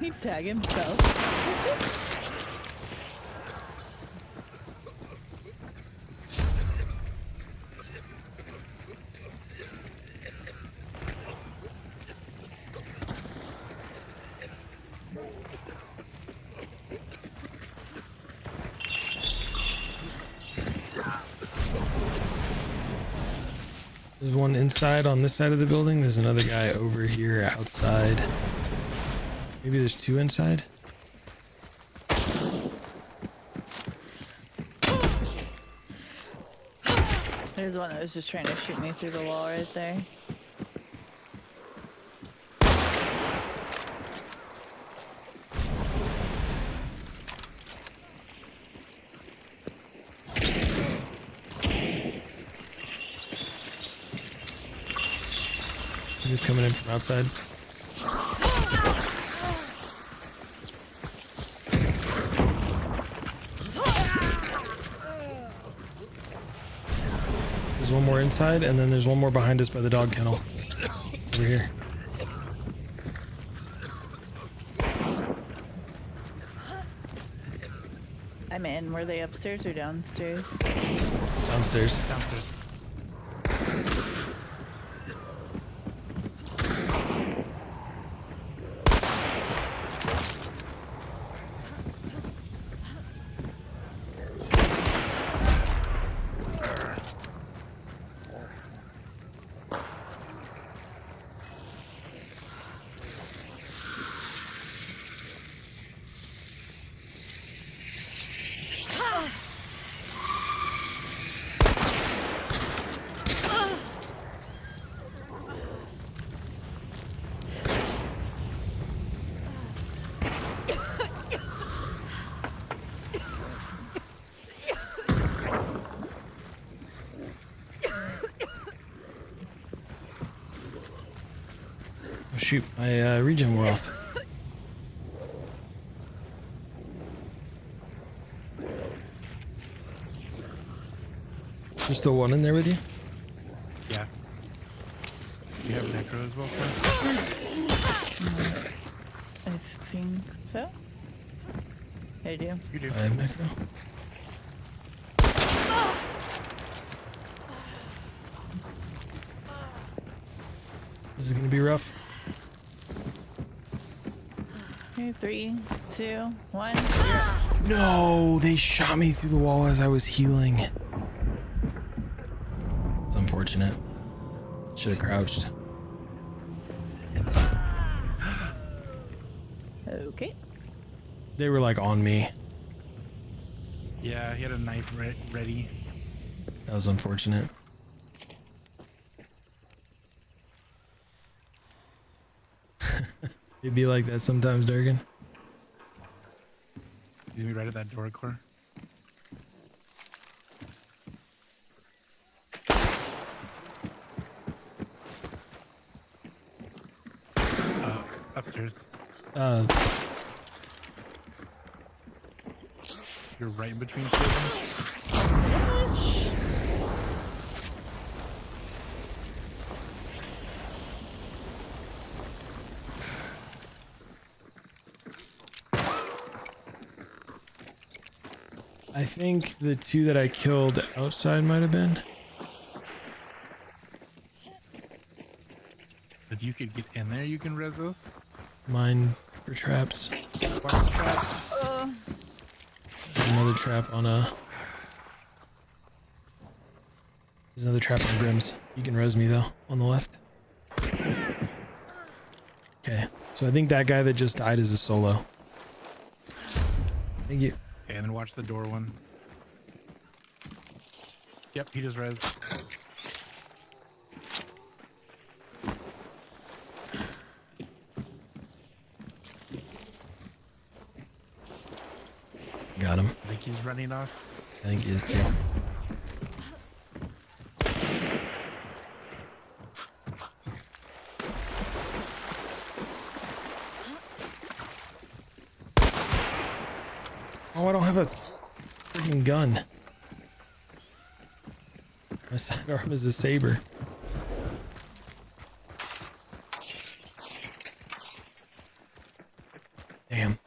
He tag himself. There's one inside on this side of the building. There's another guy over here outside. Maybe there's two inside. There's one that was just trying to shoot me through the wall right there. He's coming in from outside. There's one more inside, and then there's one more behind us by the dog kennel. Over here. I'm in. Were they upstairs or downstairs? Downstairs. Downstairs. shoot, my regen wore off. There's still one in there with you? Yeah. You have necro as well, Frank? I think so. I do. You do. I have necro. This is gonna be rough. Okay, 3, 2, 1. No, they shot me through the wall as I was healing. It's unfortunate. Should have crouched. Okay. They were like on me. Yeah, he had a knife ready. That was unfortunate. It'd be like that sometimes, Durgan. He's gonna be right at that door, Core. Upstairs. You're right in between two of them. I think the two that I killed outside might have been. If you could get in there, you can res us. Mine for traps. Spark trap. There's another trap on a. There's another trap on Grimm's. You can res me though on the left. Okay, so I think that guy that just died is a solo. Thank you. Okay, and then watch the door one. Yep, he just res. Got him. I think he's running off. I think he is too. Oh, I don't have a freaking gun. My sidearm is a saber. Damn.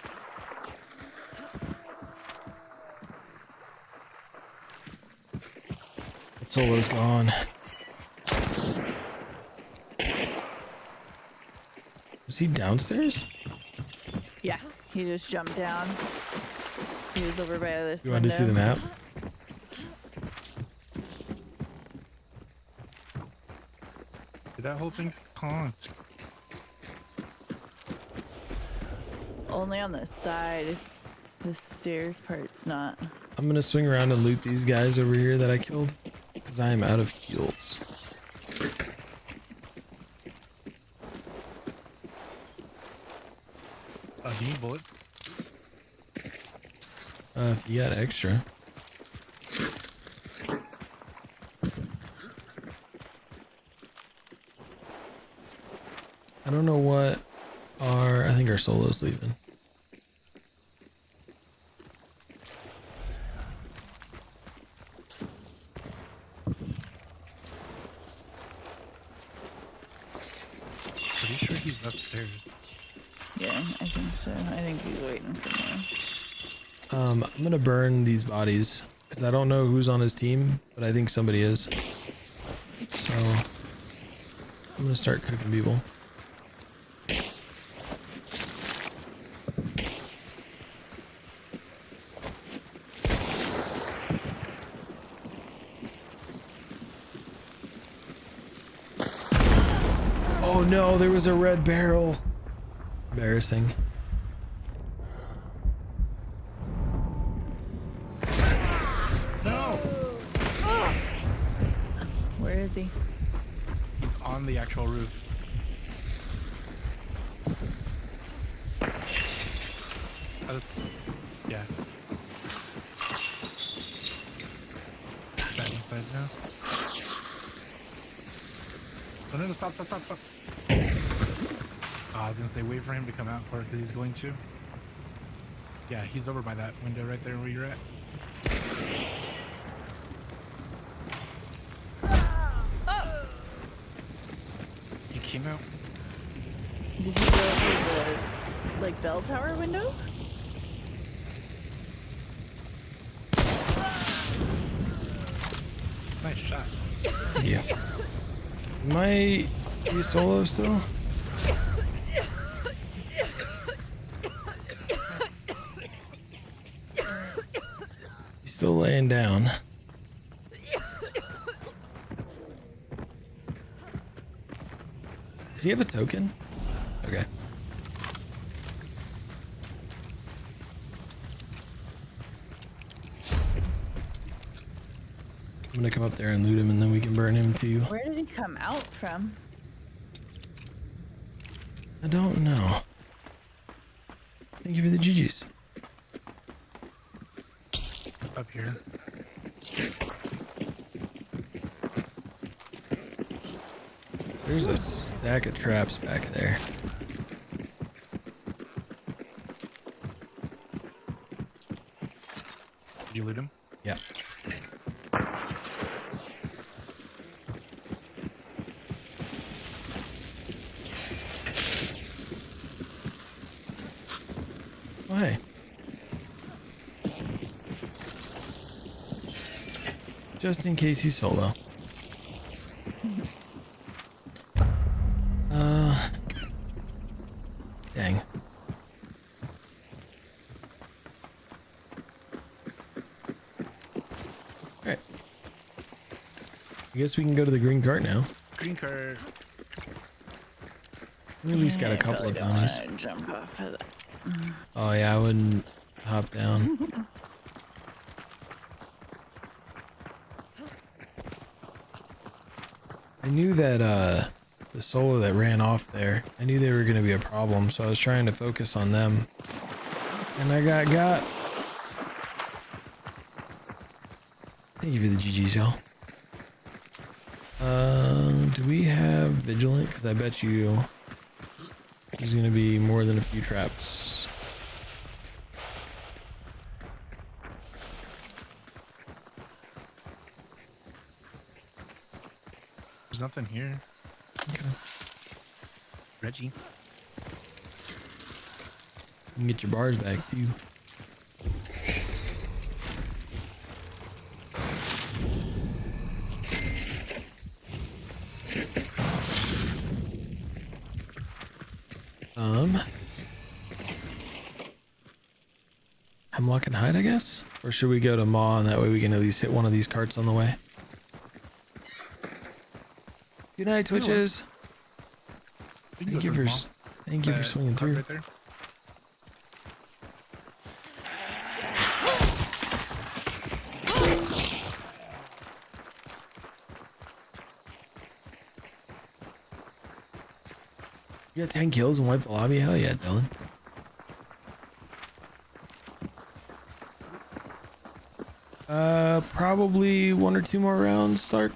That solo's gone. Was he downstairs? Yeah, he just jumped down. He was over by this You wanted to see the window. map? Dude, that whole thing's conked. Only on the side. The stairs part's not. I'm gonna swing around and loot these guys over here that I killed, because I am out of heals. Do you need bullets? If you got extra. I don't know what I think our solo's leaving. Pretty sure he's upstairs. Yeah, I think so. I think he's waiting for me. I'm gonna burn these bodies because I don't know who's on his team, but I think somebody is. So I'm gonna start cooking people. Oh no, there was a red barrel. Embarrassing. No! Where is he? He's on the actual roof. Yeah. Back inside now. No, stop. I was gonna say wait for him to come out for because he's going to. Yeah, he's over by that window right there where you're at. He came out. Did you go through the like bell tower window? Nice shot. Yeah. Am I you solo still? He's still laying down. Does he have a token? Okay. I'm gonna come up there and loot him, and then we can burn him too. Where did he come out from? I don't know. Thank you for the GGs. Up here. There's a stack of traps back there. Did you loot him? Yeah. Oh, hey. Just in case he's solo. Dang. Alright. I guess we can go to the green cart now. Green cart. We at least got a couple of bounties. Jump off of that. Oh yeah, I wouldn't hop down. I knew that the solo that ran off there, I knew they were going to be a problem, so I was trying to focus on them. And I got. Thank you for the GGs, y'all. Do we have Vigilant? Because I bet you there's going to be more than a few traps. There's nothing here. Okay. Reggie. You can get your bars back too. Hemlock and hide, I guess? Or should we go to Maw and that way we can at least hit one of these carts on the way? Good night, Twitches. Thank you for swinging through. Right there. You got 10 kills and wiped the lobby? Hell yeah, Dylan. Probably 1 or 2 more rounds, Stark.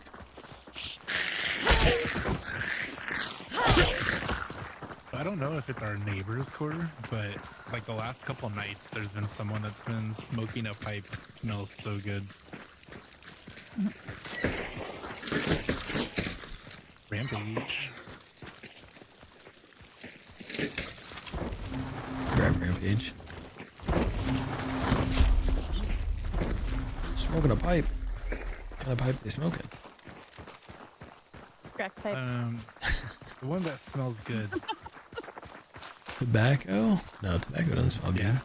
I don't know if it's our neighbor's quarter, but like the last couple nights, there's been someone that's been smoking a pipe. Smells so good. Rampage. Grab Rampage. Smoking a pipe. What kind of pipe they smoking? Crack pipe. The one that smells good. Tobacco? No, tobacco doesn't smell good.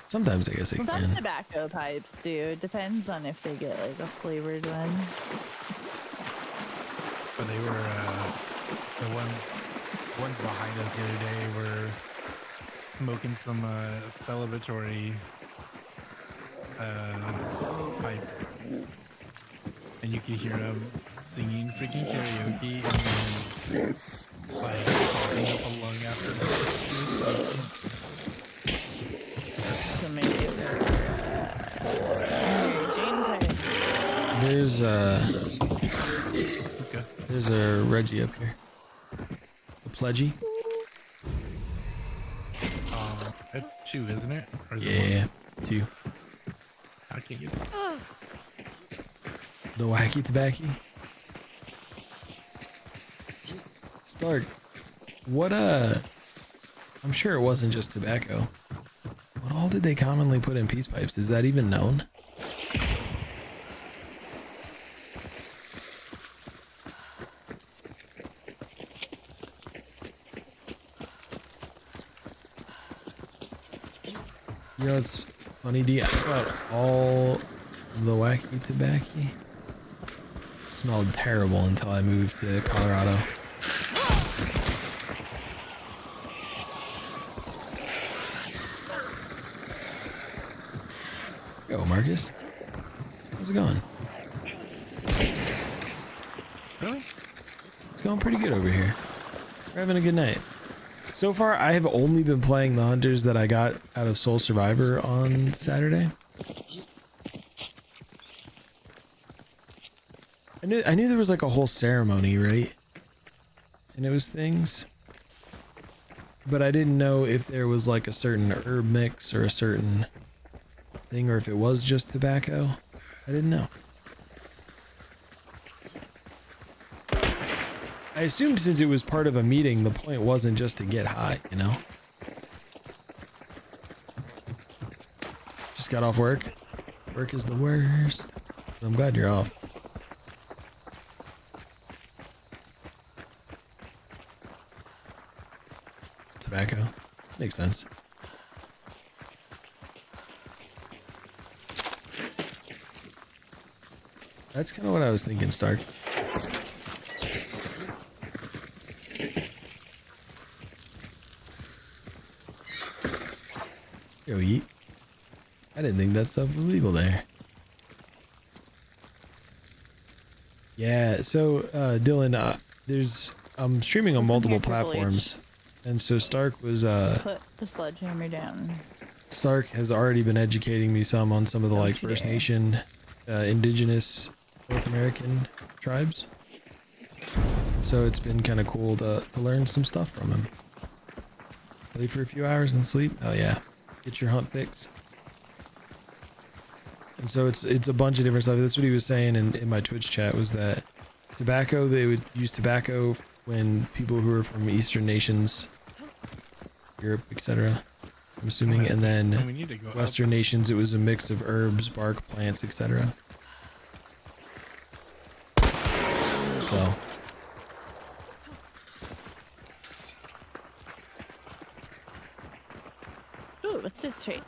Sometimes I guess it Sometimes can. tobacco pipes do. Depends on if they get like a flavored one. But they were the ones behind us the other day were smoking some celebratory pipes, and you could hear them singing freaking karaoke and then like coughing up a lung after smoking. So maybe they're Jane pipes. There's a Reggie up here. Oops. pledgy. That's 2, isn't it? Or is it Yeah, 1? 2. How can you? The wacky tobacco. Stark, what I'm sure it wasn't just tobacco. What all did they commonly put in peace pipes? Is that even known? You know, it's funny, D. I thought all the wacky tobacco smelled terrible until I moved to Colorado. Yo, Marcus. How's it going? Really? It's going pretty good over here. We're having a good night. So far, I have only been playing the hunters that I got out of Soul Survivor on Saturday. I knew there was like a whole ceremony, right? And it was things. But I didn't know if there was like a certain herb mix or a certain thing, or if it was just tobacco. I didn't know. I assumed since it was part of a meeting, the point wasn't just to get high, you know? Just got off work. Work is the worst. But I'm glad you're off. Tobacco. Makes sense. That's kind of what I was thinking, Stark. Yo, eat. I didn't think that stuff was legal there. Yeah, so Dylan, I'm streaming on Listen multiple here, Triple H. platforms, and so Stark was Put the sledgehammer down. Stark has already been educating me some on some of the Don't like you First dare. Nation, indigenous North American tribes. So it's been kind of cool to learn some stuff from him. Play for a few hours and sleep. Oh yeah, get your hunt fix. And so it's a bunch of different stuff. That's what he was saying in my Twitch chat, was that tobacco, they would use tobacco when people who are from Eastern nations, Europe, etc. I'm assuming, and then We need to go Western nations, it was a mix of herbs, bark, plants, etc. So Ooh, what's this trait?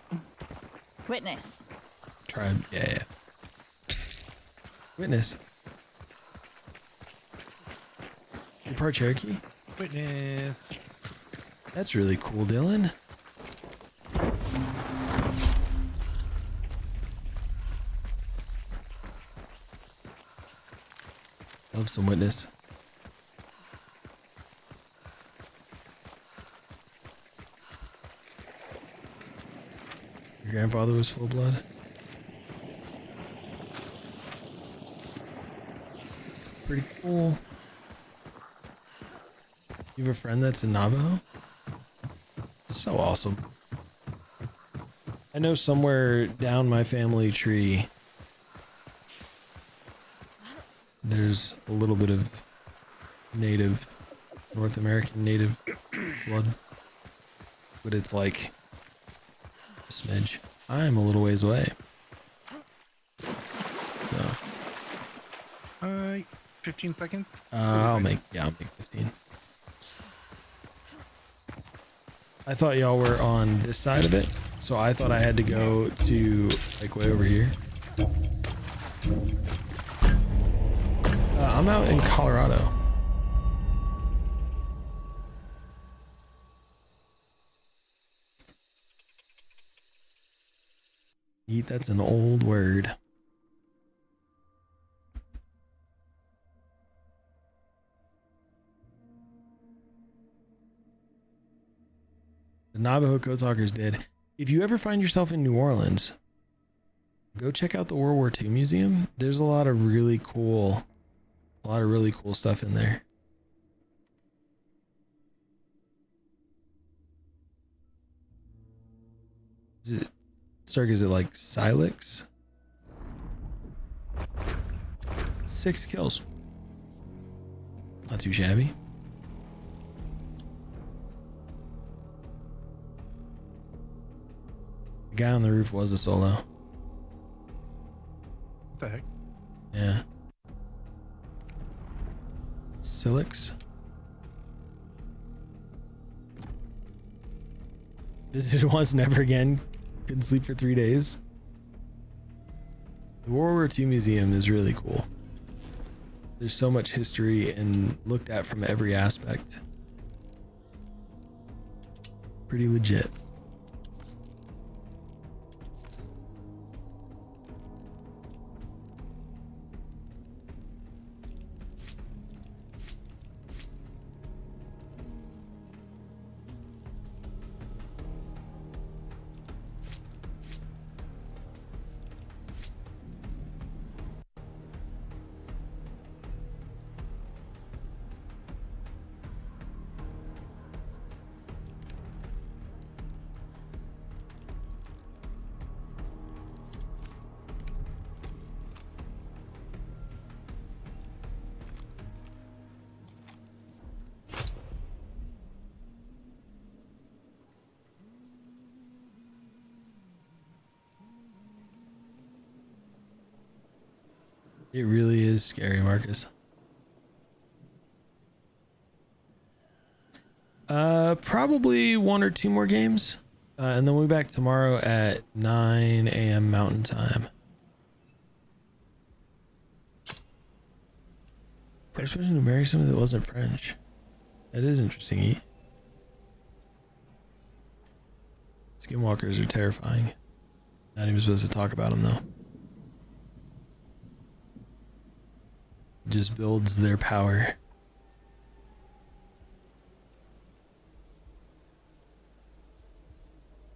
Witness. tribe, yeah. Witness. You're part Cherokee? Witness. That's really cool, Dylan. Love some witness. Your grandfather was full blood? It's pretty cool. You have a friend that's in Navajo? So awesome. I know somewhere down my family tree there's a little bit of native, North American native blood. But it's like a smidge. I'm a little ways away. So 15 seconds. I'll make 15. I thought y'all were on this side of it, so I thought I had to go to like way over here. I'm out in Colorado. Eat, that's an old word. The Navajo Code Talkers did. If you ever find yourself in New Orleans, go check out the World War II Museum. There's a lot of really cool stuff in there. Is it Stark? Is it like Silex? 6 kills. Not too shabby. The guy on the roof was a solo. What the heck? Yeah. Silex. Visited once, never again. Couldn't sleep for 3 days. The World War II Museum is really cool. There's so much history and looked at from every aspect. Pretty legit. It really is scary, Marcus. Probably 1 or 2 more games. And then we'll be back tomorrow at 9 a.m. Mountain Time. First person to marry somebody that wasn't French. That is interesting. Skinwalkers are terrifying. Not even supposed to talk about them though. Just builds their power.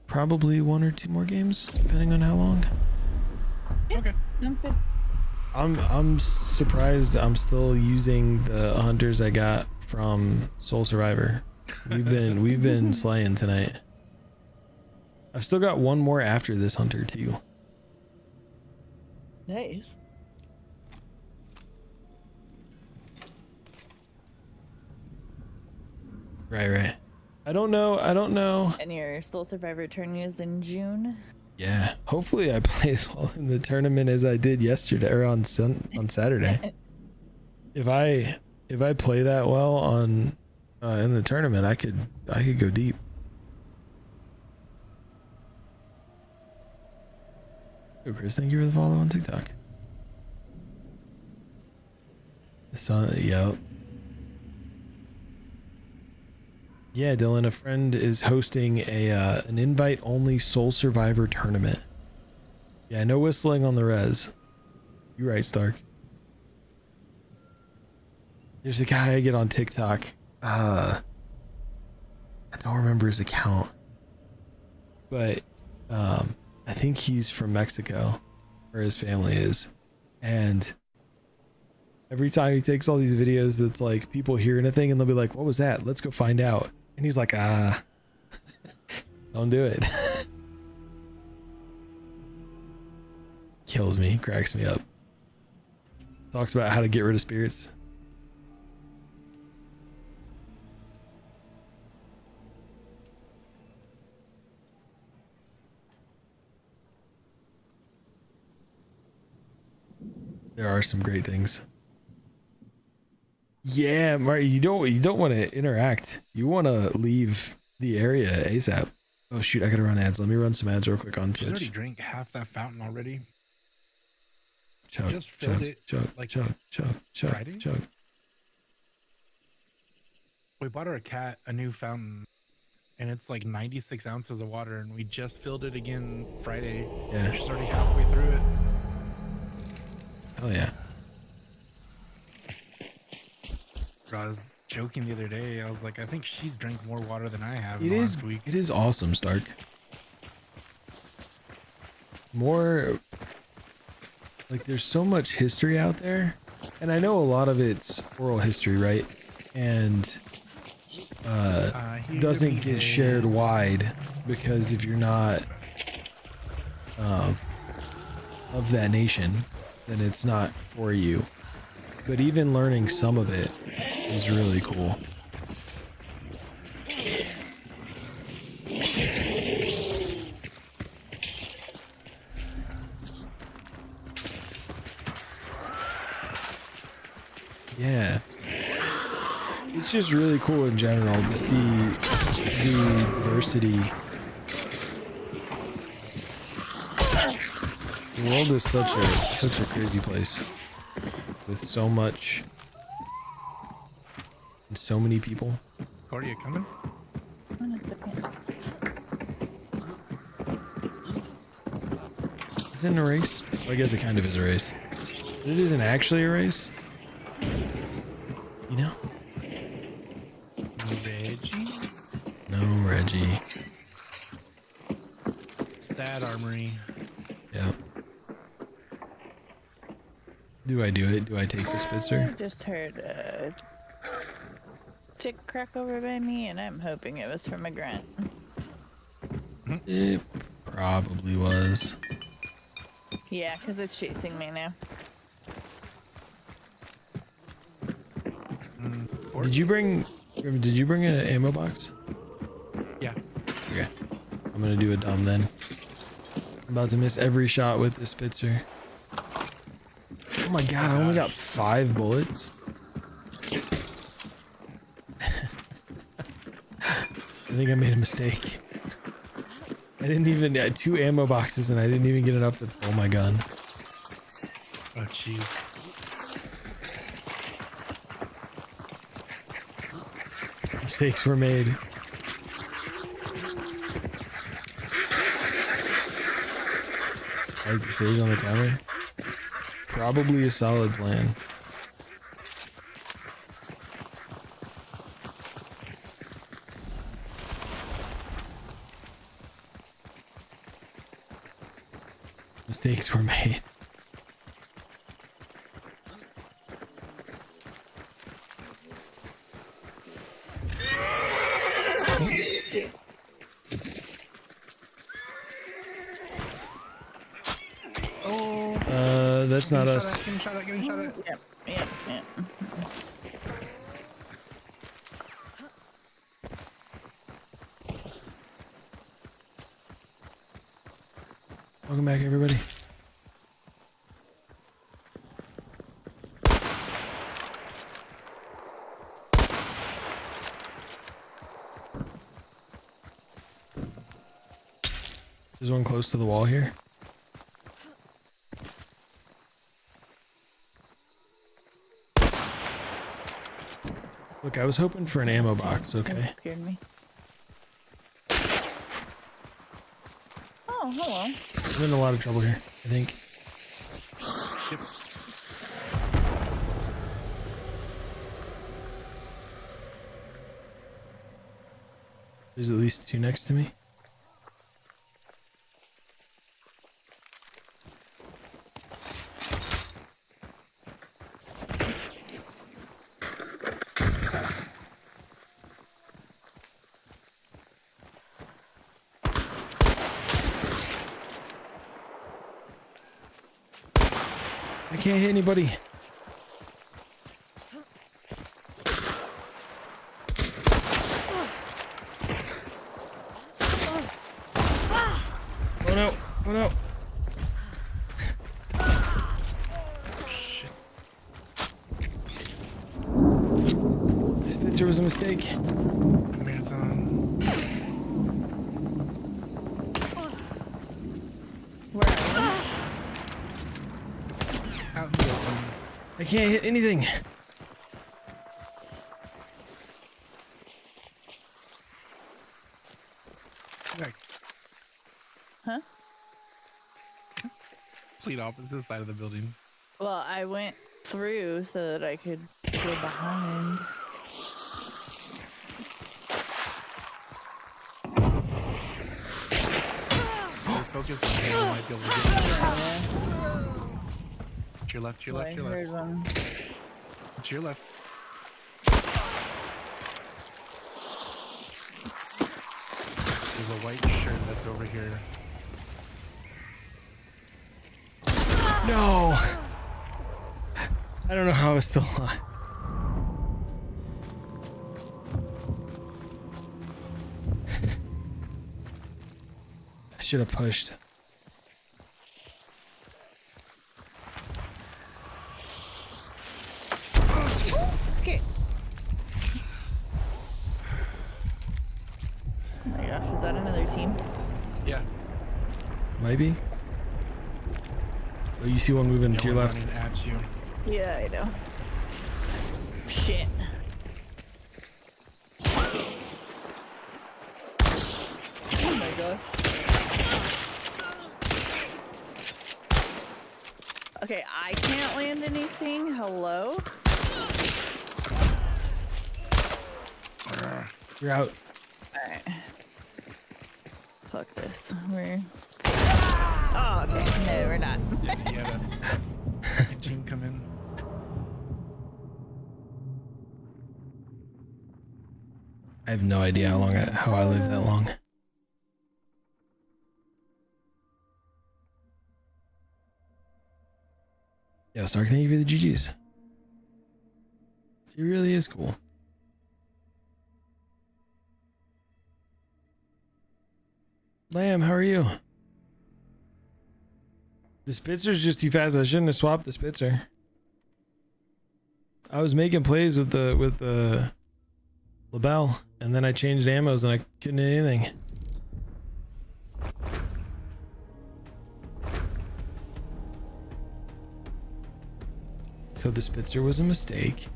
Probably 1 or 2 more games, depending on how long. Okay. Sounds good. I'm surprised I'm still using the hunters I got from Soul Survivor. We've been slaying tonight. I've still got 1 more after this hunter too. Nice. Right. I don't know. And your Soul Survivor tourney is in June. Yeah. Hopefully I play as well in the tournament as I did yesterday or on Saturday. If I play that well on in the tournament, I could go deep. Yo, Chris, thank you for the follow on TikTok. Yep. Yeah, Dylan, a friend is hosting an invite-only Soul Survivor tournament. Yeah, no whistling on the res. You're right, Stark. There's a guy I get on TikTok. I don't remember his account, but I think he's from Mexico, or his family is, and every time he takes all these videos that's like people hearing a thing and they'll be like, what was that? Let's go find out. And he's like, don't do it. Kills me, cracks me up. Talks about how to get rid of spirits. There are some great things. Yeah, Marty, you don't want to interact. You want to leave the area ASAP. Oh shoot, I gotta run ads. Let me run some ads real quick on She's Twitch. already drank half that fountain already. Chug, Just filled chug, it chug, like chug, Friday? chug. We bought our cat a new fountain, and it's like 96 ounces of water, and we just filled it again Friday. Yeah. She's already halfway through it. Hell yeah. I was joking the other day. I was like, I think she's drank more water than I have It in the is last week. it is awesome, Stark. More like there's so much history out there, and I know a lot of it's oral history, right? And Here doesn't we get go. shared wide because if you're not of that nation, then it's not for you. But even learning some of it is really cool. Yeah. It's just really cool in general to see the diversity. The world is such a crazy place with so much and so many people. Corey, you coming? One second. Is it a race? Well, I guess it kind of is a race. But it isn't actually a race. You know? Reggie? No, Reggie. Sad Armory. Yeah. Do I do it? Do I take the I Spitzer? just heard a chick crack over by me, and I'm hoping it was from a grunt. It probably was. Yeah, because it's chasing me now. Did you bring an ammo box? Yeah. Okay. I'm gonna do a dumb then. I'm about to miss every shot with the Spitzer. Oh my god, I only got 5 bullets. I think I made a mistake. I had 2 ammo boxes and I didn't even get enough to pull my gun. Oh jeez. Mistakes were made. Like the sage on the counter? Probably a solid plan. Mistakes were made. That's not us. Getting shot at, getting shot at. Yep, yep, yep. Welcome back, everybody. There's one close to the wall here. Look, I was hoping for an ammo box, okay? That scared me. Oh, hello. I'm in a lot of trouble here, I think. Yep. There's at least 2 next to me. I can't hit anybody. Oh no, oh no. Spitzer was a mistake. Marathon. Where are you? Out in the open. I can't hit anything. Like, Huh? complete opposite side of the building. Well, I went through so that I could go behind. Focus on him, you might be able to get to your left, to your Oh, left, I to your heard left. one. To your left. There's a white shirt that's over here. No. I don't know how I was still alive. I should have pushed. Okay. Oh my gosh, is that another team? Yeah. Maybe. Oh, you see one moving Yeah, to your we're left. running at you. Yeah, I know. Shit. Oh my god. Okay, I can't land anything. Hello? You're out. Alright. Fuck this. We're... Oh, okay. No, we're not. Yeah, you had a second team come in. I have no idea how I lived that long. Yo, Stark, thank you for the GGs. It really is cool. Lamb, how are you? The Spitzer's just too fast. I shouldn't have swapped the Spitzer. I was making plays with the LaBelle, and then I changed ammos and I couldn't hit anything. So the Spitzer was a mistake.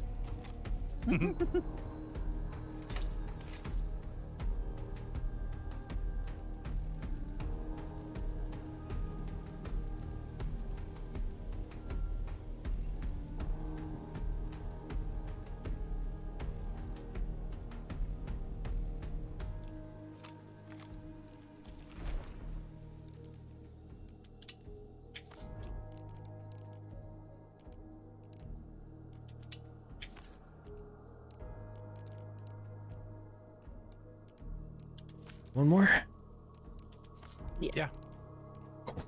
One more? Yeah. Cool.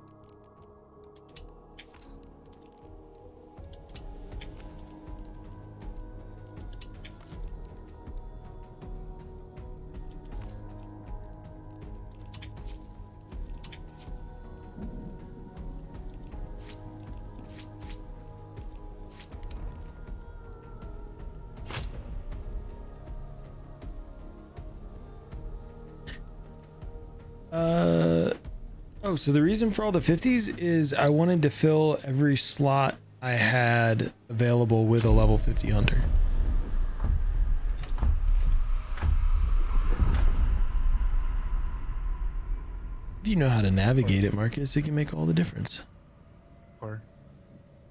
Oh, so the reason for all the 50s is I wanted to fill every slot I had available with a level 50 hunter. If you know how to navigate it, Marcus, it can make all the difference. Or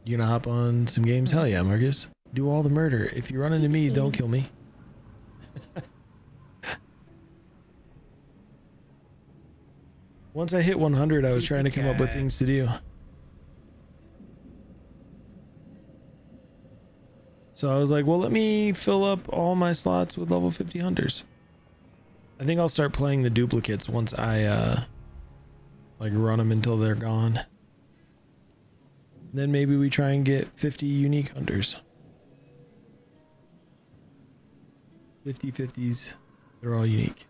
You gonna hop on some games? Hell yeah, Marcus. Do all the murder. If you run into me, don't kill me. Once I hit 100, I was trying to come up with things to do. So I was like, well, let me fill up all my slots with level 50 hunters. I think I'll start playing the duplicates once I like run them until they're gone. Then maybe we try and get 50 unique hunters. 50 50s. They're all unique.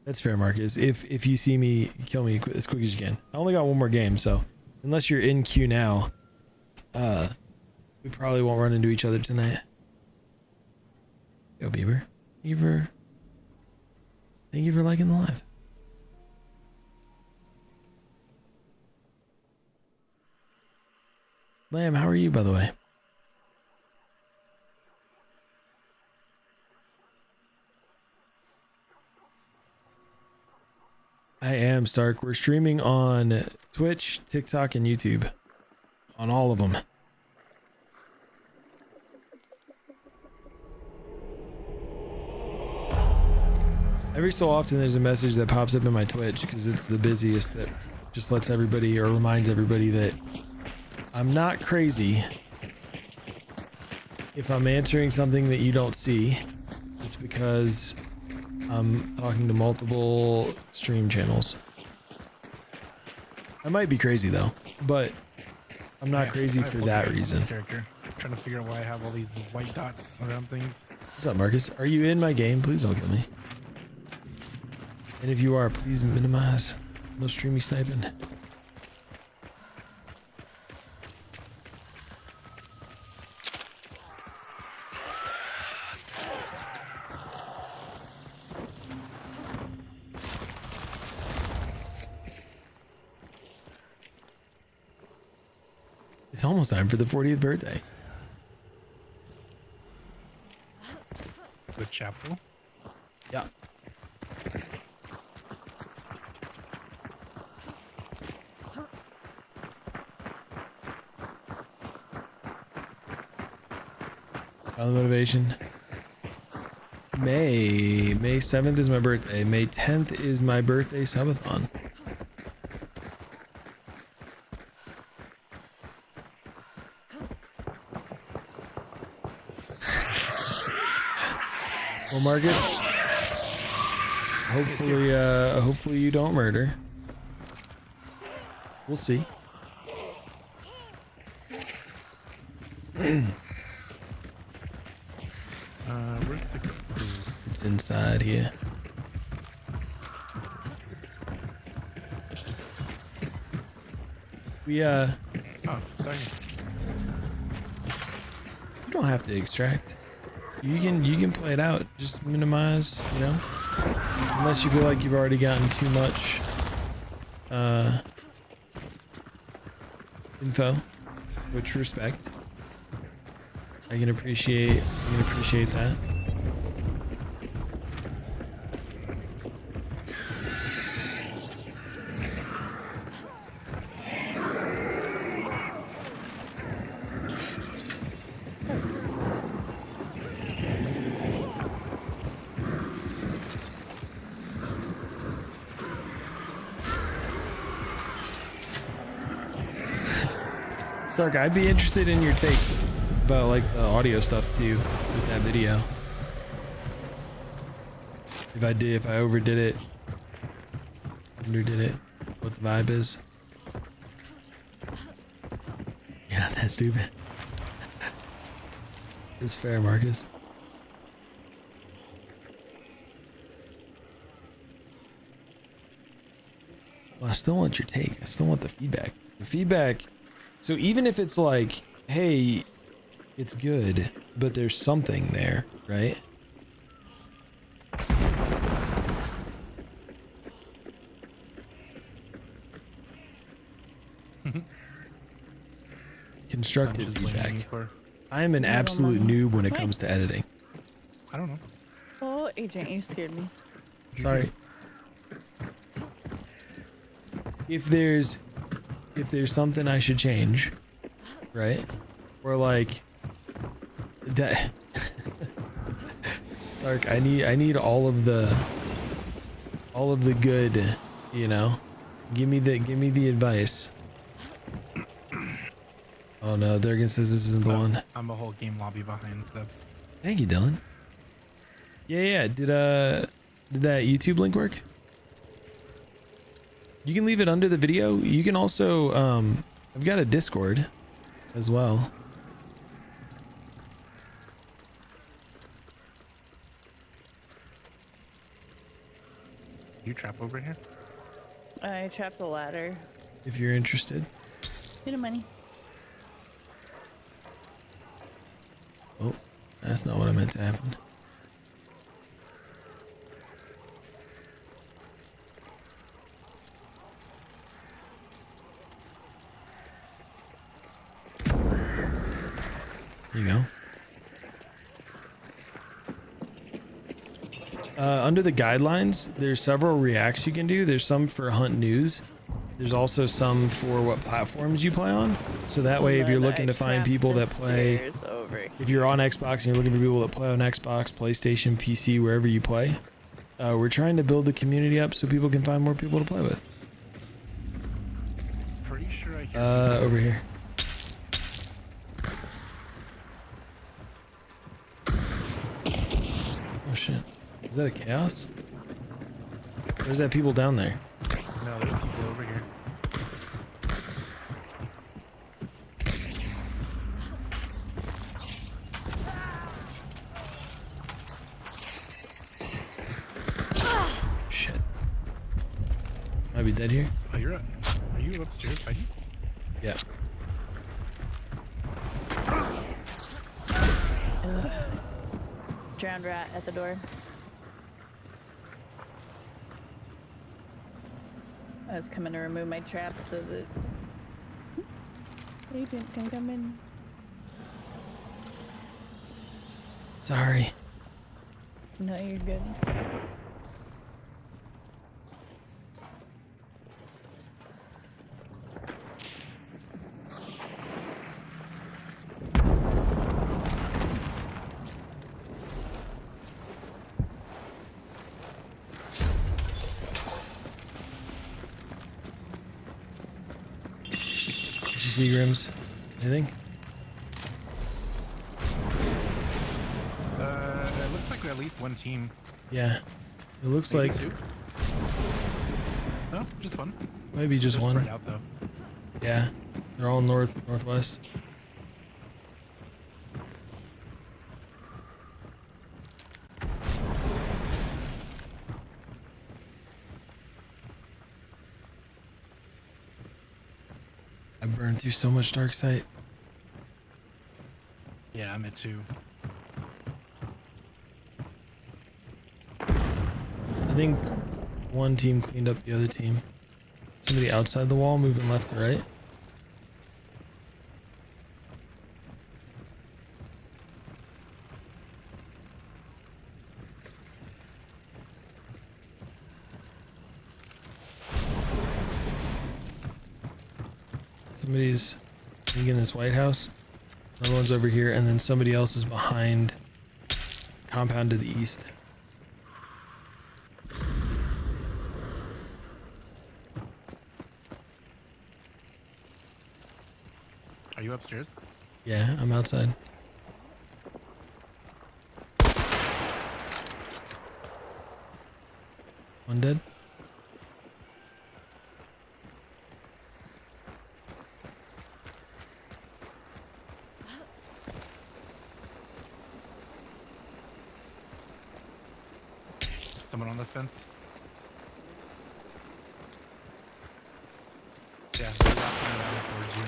That's fair, Marcus. If you see me, kill me as quick as you can. I only got one more game, so unless you're in queue now, we probably won't run into each other tonight. Yo, Bieber. Thank you for liking the live. Lamb, how are you, by the way? I am, Stark. We're streaming on Twitch, TikTok, and YouTube. On all of them. Every so often there's a message that pops up in my Twitch because it's the busiest that just lets everybody or reminds everybody that I'm not crazy. If I'm answering something that you don't see, it's because I'm talking to multiple stream channels. I might be crazy though, but I'm not crazy I have for that poltergeist on reason. this character. Trying to figure out why I have all these white dots around things. What's up, Marcus? Are you in my game? Please don't kill me. And if you are, please minimize. No streamy sniping. It's almost time for the 40th birthday. The chapel. Yeah. Other motivation. May 7th is my birthday. May 10th is my birthday subathon. Well, Marcus, hopefully you don't murder. We'll see. Where's the? It's inside here. Oh, sorry. You don't have to extract. You can play it out. Just minimize, you know. Unless you feel like you've already gotten too much info, which respect. I can appreciate that. Stark, I'd be interested in your take about like the audio stuff too with that video. If I overdid it, underdid it, what the vibe is. You're not that stupid. It's fair, Marcus. Well, I still want your take. I still want the feedback. The feedback. So even if it's like, hey, it's good, but there's something there, right? Constructive feedback. I am an absolute noob when it comes to editing. I don't know. Oh, Agent, you scared me. Sorry. If there's something I should change, right? Or like that Stark, I need all of the good, you know. Give me the advice. Oh no, Durgan says this isn't the one. I'm a whole game lobby behind. That's. Thank you, Dylan. Yeah. Did that YouTube link work? You can leave it under the video. You can also I've got a Discord as well. You trap over here? I trapped the ladder. If you're interested. Get the money. Oh, that's not what I meant to happen. There you go. Under the guidelines, there's several reacts you can do. There's some for Hunt News. There's also some for what platforms you play on. So that way, if you're looking to find people that play, if you're on Xbox and you're looking for people that play on Xbox, PlayStation, PC, wherever you play, we're trying to build the community up so people can find more people to play with. Pretty sure I can. Over here. Oh shit. Is that a chaos? Or is that people down there? No, there's people over here. be dead here? Oh, you're up. Are you upstairs fighting? Yeah. Drowned rat at the door. I was coming to remove my trap so that agent can come in. Sorry. No, you're good. Did you see Grims? Anything? It looks like at least one team. Yeah. It looks Maybe like two. No, just one. maybe just They're one. spread out though. Yeah. They're all northwest. I burned through so much dark sight. Yeah, I'm at 2. I think one team cleaned up the other team. Somebody outside the wall moving left to right. Somebody's in this White House. Another one's over here, and then somebody else is behind compound to the east. Are you upstairs? Yeah, I'm outside. One dead. Someone on the fence. Yeah, they're walking around towards you.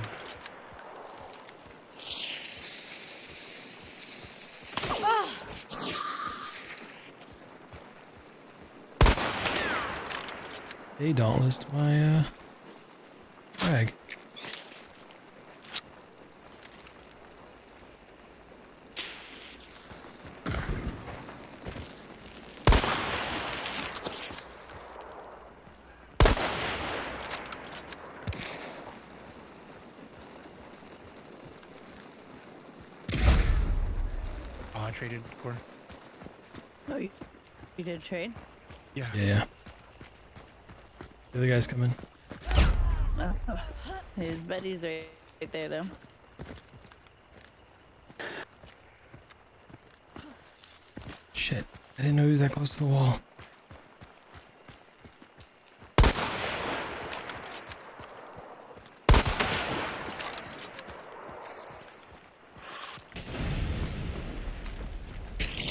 They don't list my flag. Oh, I traded core. Oh, you did a trade? Yeah. Yeah. The other guy's coming. Oh, his buddies are right there, though. Shit. I didn't know he was that close to the wall.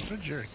What a jerk.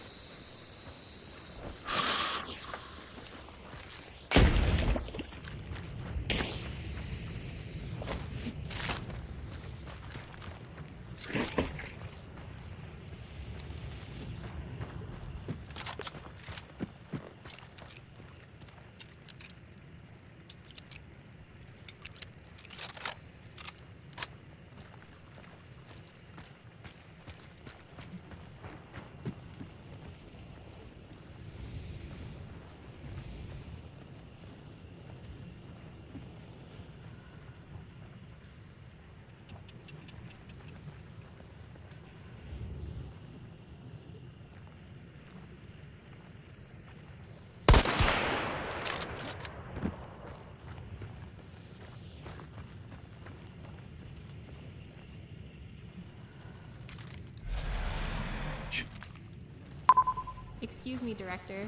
Excuse me, Director.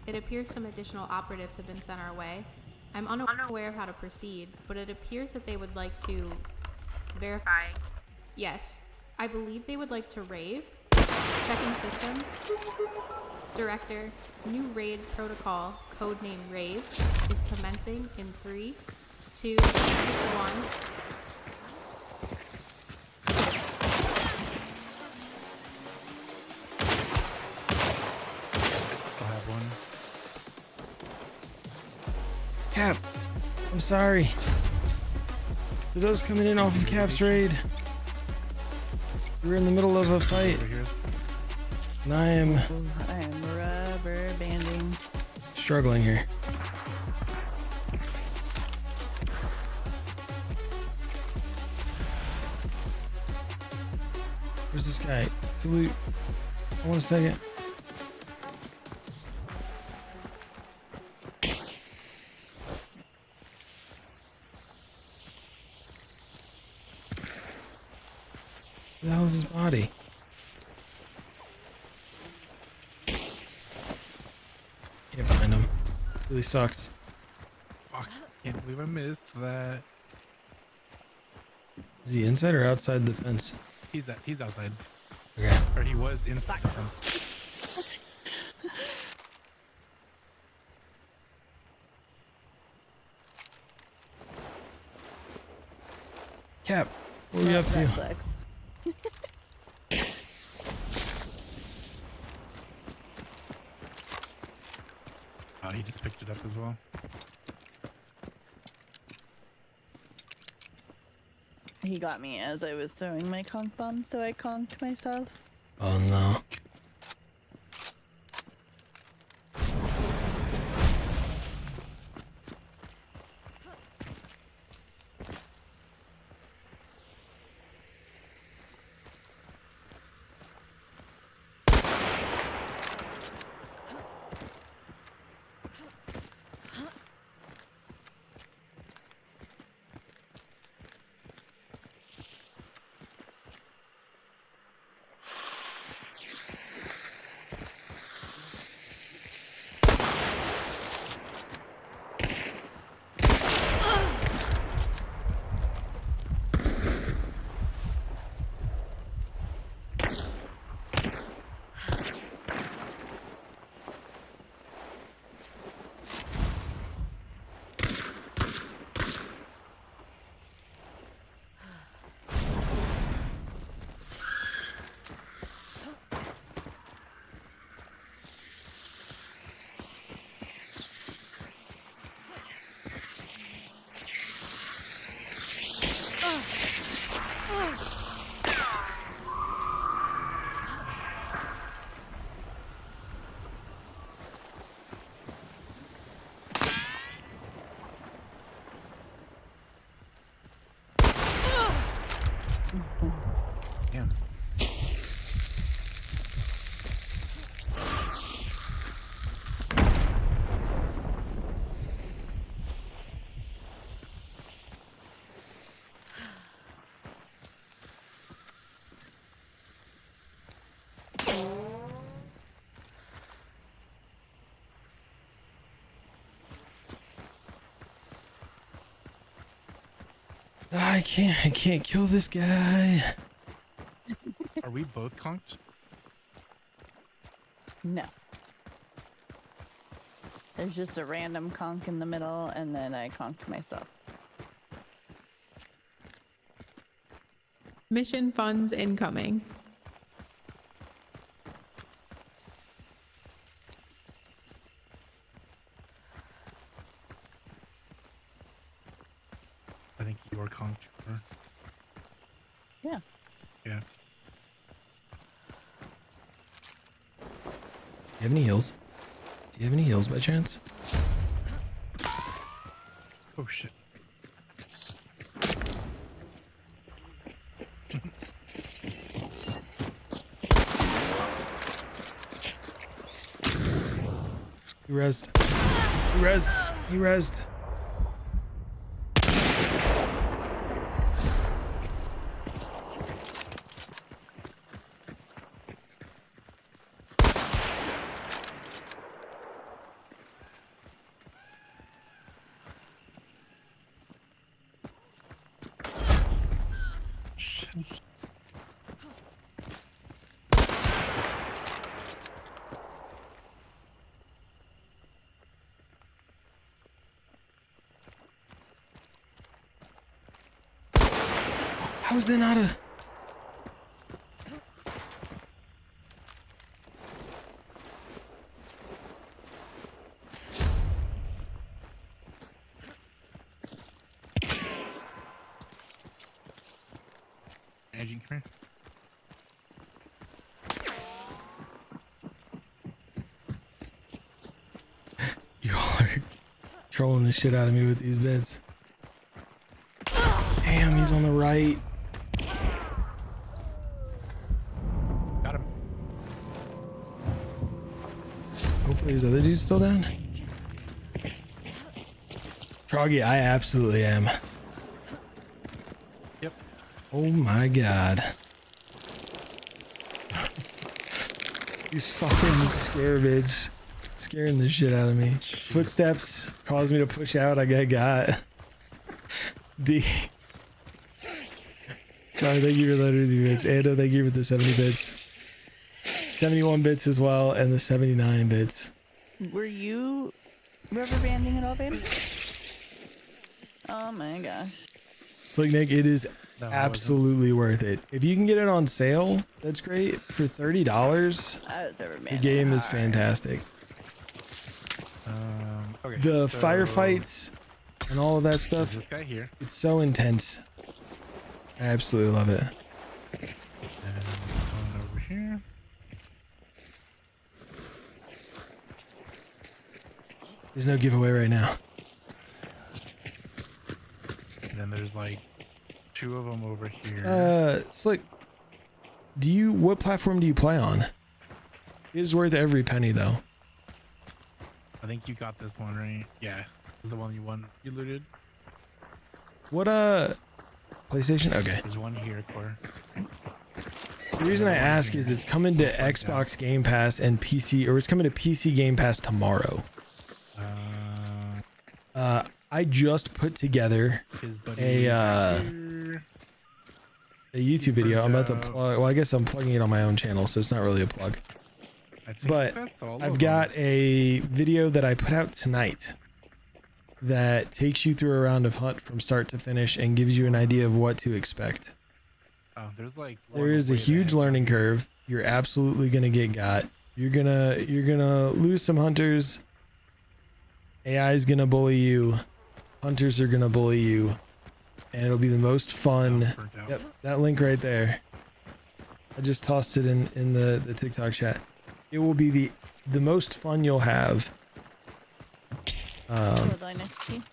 It appears some additional operatives have been sent our way. I'm unaware of how to proceed, but it appears that they would like to verify. Yes, I believe they would like to rave. Checking systems. Director, new raid protocol, codename Rave, is commencing in 3, 2, 1. Still have one. Cap, I'm sorry. For those coming in off of Cap's raid, we're in the middle of a fight, Over here. and I am I am rubber banding. struggling here. Where's this guy? Salute. I want a second. Where the hell is his body? Can't find him. Really sucks. Fuck. Can't believe I missed that. Is he inside or outside the fence? He's outside. Okay. Or he was inside the fence. Cap, what are you up to? That sucks. Oh, he just picked it up as well. He got me as I was throwing my conch bomb, so I conked myself. Oh no. Damn. I can't kill this guy. Are we both conked? No. There's just a random conch in the middle, and then I conked myself. Mission funds incoming. I think you are conked. Or... Yeah. Yeah. Do you have any heals? Do you have any heals by chance? Oh shit. He rezzed. He rezzed. He rezzed. is there not a... Edging, come here. You all are trolling the shit out of me with these bits. Damn, he's on the right. Got him. Hopefully his other dude's still down. Froggy, I absolutely am. Yep. Oh my god. These fucking scarabage scaring the shit out of me. Footsteps caused me to push out. I got D. Charlie, thank you for the 30 bits. Ando, thank you for the 70 bits. 71 bits as well, and the 79 bits. Were you rubber banding at all, babe? Oh my gosh. Slick Nick, it is No, I absolutely worth it. If you can get it on sale, that's great. For $30, I was rubber the banding. game is hard. fantastic. Okay. The so firefights and all of that there's stuff, this guy here. it's so intense. I absolutely love it. And one over here. There's no giveaway right now. And then there's like 2 of them over here. Slick, what platform do you play on? It is worth every penny though. I think you got this one, right? Yeah. This is the one you looted. What PlayStation? Okay. There's one here, Core. The reason I ask is it's coming to Xbox Game Pass and PC, or it's coming to PC Game Pass tomorrow. I just put together His buddy a here. YouTube video. I'm about to out. plug. Well, I guess I'm plugging it on my own channel, so it's not really a plug. I think But that's all I've of got them. a video that I put out tonight that takes you through a round of Hunt from start to finish and gives you an idea of what to expect. Oh, there's like There is a huge learning curve. You're absolutely gonna get got. You're gonna lose some hunters. AI is gonna bully you. Hunters are gonna bully you, and it'll be the most fun. Yep, that link right there. I just tossed it in the TikTok chat. It will be the most fun you'll have. Was I next to you?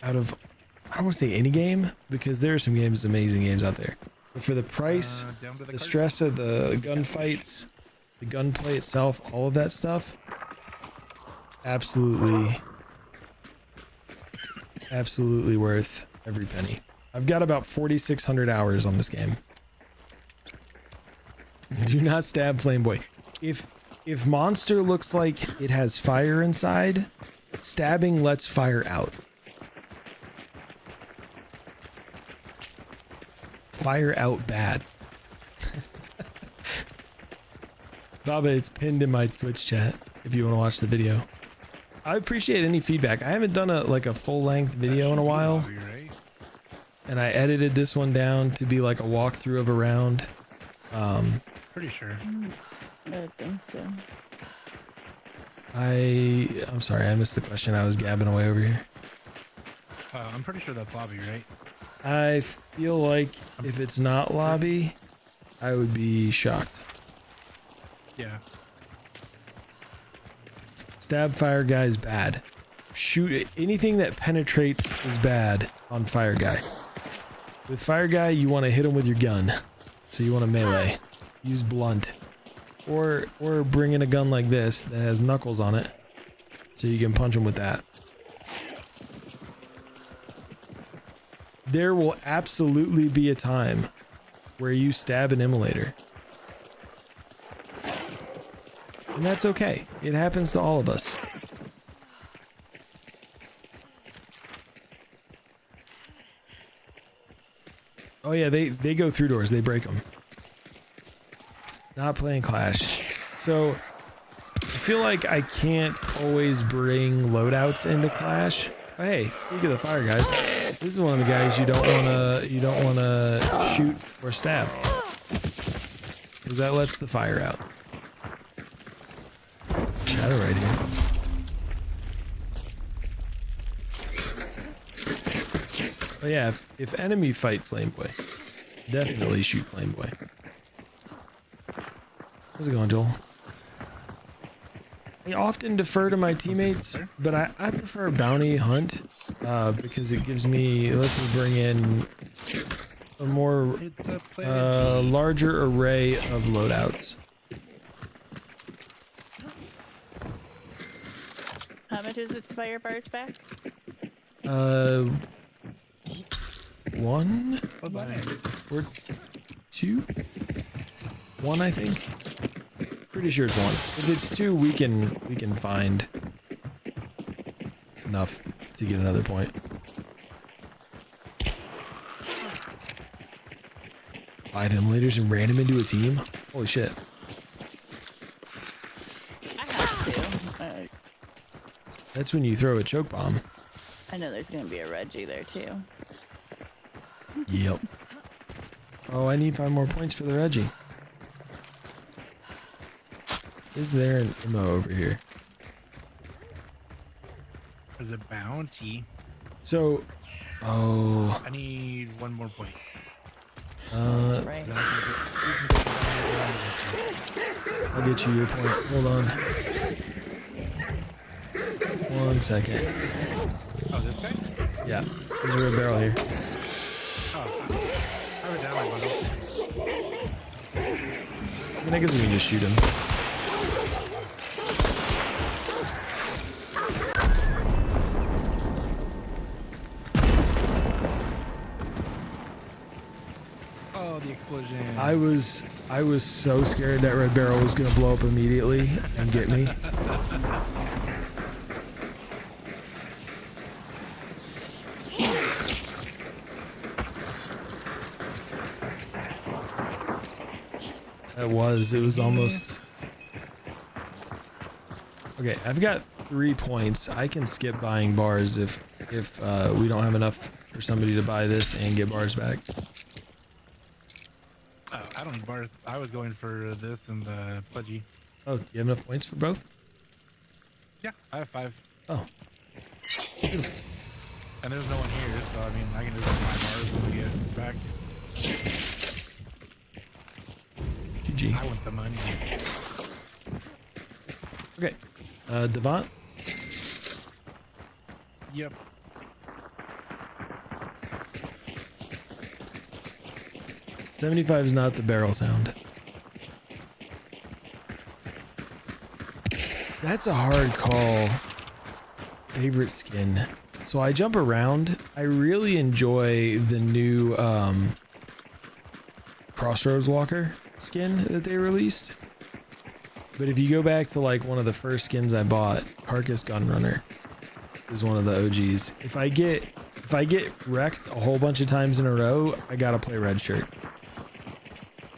Out of, I don't want to say any game, because there are some games, amazing games out there. But for the price, down to the cart. stress of the gunfights, the gunplay itself, all of that stuff, absolutely worth every penny. I've got about 4,600 hours on this game. Do not stab Flameboy. If monster looks like it has fire inside, stabbing lets fire out. Fire out bad. Baba, it's pinned in my Twitch chat if you want to watch the video. I appreciate any feedback. I haven't done a full-length video in a while, Right? and I edited this one down to be like a walkthrough of a round. Pretty sure. I don't think so. I'm sorry, I missed the question. I was gabbing away over here. I'm pretty sure that's lobby, right? I feel like if it's not lobby, I would be shocked. Yeah. Stab fire guy is bad. Shoot anything that penetrates is bad on fire guy. With fire guy, you want to hit him with your gun, so you want to melee. Use blunt, or bring in a gun like this that has knuckles on it, so you can punch him with that. There will absolutely be a time where you stab an immolator. And that's okay. It happens to all of us. Oh yeah, they go through doors. They break them. Not playing Clash. So, I feel like I can't always bring loadouts into Clash. Oh, hey, look at the fire guys. This is one of the guys you don't wanna shoot or stab. Because that lets the fire out. Shadow right here. Oh yeah, if enemy fight Flameboy, definitely shoot Flameboy. How's it going, Joel? I often defer to my teammates, but I prefer bounty hunt because it lets me bring in a more larger array of loadouts. How much is it to buy your bars back? One or two? One, I think. Pretty sure it's one. If it's two, we can find enough to get another point. 5 emulators and random into a team? Holy shit. I have to. That's when you throw a choke bomb. I know there's gonna be a Reggie there too. Yep. Oh, I need 5 more points for the Reggie. Is there an ammo over here? There's a bounty. So, oh. I need 1 more point. Right. I'll get you your point. Hold on. 1 second. Oh, this guy? Yeah, there's a red barrel here. Oh, I have it down my bundle. I mean, I guess we can just shoot him. Oh, the explosion. I was so scared that red barrel was gonna blow up immediately and get me. It was almost. Okay, I've got 3 points. I can skip buying bars if we don't have enough for somebody to buy this and get bars back. Oh, I don't need bars. I was going for this and the pudgy. Oh, do you have enough points for both? Yeah, I have 5. Oh. And there's no one here, so I mean, I can just buy bars when we get back. GG. I want the money. Okay. Devant? Yep. $75 is not the barrel sound. That's a hard call. Favorite skin. So I jump around. I really enjoy the new Crossroads Walker skin that they released. But if you go back to like one of the first skins I bought, Carcass Gunrunner is one of the OGs. If I get wrecked a whole bunch of times in a row, I gotta play red shirt.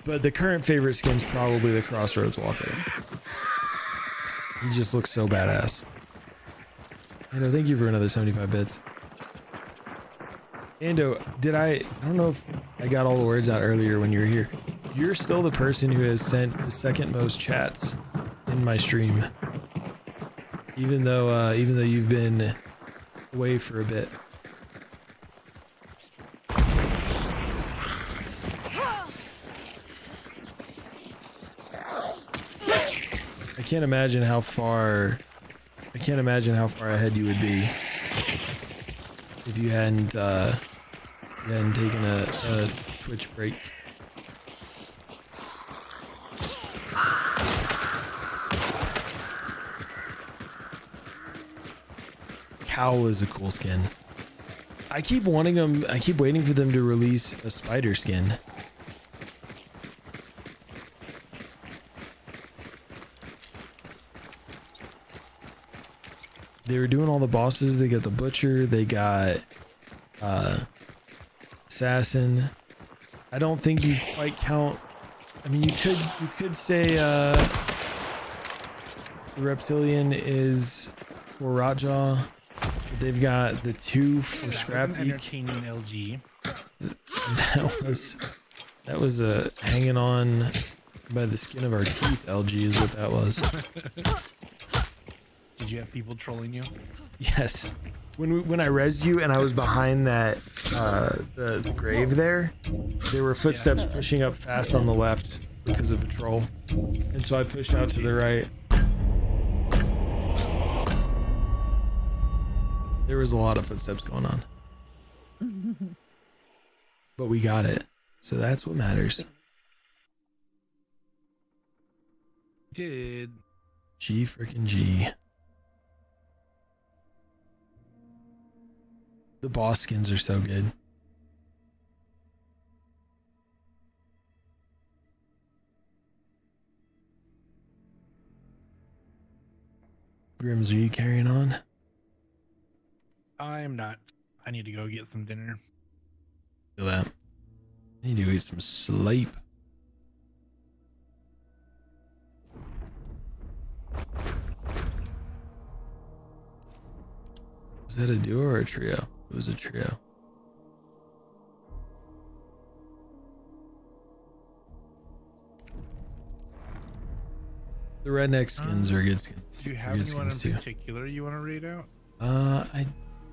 But the current favorite skin's probably the Crossroads Walker. He just looks so badass. Ando, thank you for another 75 bits. Ando, I don't know if I got all the words out earlier when you were here. You're still the person who has sent the second most chats in my stream. Even though you've been away for a bit. I can't imagine how far ahead you would be if you hadn't taken a Twitch break. Cowl is a cool skin. I keep waiting for them to release a spider skin. They were doing all the bosses. They got the butcher. They got assassin. I don't think you quite count. I mean, you could say the reptilian is for Rotjaw. They've got the 2 for That scrap was an heap. entertaining LG. That was a hanging on by the skin of our teeth LG is what that was. Did you have people trolling you? Yes. When I rezzed you and I was behind that the grave there were footsteps pushing up fast on the left because of a troll. And so I pushed out to the right. There was a lot of footsteps going on. But we got it. So that's what matters. Did. G freaking G. The boss skins are so good. Grims, are you carrying on? I'm not. I need to go get some dinner. Feel that. I need to eat some sleep. Was that a duo or a trio? It was a trio. The redneck skins are good skins. Do you have They're good anyone in skins too. particular you want to read out? I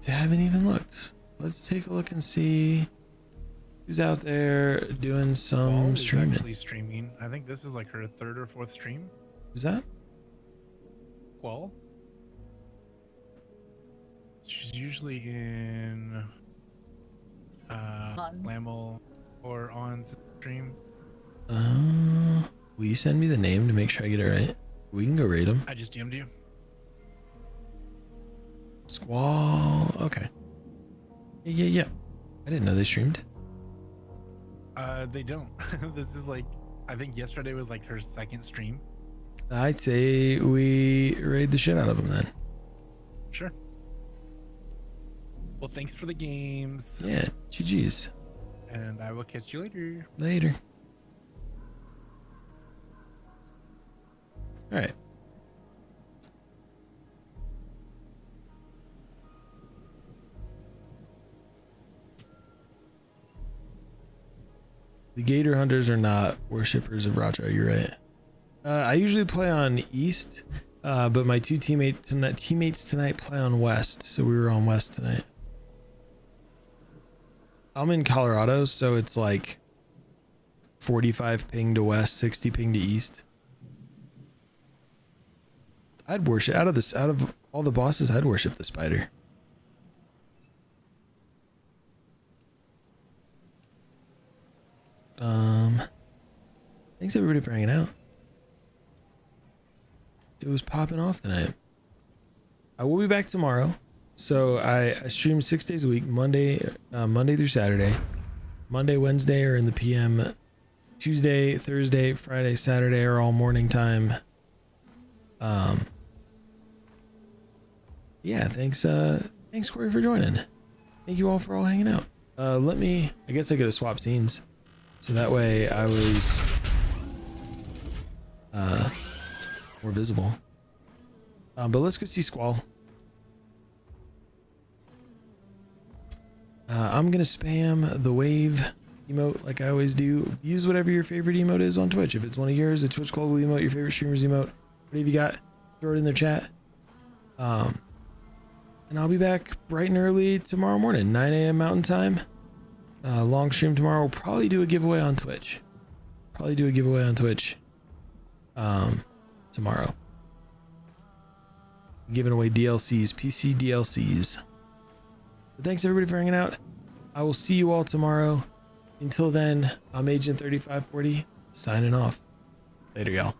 haven't even looked. Let's take a look and see who's out there doing some Wall is streaming. actually streaming. I think this is like her 3rd or 4th stream. Who's that? Qual. She's usually in Lamel or on stream. Will you send me the name to make sure I get it right? We can go rate them. I just DM'd you. Squall. Okay. Yeah. I didn't know they streamed. They don't. This is like, I think yesterday was like her 2nd stream. I'd say we raid the shit out of them then. Sure. Well, thanks for the games. Yeah. GG's. And I will catch you later. Later. All right. The Gator Hunters are not worshippers of Raja, you're right. I usually play on East, but my 2 teammates tonight play on West, so we were on West tonight. I'm in Colorado, so it's like 45 ping to West, 60 ping to East. I'd worship out of all the bosses, I'd worship the spider. Thanks everybody for hanging out. It was popping off tonight. I will be back tomorrow. So I stream 6 days a week, Monday through Saturday. Monday, Wednesday are in the PM. Tuesday, Thursday, Friday, Saturday are all morning time. Yeah, thanks Corey for joining. Thank you all for all hanging out. I guess I could have swapped scenes. So that way I was more visible. But let's go see Squall. I'm gonna spam the wave emote like I always do. Use whatever your favorite emote is on Twitch. If it's one of yours, a Twitch Global emote, your favorite streamer's emote, whatever you got, throw it in their chat. And I'll be back bright and early tomorrow morning, 9 a.m. Mountain Time. Long stream tomorrow. We'll probably do a giveaway on Twitch. Tomorrow. Giving away DLCs, PC DLCs. But thanks everybody for hanging out. I will see you all tomorrow. Until then, I'm Agent 3540, signing off. Later, y'all.